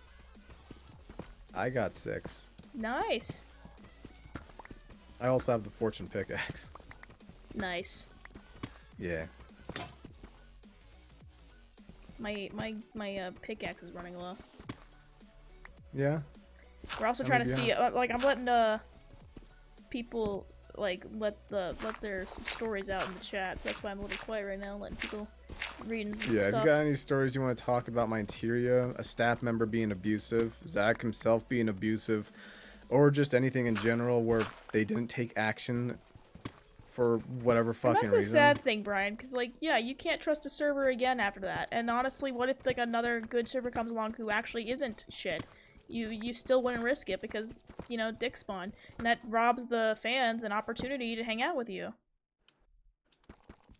I got 6.
Nice.
I also have the fortune pickaxe.
Nice.
Yeah.
My pickaxe is running low.
Yeah.
We're also trying to see, like, I'm letting people like let their some stories out in the chat. So that's why I'm a little quiet right now, letting people read and
stuff. If you got any stories you want to talk about my interior, a staff member being abusive, Zach himself being abusive, or just anything in general where they didn't take action for whatever fucking reason.
That's a sad thing, Brian, because, like, yeah, you can't trust a server again after that. And honestly, what if, like, another good server comes along who actually isn't shit? You still wouldn't risk it because, you know, dick spawn. And that robs the fans an opportunity to hang out with you.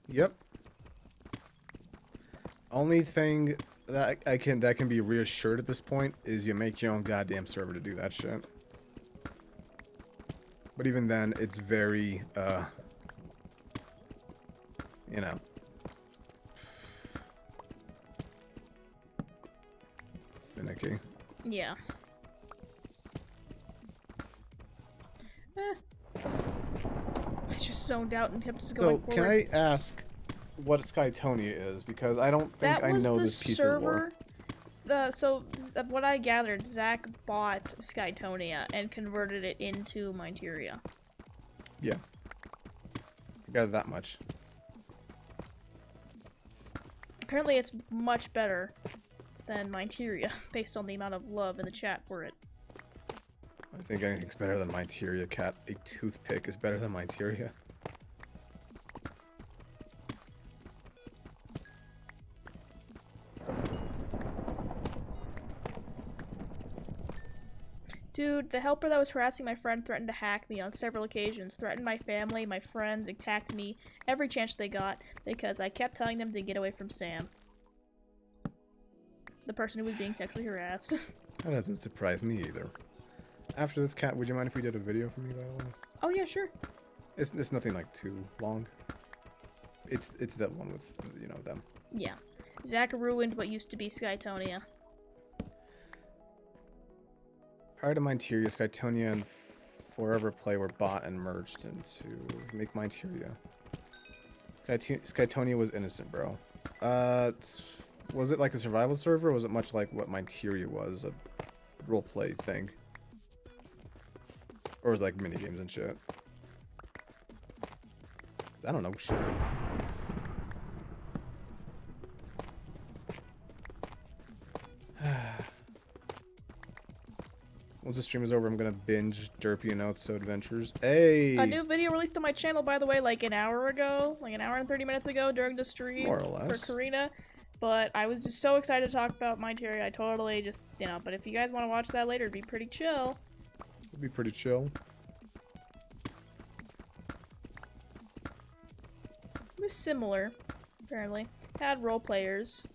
Yep. Only thing that can be reassured at this point is you make your own goddamn server to do that shit. But even then, it's very, you know. Finicky.
Yeah. I just zoned out and kept just going forward.
Can I ask what Skytonia is? Because I don't think I know this piece of lore.
So, what I gathered, Zach bought Skytonia and converted it into Minteria.
Yeah. I got that much.
Apparently it's much better than Minteria, based on the amount of love in the chat for it.
I think anything's better than Minteria, Cat. A toothpick is better than Minteria.
Dude, the helper that was harassing my friend threatened to hack me on several occasions, threatened my family, my friends, attacked me every chance they got because I kept telling them to get away from Sam. The person who was being sexually harassed.
That doesn't surprise me either. After this, Cat, would you mind if we did a video for me, by the way?
Oh yeah, sure.
It's nothing like too long. It's that one with, you know, them.
Yeah. Zach ruined what used to be Skytonia.
Prior to Minteria, Skytonia and Forever Play were bought and merged into make Minteria. Skytonia was innocent, bro. Was it like a survival server, or was it much like what Minteria was, a roleplay thing? Or was it like minigames and shit? I don't know, shit. Once the stream is over, I'm gonna binge Derpy and Outso Adventures. Hey!
A new video released on my channel, by the way, like an hour ago. Like an hour and 30 minutes ago during the stream.
More or less.
For Karina. But I was just so excited to talk about Minteria, I totally just, you know, but if you guys want to watch that later, it'd be pretty chill.
It'd be pretty chill.
It was similar, apparently. Had role players.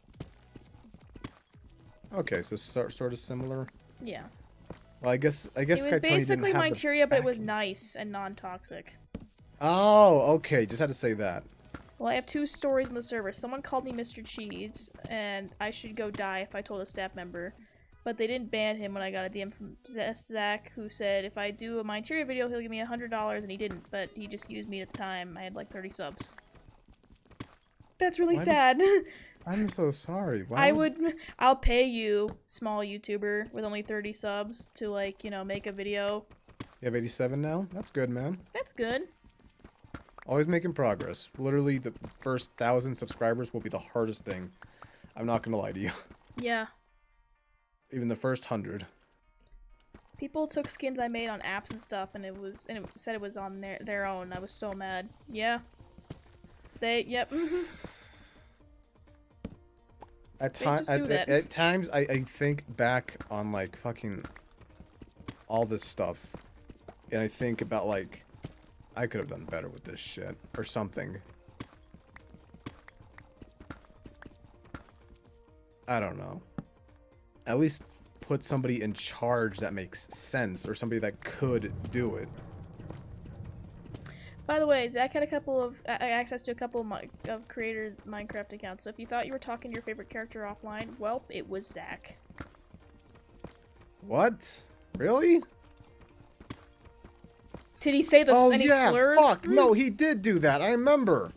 Okay, so sort of similar.
Yeah.
Well, I guess
It was
Skytonia
basically
didn't have
Minteria, but it was
backing.
nice and non-toxic.
Oh, okay. Just had to say that.
Well, I have two stories on the server. Someone called me Mr. Cheese, and I should go die if I told a staff member. But they didn't ban him when I got a DM from Zach, who said if I do a Minteria video, he'll give me $100, and he didn't. But he just used me at the time. I had like 30 subs. That's really sad.
I'm so sorry. Why
I'll pay you, small YouTuber with only 30 subs, to, like, you know, make a video.
You have 87 now? That's good, man.
That's good.
Always making progress. Literally, the first 1,000 subscribers will be the hardest thing. I'm not gonna lie to you.
Yeah.
Even the first 100.
People took skins I made on apps and stuff, and it said it was on their own. I was so mad. Yeah. Yep.
At times, I think back on, like, fucking all this stuff, and I think about, like, I could have done better with this shit, or something. I don't know. At least put somebody in charge that makes sense, or somebody that could do it.
By the way, Zach had access to a couple of creators' Minecraft accounts, so if you thought you were talking to your favorite character offline, well, it was Zach.
What? Really?
Did he say any slurs?
Fuck! No, he did do that. I remember.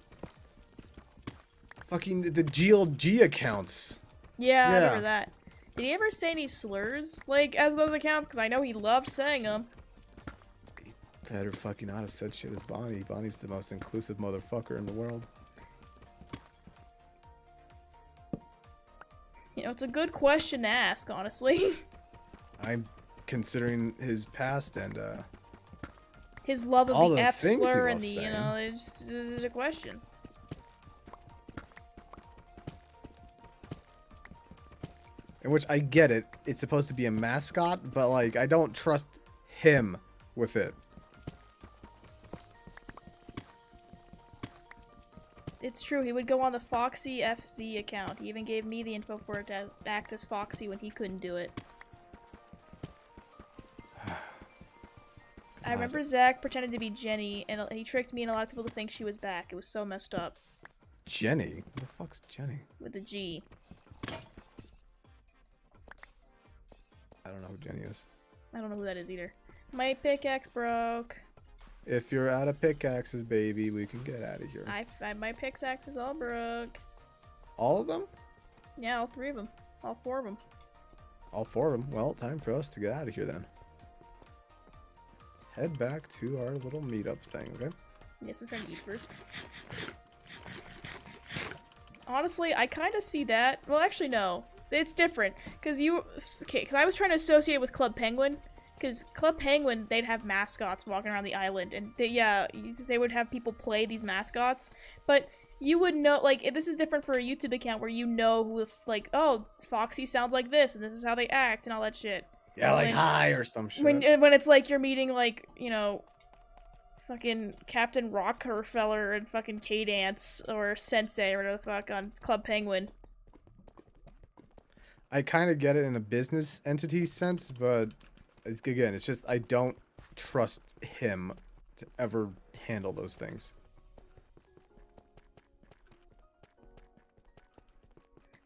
Fucking the GLG accounts.
Yeah, I remember that. Did he ever say any slurs, like, as those accounts? Because I know he loved saying them.
Better fucking not have said shit as Bonnie. Bonnie's the most inclusive motherfucker in the world.
You know, it's a good question to ask, honestly.
I'm considering his past and,
his love of
all
the F slur and
saying.
you know, it's a question.
In which I get it. It's supposed to be a mascot, but like I don't trust him with it.
It's true, he would go on the Foxy FZ account. He even gave me the info for it to act as Foxy when he couldn't do it. I remember Zach pretended to be Jenny, and he tricked me and a lot of people to think she was back. It was so messed up.
Jenny? Who the fuck's Jenny?
With a G.
I don't know who Jenny is.
I don't know who that is either. My pickaxe broke.
If you're out of pickaxes, baby, we can get out of here.
My pickaxe is all broke.
All of them?
Yeah, all 3 of them. All 4 of them.
All 4 of them? Well, time for us to get out of here then. Head back to our little meetup thing, okay?
Yes, I'm trying to eat first. Honestly, I kind of see that. Well, actually, no. It's different. Because I was trying to associate with Club Penguin. Because Club Penguin, they'd have mascots walking around the island. And they would have people play these mascots. But you would know, like, this is different for a YouTube account where you know who, like, oh, Foxy sounds like this, and this is how they act, and all that shit.
Yeah, like hi or some shit.
When it's like you're meeting, like, you know, fucking Captain Rockefeller and fucking K-Dance or Sensei or whatever the fuck on Club Penguin.
I kind of get it in a business entity sense, but again, it's just I don't trust him to ever handle those things.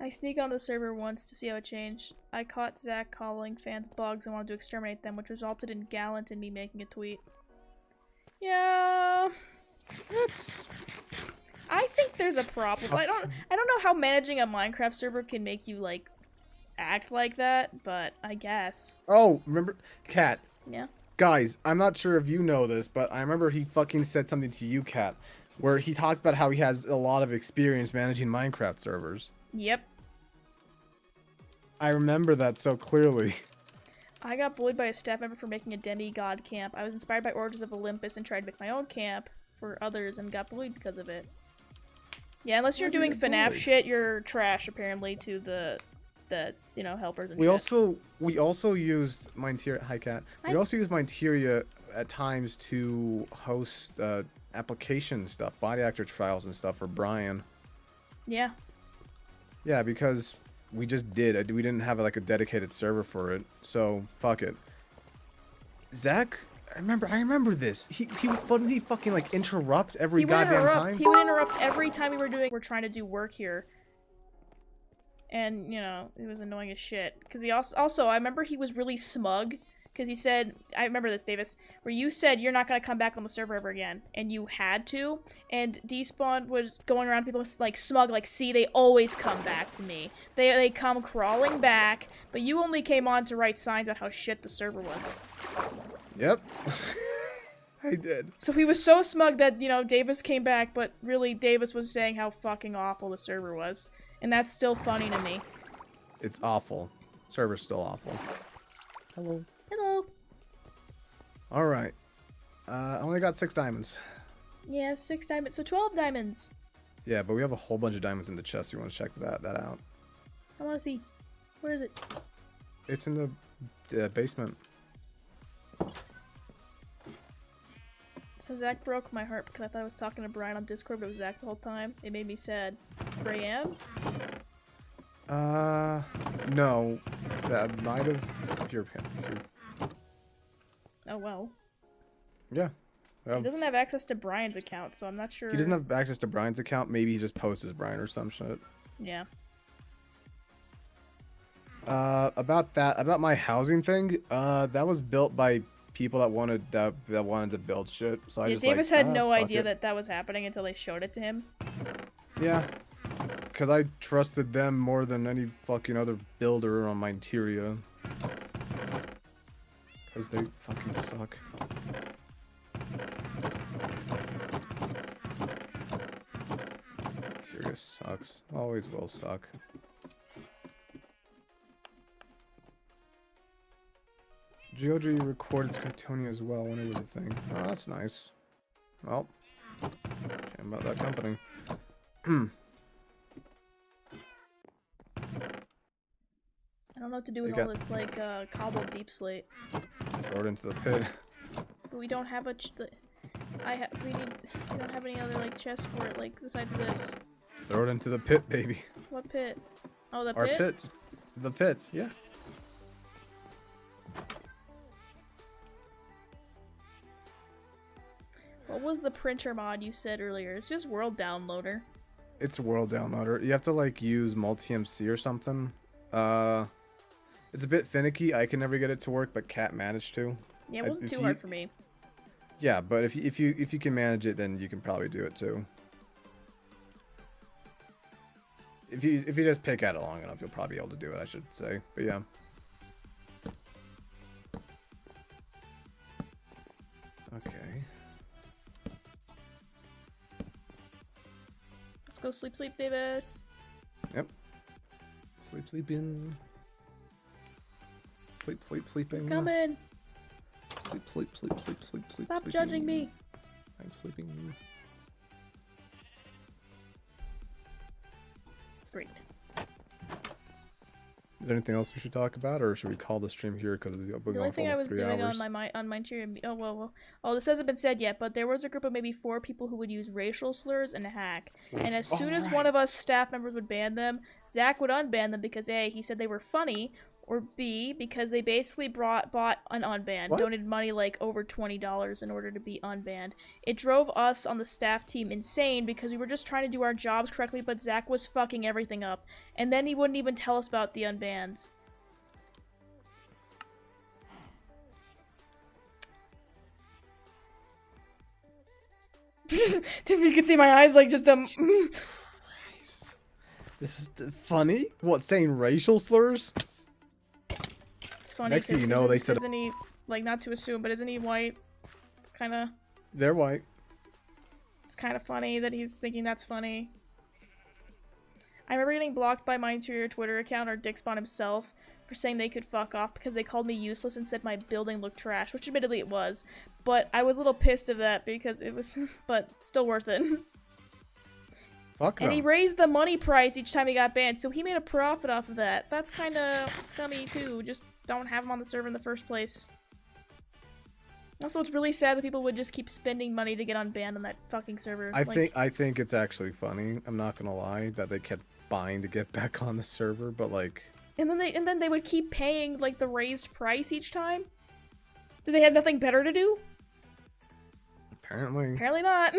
I sneak onto the server once to see how it changed. I caught Zach calling fans bugs and wanted to exterminate them, which resulted in Gallant and me making a tweet. Yeah, I think there's a problem. I don't know how managing a Minecraft server can make you like act like that, but I guess.
Oh, remember, Cat?
Yeah.
Guys, I'm not sure if you know this, but I remember he fucking said something to you, Cat, where he talked about how he has a lot of experience managing Minecraft servers.
Yep.
I remember that so clearly.
I got bullied by a staff member for making a demigod camp. I was inspired by Origins of Olympus and tried to make my own camp for others and got bullied because of it. Yeah, unless you're doing FNAF shit, you're trash apparently to the you know, helpers and shit.
We also used Mineteria. Hi, Cat. We also used Mineteria at times to host application stuff, body actor trials and stuff for Brian.
Yeah.
Yeah, because we just did. We didn't have like a dedicated server for it, so fuck it. Zach, I remember this. He fucking like interrupt every goddamn time.
He would interrupt every time we're trying to do work here. And, you know, it was annoying as shit. Because he also, I remember he was really smug. Because he said, I remember this, Davis, where you said you're not going to come back on the server ever again. And you had to. And Despawn was going around people like smug, like, see, they always come back to me. They come crawling back. But you only came on to write signs about how shit the server was.
Yep. I did.
So he was so smug that, you know, Davis came back. But really, Davis was saying how fucking awful the server was. And that's still funny to me.
It's awful. Server's still awful. Hello.
Hello.
Alright. I only got 6 diamonds.
Yeah, 6 diamonds. So 12 diamonds.
Yeah, but we have a whole bunch of diamonds in the chest. You want to check that out?
I want to see. Where is it?
It's in the basement.
So Zach broke my heart because I thought I was talking to Brian on Discord, but it was Zach the whole time. It made me sad. Brian?
No. That might have... Here.
Oh, well.
Yeah.
He doesn't have access to Brian's account, so I'm not sure.
He doesn't have access to Brian's account. Maybe he just posts as Brian or some shit.
Yeah.
About my housing thing, that was built by people that wanted to build shit. So I just
Davis had no idea that was happening until they showed it to him.
Yeah. Because I trusted them more than any fucking other builder on my interior. Because they fucking suck. Interior sucks. Always will suck. GOG recorded Skatonia as well when it was a thing. Oh, that's nice. Well, shame about that company.
I don't know what to do with all this, like, cobbled deep slate.
Throw it into the pit.
But we don't have a we don't have any other, like, chests for it, like, besides this.
Throw it into the pit, baby.
What pit? Oh, the
Our
pit?
pits. The pits, yeah.
What was the printer mod you said earlier? It's just World Downloader.
It's World Downloader. You have to, like, use multi-MC or something. It's a bit finicky. I can never get it to work, but Cat managed to.
Yeah, it wasn't too hard for me.
Yeah, but if you can manage it, then you can probably do it too. If you just pick at it long enough, you'll probably be able to do it, I should say. But yeah. Okay.
Let's go sleep, Davis.
Yep. Sleeping. Sleeping.
Coming.
Sleep.
Stop judging me.
I'm sleeping.
Great.
Is there anything else we should talk about, or should we call the stream here because it's been
The
going
only
for
thing I
almost
was
3
doing
hours?
on my interior. Oh, this hasn't been said yet, but there was a group of maybe 4 people who would use racial slurs and hack. And as soon as one of us staff members would ban them, Zach would unban them because A, he said they were funny, or B, because they basically bought an unban, donated money like over $20 in order to be unbanned. It drove us on the staff team insane because we were just trying to do our jobs correctly, but Zach was fucking everything up. And then he wouldn't even tell us about the unbans. If you could see my eyes, like, just
This is funny? What, saying racial slurs?
It's funny.
Next thing you know, they said...
Isn't he, like, not to assume, but isn't he white? It's kind of...
They're white.
It's kind of funny that he's thinking that's funny. I remember getting blocked by my interior Twitter account, or Dickspawn himself, for saying they could fuck off because they called me useless and said my building looked trash, which admittedly it was. But I was a little pissed of that because it was... but still worth it.
Fuck them.
And he raised the money price each time he got banned, so he made a profit off of that. That's kind of scummy too. Just don't have him on the server in the first place. Also, it's really sad that people would just keep spending money to get unbanned on that fucking server.
I think it's actually funny. I'm not gonna lie that they kept buying to get back on the server, but like.
And then they would keep paying like the raised price each time. Did they have nothing better to do?
Apparently.
Apparently not.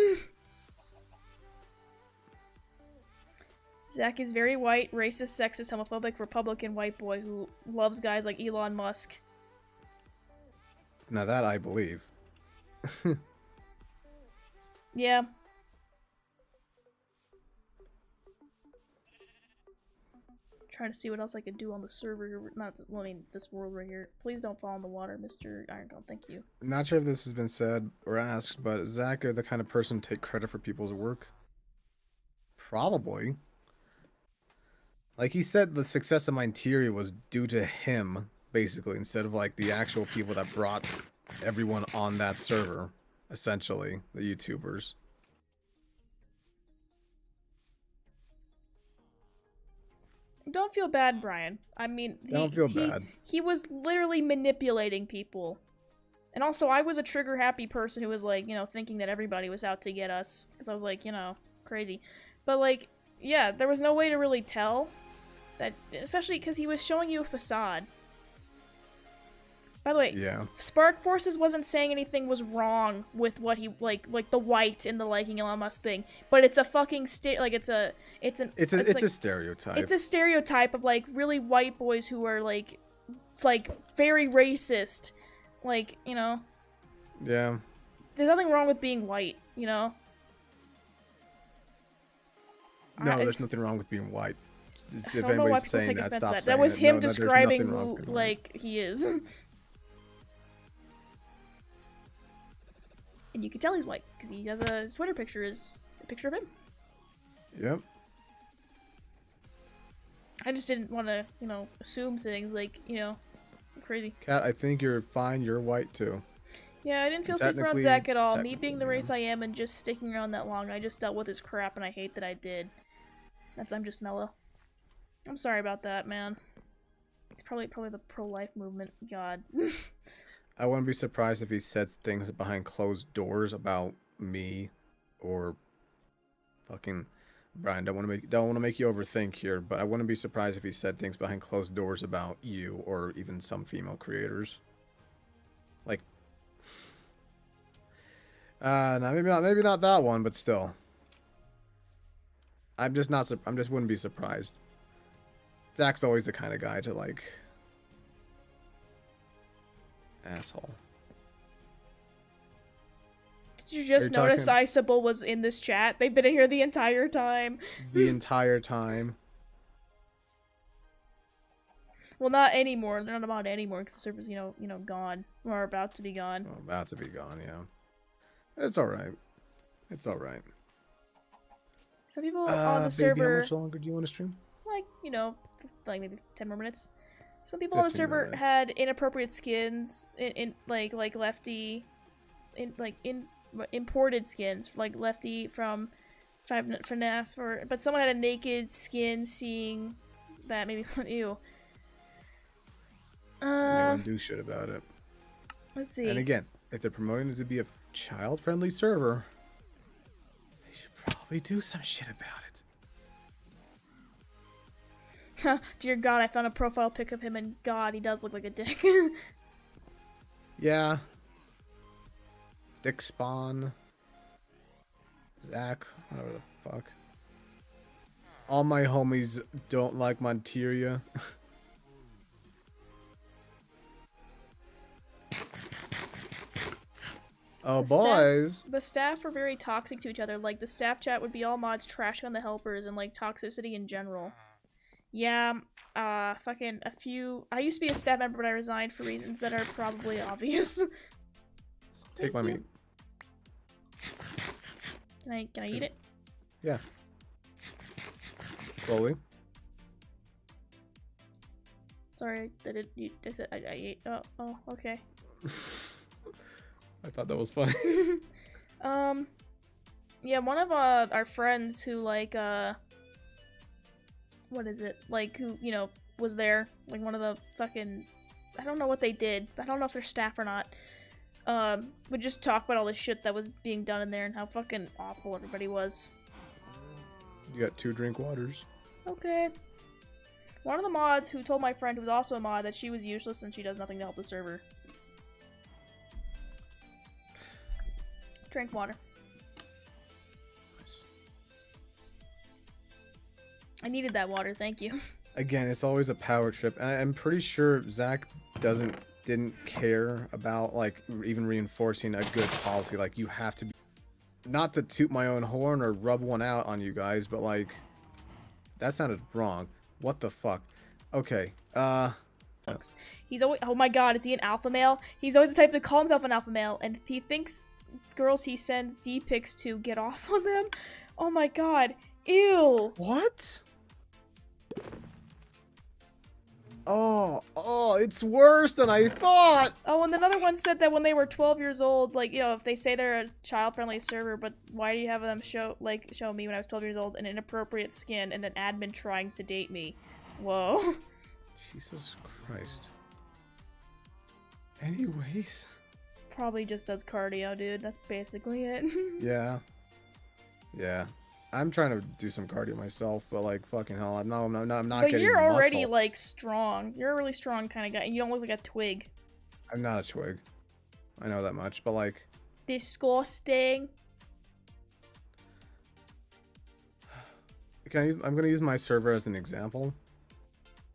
Zach is very white, racist, sexist, homophobic, Republican white boy who loves guys like Elon Musk.
Now that I believe.
Yeah. Trying to see what else I could do on the server. Not this, well, I mean, this world right here. Please don't fall in the water, Mr. Ironcone. Thank you.
Not sure if this has been said or asked, but is Zach the kind of person to take credit for people's work? Probably. Like he said, the success of my interior was due to him, basically, instead of like the actual people that brought everyone on that server, essentially, the YouTubers.
Don't feel bad, Brian. I mean,
Don't feel bad.
He was literally manipulating people. And also, I was a trigger-happy person who was like, you know, thinking that everybody was out to get us. Because I was like, you know, crazy. But like, yeah, there was no way to really tell. That, especially because he was showing you a facade. By the way,
yeah.
Spark Forces wasn't saying anything was wrong with what he like the white in the liking Elon Musk thing, but it's a fucking it's a
stereotype.
It's a stereotype of like really white boys who are like very racist, like, you know.
Yeah.
There's nothing wrong with being white, you know.
No, there's nothing wrong with being white.
I don't know why people take offense to that. That was him describing who like he is. And you can tell he's white, because he has his Twitter picture is a picture of him.
Yep.
I just didn't want to, you know, assume things like, you know, crazy.
Kat, I think you're fine. You're white, too.
Yeah, I didn't feel safe around Zach at all. Me being the race I am and just sticking around that long, I just dealt with his crap, and I hate that I did. I'm just mellow. I'm sorry about that, man. It's probably the pro-life movement. God.
I wouldn't be surprised if he said things behind closed doors about me, or fucking Brian. Don't want to make you overthink here, but I wouldn't be surprised if he said things behind closed doors about you or even some female creators. Like, no, maybe not that one, but still. I'm just wouldn't be surprised. Zach's always the kind of guy to like asshole.
Did you just notice Isabel was in this chat? They've been in here the entire time.
The entire time.
Well, not anymore. They're not about it anymore because the server's, gone. Or about to be gone.
Oh, about to be gone, yeah. It's alright. It's alright.
Some people on the server...
How much longer do you want to stream?
Like, like maybe 10 more minutes. Some people on the server had inappropriate skins, like Lefty, imported skins, like Lefty from FNAF, but someone had a naked skin, seeing that maybe ew.
They wouldn't do shit about it.
Let's see.
And again, if they're promoting it to be a child-friendly server, they should probably do some shit about it.
Dear God, I found a profile pic of him, and God, he does look like a dick.
Yeah. Dick Spawn. Zach. Whatever the fuck. All my homies don't like Monteria. Oh, boys.
The staff are very toxic to each other. Like, the staff chat would be all mods trashing on the helpers and, like, toxicity in general. Yeah, fucking a few... I used to be a staff member, but I resigned for reasons that are probably obvious.
Take my meat.
Can I eat it?
Yeah. Slowly.
Sorry, I said I ate. Oh, okay.
I thought that was funny.
Yeah, one of our friends who, like, what is it? Like, who, was there. Like, one of the fucking... I don't know what they did. I don't know if they're staff or not. Would just talk about all the shit that was being done in there and how fucking awful everybody was.
You got 2 drink waters.
Okay. One of the mods who told my friend, who was also a mod, that she was useless and she does nothing to help the server. Drink water. I needed that water, thank you.
Again, it's always a power trip, and I'm pretty sure Zach didn't care about, like, even reinforcing a good policy. Like, you have to be, not to toot my own horn or rub one out on you guys, but, like, that sounded wrong. What the fuck? Okay,
He's always, oh my god, is he an alpha male? He's always the type that calls himself an alpha male, and he thinks girls he sends D-pics to get off on them. Oh my god, ew.
What? Oh, it's worse than I thought!
Oh, and another one said that when they were 12 years old, like, if they say they're a child-friendly server, but why do you have them show me when I was 12 years old an inappropriate skin and an admin trying to date me? Whoa.
Jesus Christ. Anyways.
Probably just does cardio, dude. That's basically it.
Yeah. Yeah. I'm trying to do some cardio myself, but like fucking hell, I'm not
but
getting
you're already
muscle.
like strong. You're a really strong kind of guy, and you don't look like a twig.
I'm not a twig. I know that much, but like
disgusting.
I'm gonna use my server as an example,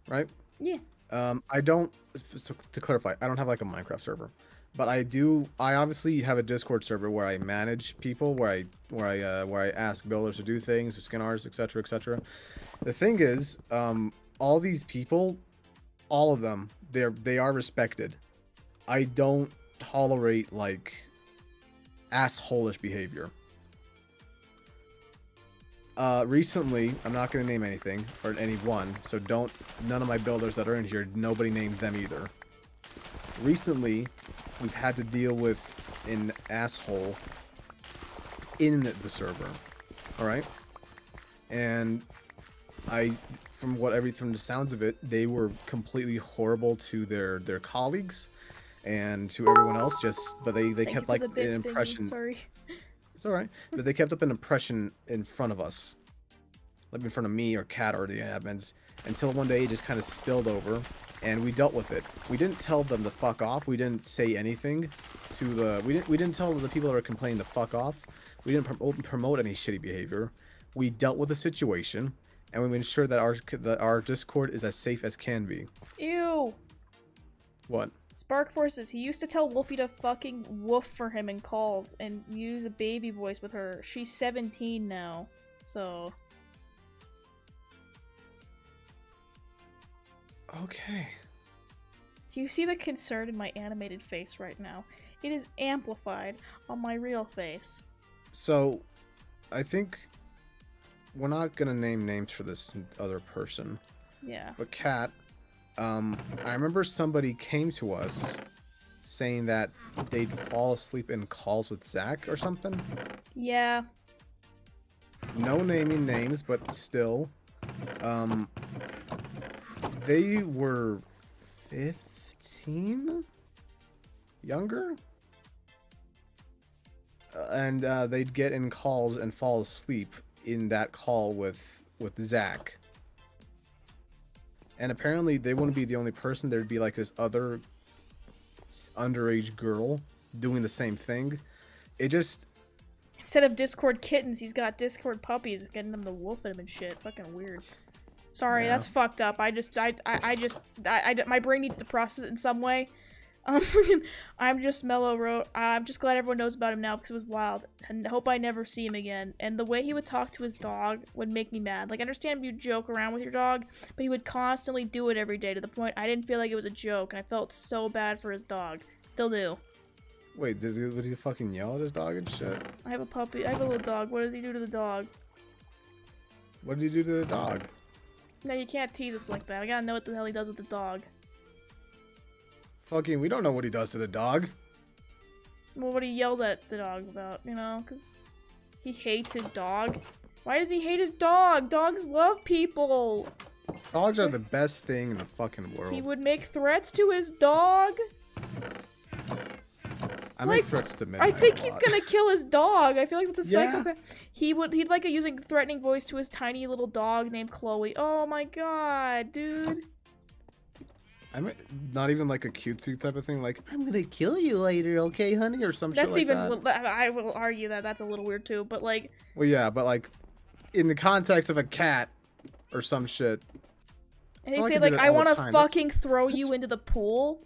right?
Yeah.
I don't. To clarify, I don't have like a Minecraft server. But I obviously have a Discord server where I manage people, where I ask builders to do things, or skin artists, etc., etc. The thing is, all these people, all of them, they are respected. I don't tolerate like assholish behavior. Recently, I'm not gonna name anything or anyone, so none of my builders that are in here, nobody named them either. Recently, we've had to deal with an asshole in the server, alright? And I from the sounds of it, they were completely horrible to their colleagues and to everyone else. But they
Thank you
kept
for
like
the
an
bits, Bingy.
impression.
Sorry.
It's all right, but they kept up an impression in front of us, like in front of me or Kat or the admins, until one day it just kind of spilled over, and we dealt with it. We didn't tell them to fuck off. We didn't say anything to the. We didn't tell the people that were complaining to fuck off. We didn't promote any shitty behavior. We dealt with the situation, and we ensured that our Discord is as safe as can be.
Ew.
What?
Spark Forces. He used to tell Wolfie to fucking woof for him in calls and use a baby voice with her. She's 17 now, so.
Okay.
Do you see the concern in my animated face right now? It is amplified on my real face.
So, I think we're not gonna name names for this other person.
Yeah.
But Kat, I remember somebody came to us saying that they'd fall asleep in calls with Zach or something.
Yeah.
No naming names, but still. They were 15? Younger? And they'd get in calls and fall asleep in that call with Zach. And apparently they wouldn't be the only person. There'd be like this other underage girl doing the same thing. It just...
Instead of Discord kittens, he's got Discord puppies, getting them to wolf at him and shit. Fucking weird. Sorry,
Yeah.
that's fucked up. My brain needs to process it in some way. I'm just mellow. I'm just glad everyone knows about him now because it was wild, and hope I never see him again. And the way he would talk to his dog would make me mad. Like, I understand you joke around with your dog, but he would constantly do it every day to the point I didn't feel like it was a joke, and I felt so bad for his dog. Still do.
Wait, would he fucking yell at his dog and shit?
I have a puppy. I have a little dog. What does he do to the dog?
What did he do to the dog?
No, you can't tease us like that. I gotta know what the hell he does with the dog.
Fucking, we don't know what he does to the dog.
Well, what he yells at the dog about, you know? Because he hates his dog. Why does he hate his dog? Dogs love people.
Dogs are the best thing in the fucking world.
He would make threats to his dog.
I make threats to men.
I think he's gonna kill his dog. I feel like that's a
Yeah.
psychopath. He'd like using threatening voice to his tiny little dog named Chloe. Oh my god, dude.
I'm not even like a cutesy type of thing. Like, I'm gonna kill you later, okay, honey, or some shit
That's
like
even.
that.
I will argue that that's a little weird too. But like.
Well, yeah, but like, in the context of a cat or some shit.
And he say like, I want to fucking throw you into the pool.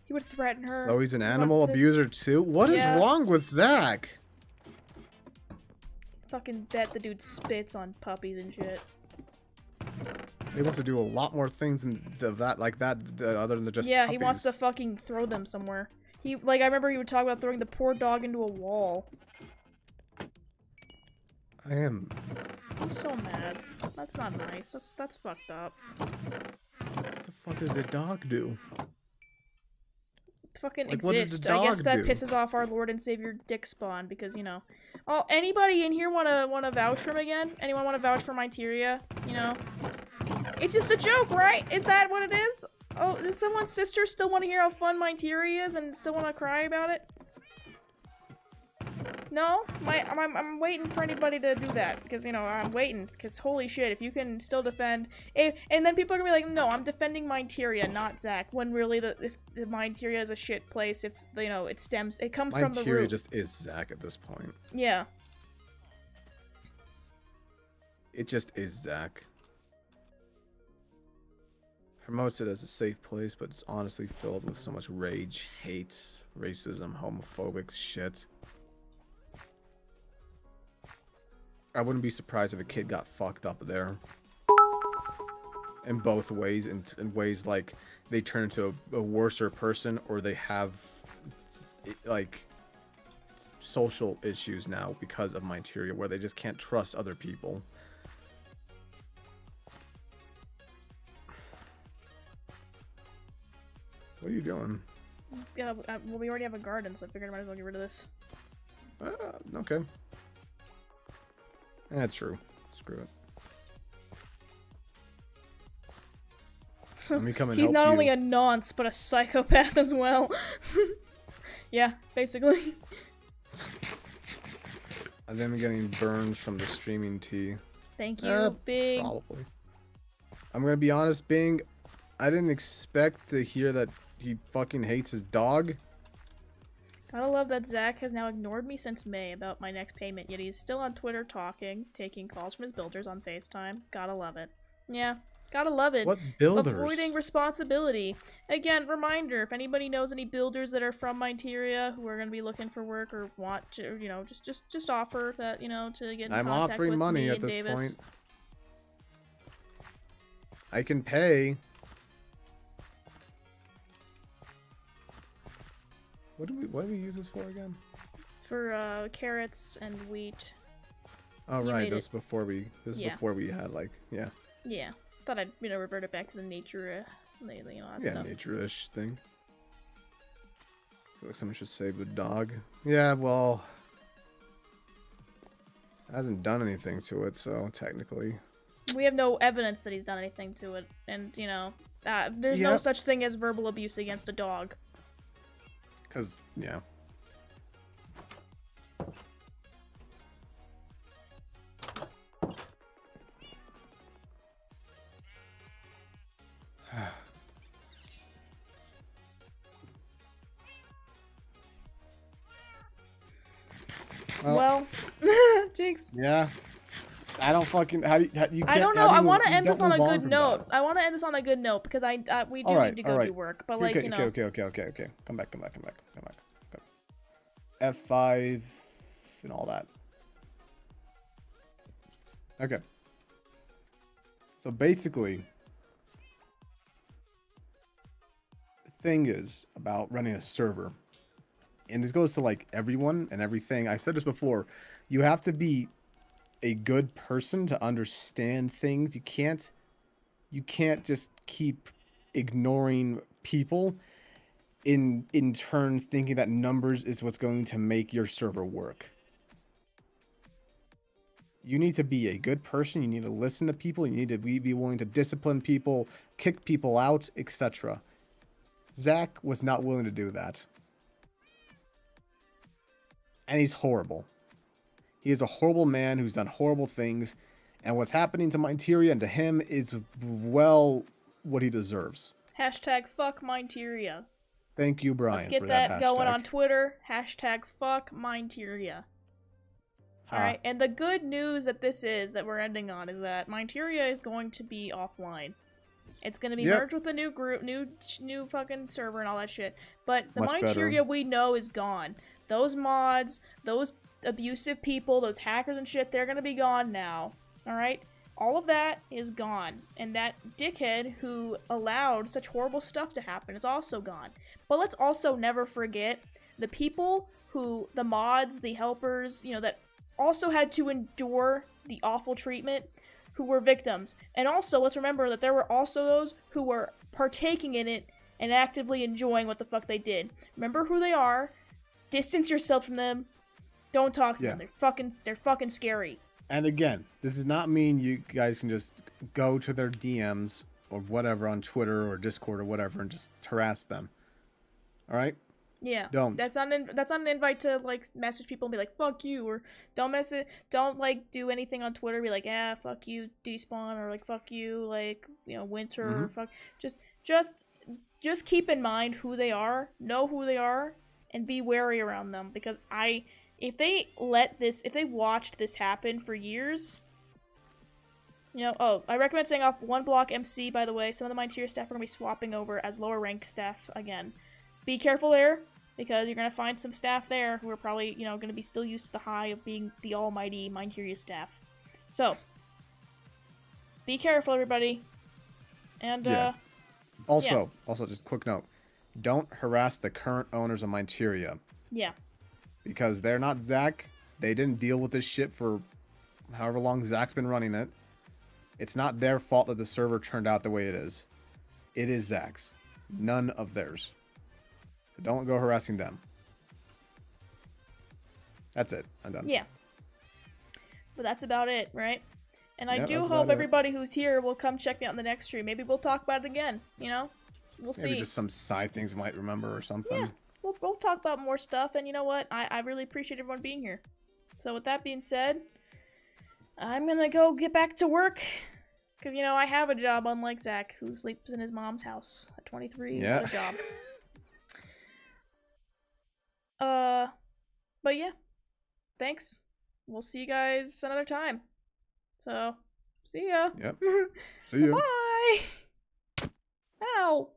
He would threaten her.
So he's an animal abuser too? What is wrong with Zach?
Fucking bet the dude spits on puppies and shit.
He wants to do a lot more things than that, like that, other than just
Yeah,
puppies.
he wants to fucking throw them somewhere. I remember he would talk about throwing the poor dog into a wall.
I'm
so mad. That's not nice. That's fucked up.
What the fuck does the dog do?
Fucking
like,
exist. I guess that pisses off our Lord and Savior Dick Spawn because, you know. Oh, anybody in here wanna vouch for him again? Anyone wanna vouch for Miteria? You know? It's just a joke, right? Is that what it is? Oh, does someone's sister still want to hear how fun Miteria is and still want to cry about it? No? I'm waiting for anybody to do that, because, you know, I'm waiting, because holy shit, if you can still defend... and then people are gonna be like, no, I'm defending Miteria, not Zach, when really if the Miteria is a shit place, if, you know, it comes from the root.
Miteria just is Zach at this point.
Yeah.
It just is Zach. Promotes it as a safe place, but it's honestly filled with so much rage, hate, racism, homophobic shit. I wouldn't be surprised if a kid got fucked up there. In both ways, in ways like they turn into a worser person, or they have like social issues now because of Miteria, where they just can't trust other people. What are you doing?
Yeah, well, we already have a garden, so I figured I might as well get rid of this.
Okay. That's true. Screw it. Let me come and
He's
help
not
you.
only a nonce, but a psychopath as well. Yeah, basically.
And then I'm getting burns from the streaming tea.
Thank you, Big.
Probably. I'm gonna be honest, Bing. I didn't expect to hear that he fucking hates his dog.
Gotta love that Zach has now ignored me since May about my next payment, yet he's still on Twitter talking, taking calls from his builders on FaceTime. Gotta love it. Yeah, gotta love it.
What builders?
Avoiding responsibility. Again, reminder, if anybody knows any builders that are from Minteria who are gonna be looking for work or want to, you know, just offer that, you know, to get in
I'm
contact
offering
with
money
me
at
and
this
Davis.
point. I can pay. What do we use this for again?
For carrots and wheat.
Oh
You
right,
made
this
it.
before we before we had like yeah.
Yeah. Thought I'd, you know, revert it back to the nature, you know, that
Yeah,
stuff.
nature-ish thing. Feel like someone should save the dog. Yeah, well, hasn't done anything to it, so technically.
We have no evidence that he's done anything to it, and, you know, there's no
Yep.
such thing as verbal abuse against a dog.
Cause yeah.
Well, Jinx.
Yeah. I don't fucking. How do you? You can't,
I don't know.
how do
I
you-
want to
you
end this
don't
on a
move
good
from
note.
that?
I want to end this on a good note because we do
Alright,
need to go
alright.
do work. But like,
Okay,
you know,
okay. Come back. F5 and all that. Okay. So basically, the thing is about running a server, and this goes to like everyone and everything. I said this before. You have to be a good person to understand things. You can't just keep ignoring people in turn thinking that numbers is what's going to make your server work. You need to be a good person. You need to listen to people. You need to be willing to discipline people, kick people out, etc. Zach was not willing to do that. And he's horrible. He is a horrible man who's done horrible things. And what's happening to Minteria and to him is, well, what he deserves.
hashtag fuck Minteria.
Thank you, Brian,
Let's get
for
that
hashtag.
going on Twitter. Hashtag fuck Minteria.
Ha.
Alright, and the good news that this is, that we're ending on, is that Minteria is going to be offline. It's going to be
Yep.
merged with a new group, new fucking server and all that shit. But the
Much
Minteria
better.
we know is gone. Those mods, those abusive people, those hackers and shit, they're going to be gone now. Alright? All of that is gone. And that dickhead who allowed such horrible stuff to happen is also gone. But let's also never forget the people who, the mods, the helpers, you know, that also had to endure the awful treatment, who were victims. And also, let's remember that there were also those who were partaking in it and actively enjoying what the fuck they did. Remember who they are. Distance yourself from them. Don't talk to them. They're fucking scary.
And again, this does not mean you guys can just go to their DMs or whatever on Twitter or Discord or whatever and just harass them. All right?
Yeah.
Don't.
That's not an invite to like message people and be like fuck you, or don't like do anything on Twitter, be like, yeah, fuck you, despawn, or like fuck you, like, you know, winter, or fuck. Just keep in mind who they are, know who they are, and be wary around them, because if they watched this happen for years, you know, I recommend staying off one block MC, by the way. Some of the Minteria staff are going to be swapping over as lower rank staff again. Be careful there, because you're going to find some staff there who are probably, you know, going to be still used to the high of being the almighty Minteria staff. So, be careful, everybody. And,
Yeah. Also, just a quick note. Don't harass the current owners of Minteria.
Yeah.
Because they're not Zach. They didn't deal with this shit for however long Zach's been running it. It's not their fault that the server turned out the way it is. It is Zach's. None of theirs. So don't go harassing them. That's it. I'm done.
Yeah. But that's about it, right? And I
Yeah,
do
that's
hope
about it.
everybody who's here will come check me out in the next stream. Maybe we'll talk about it again, you know? We'll see.
Maybe just some side things you might remember or something.
Yeah, we'll talk about more stuff, and you know what? I really appreciate everyone being here. So with that being said, I'm gonna go get back to work. Because, you know, I have a job, unlike Zach, who sleeps in his mom's house at 23.
Yeah.
What a job. But yeah. Thanks. We'll see you guys another time. So, see ya.
Yep. See ya.
Bye. Ow.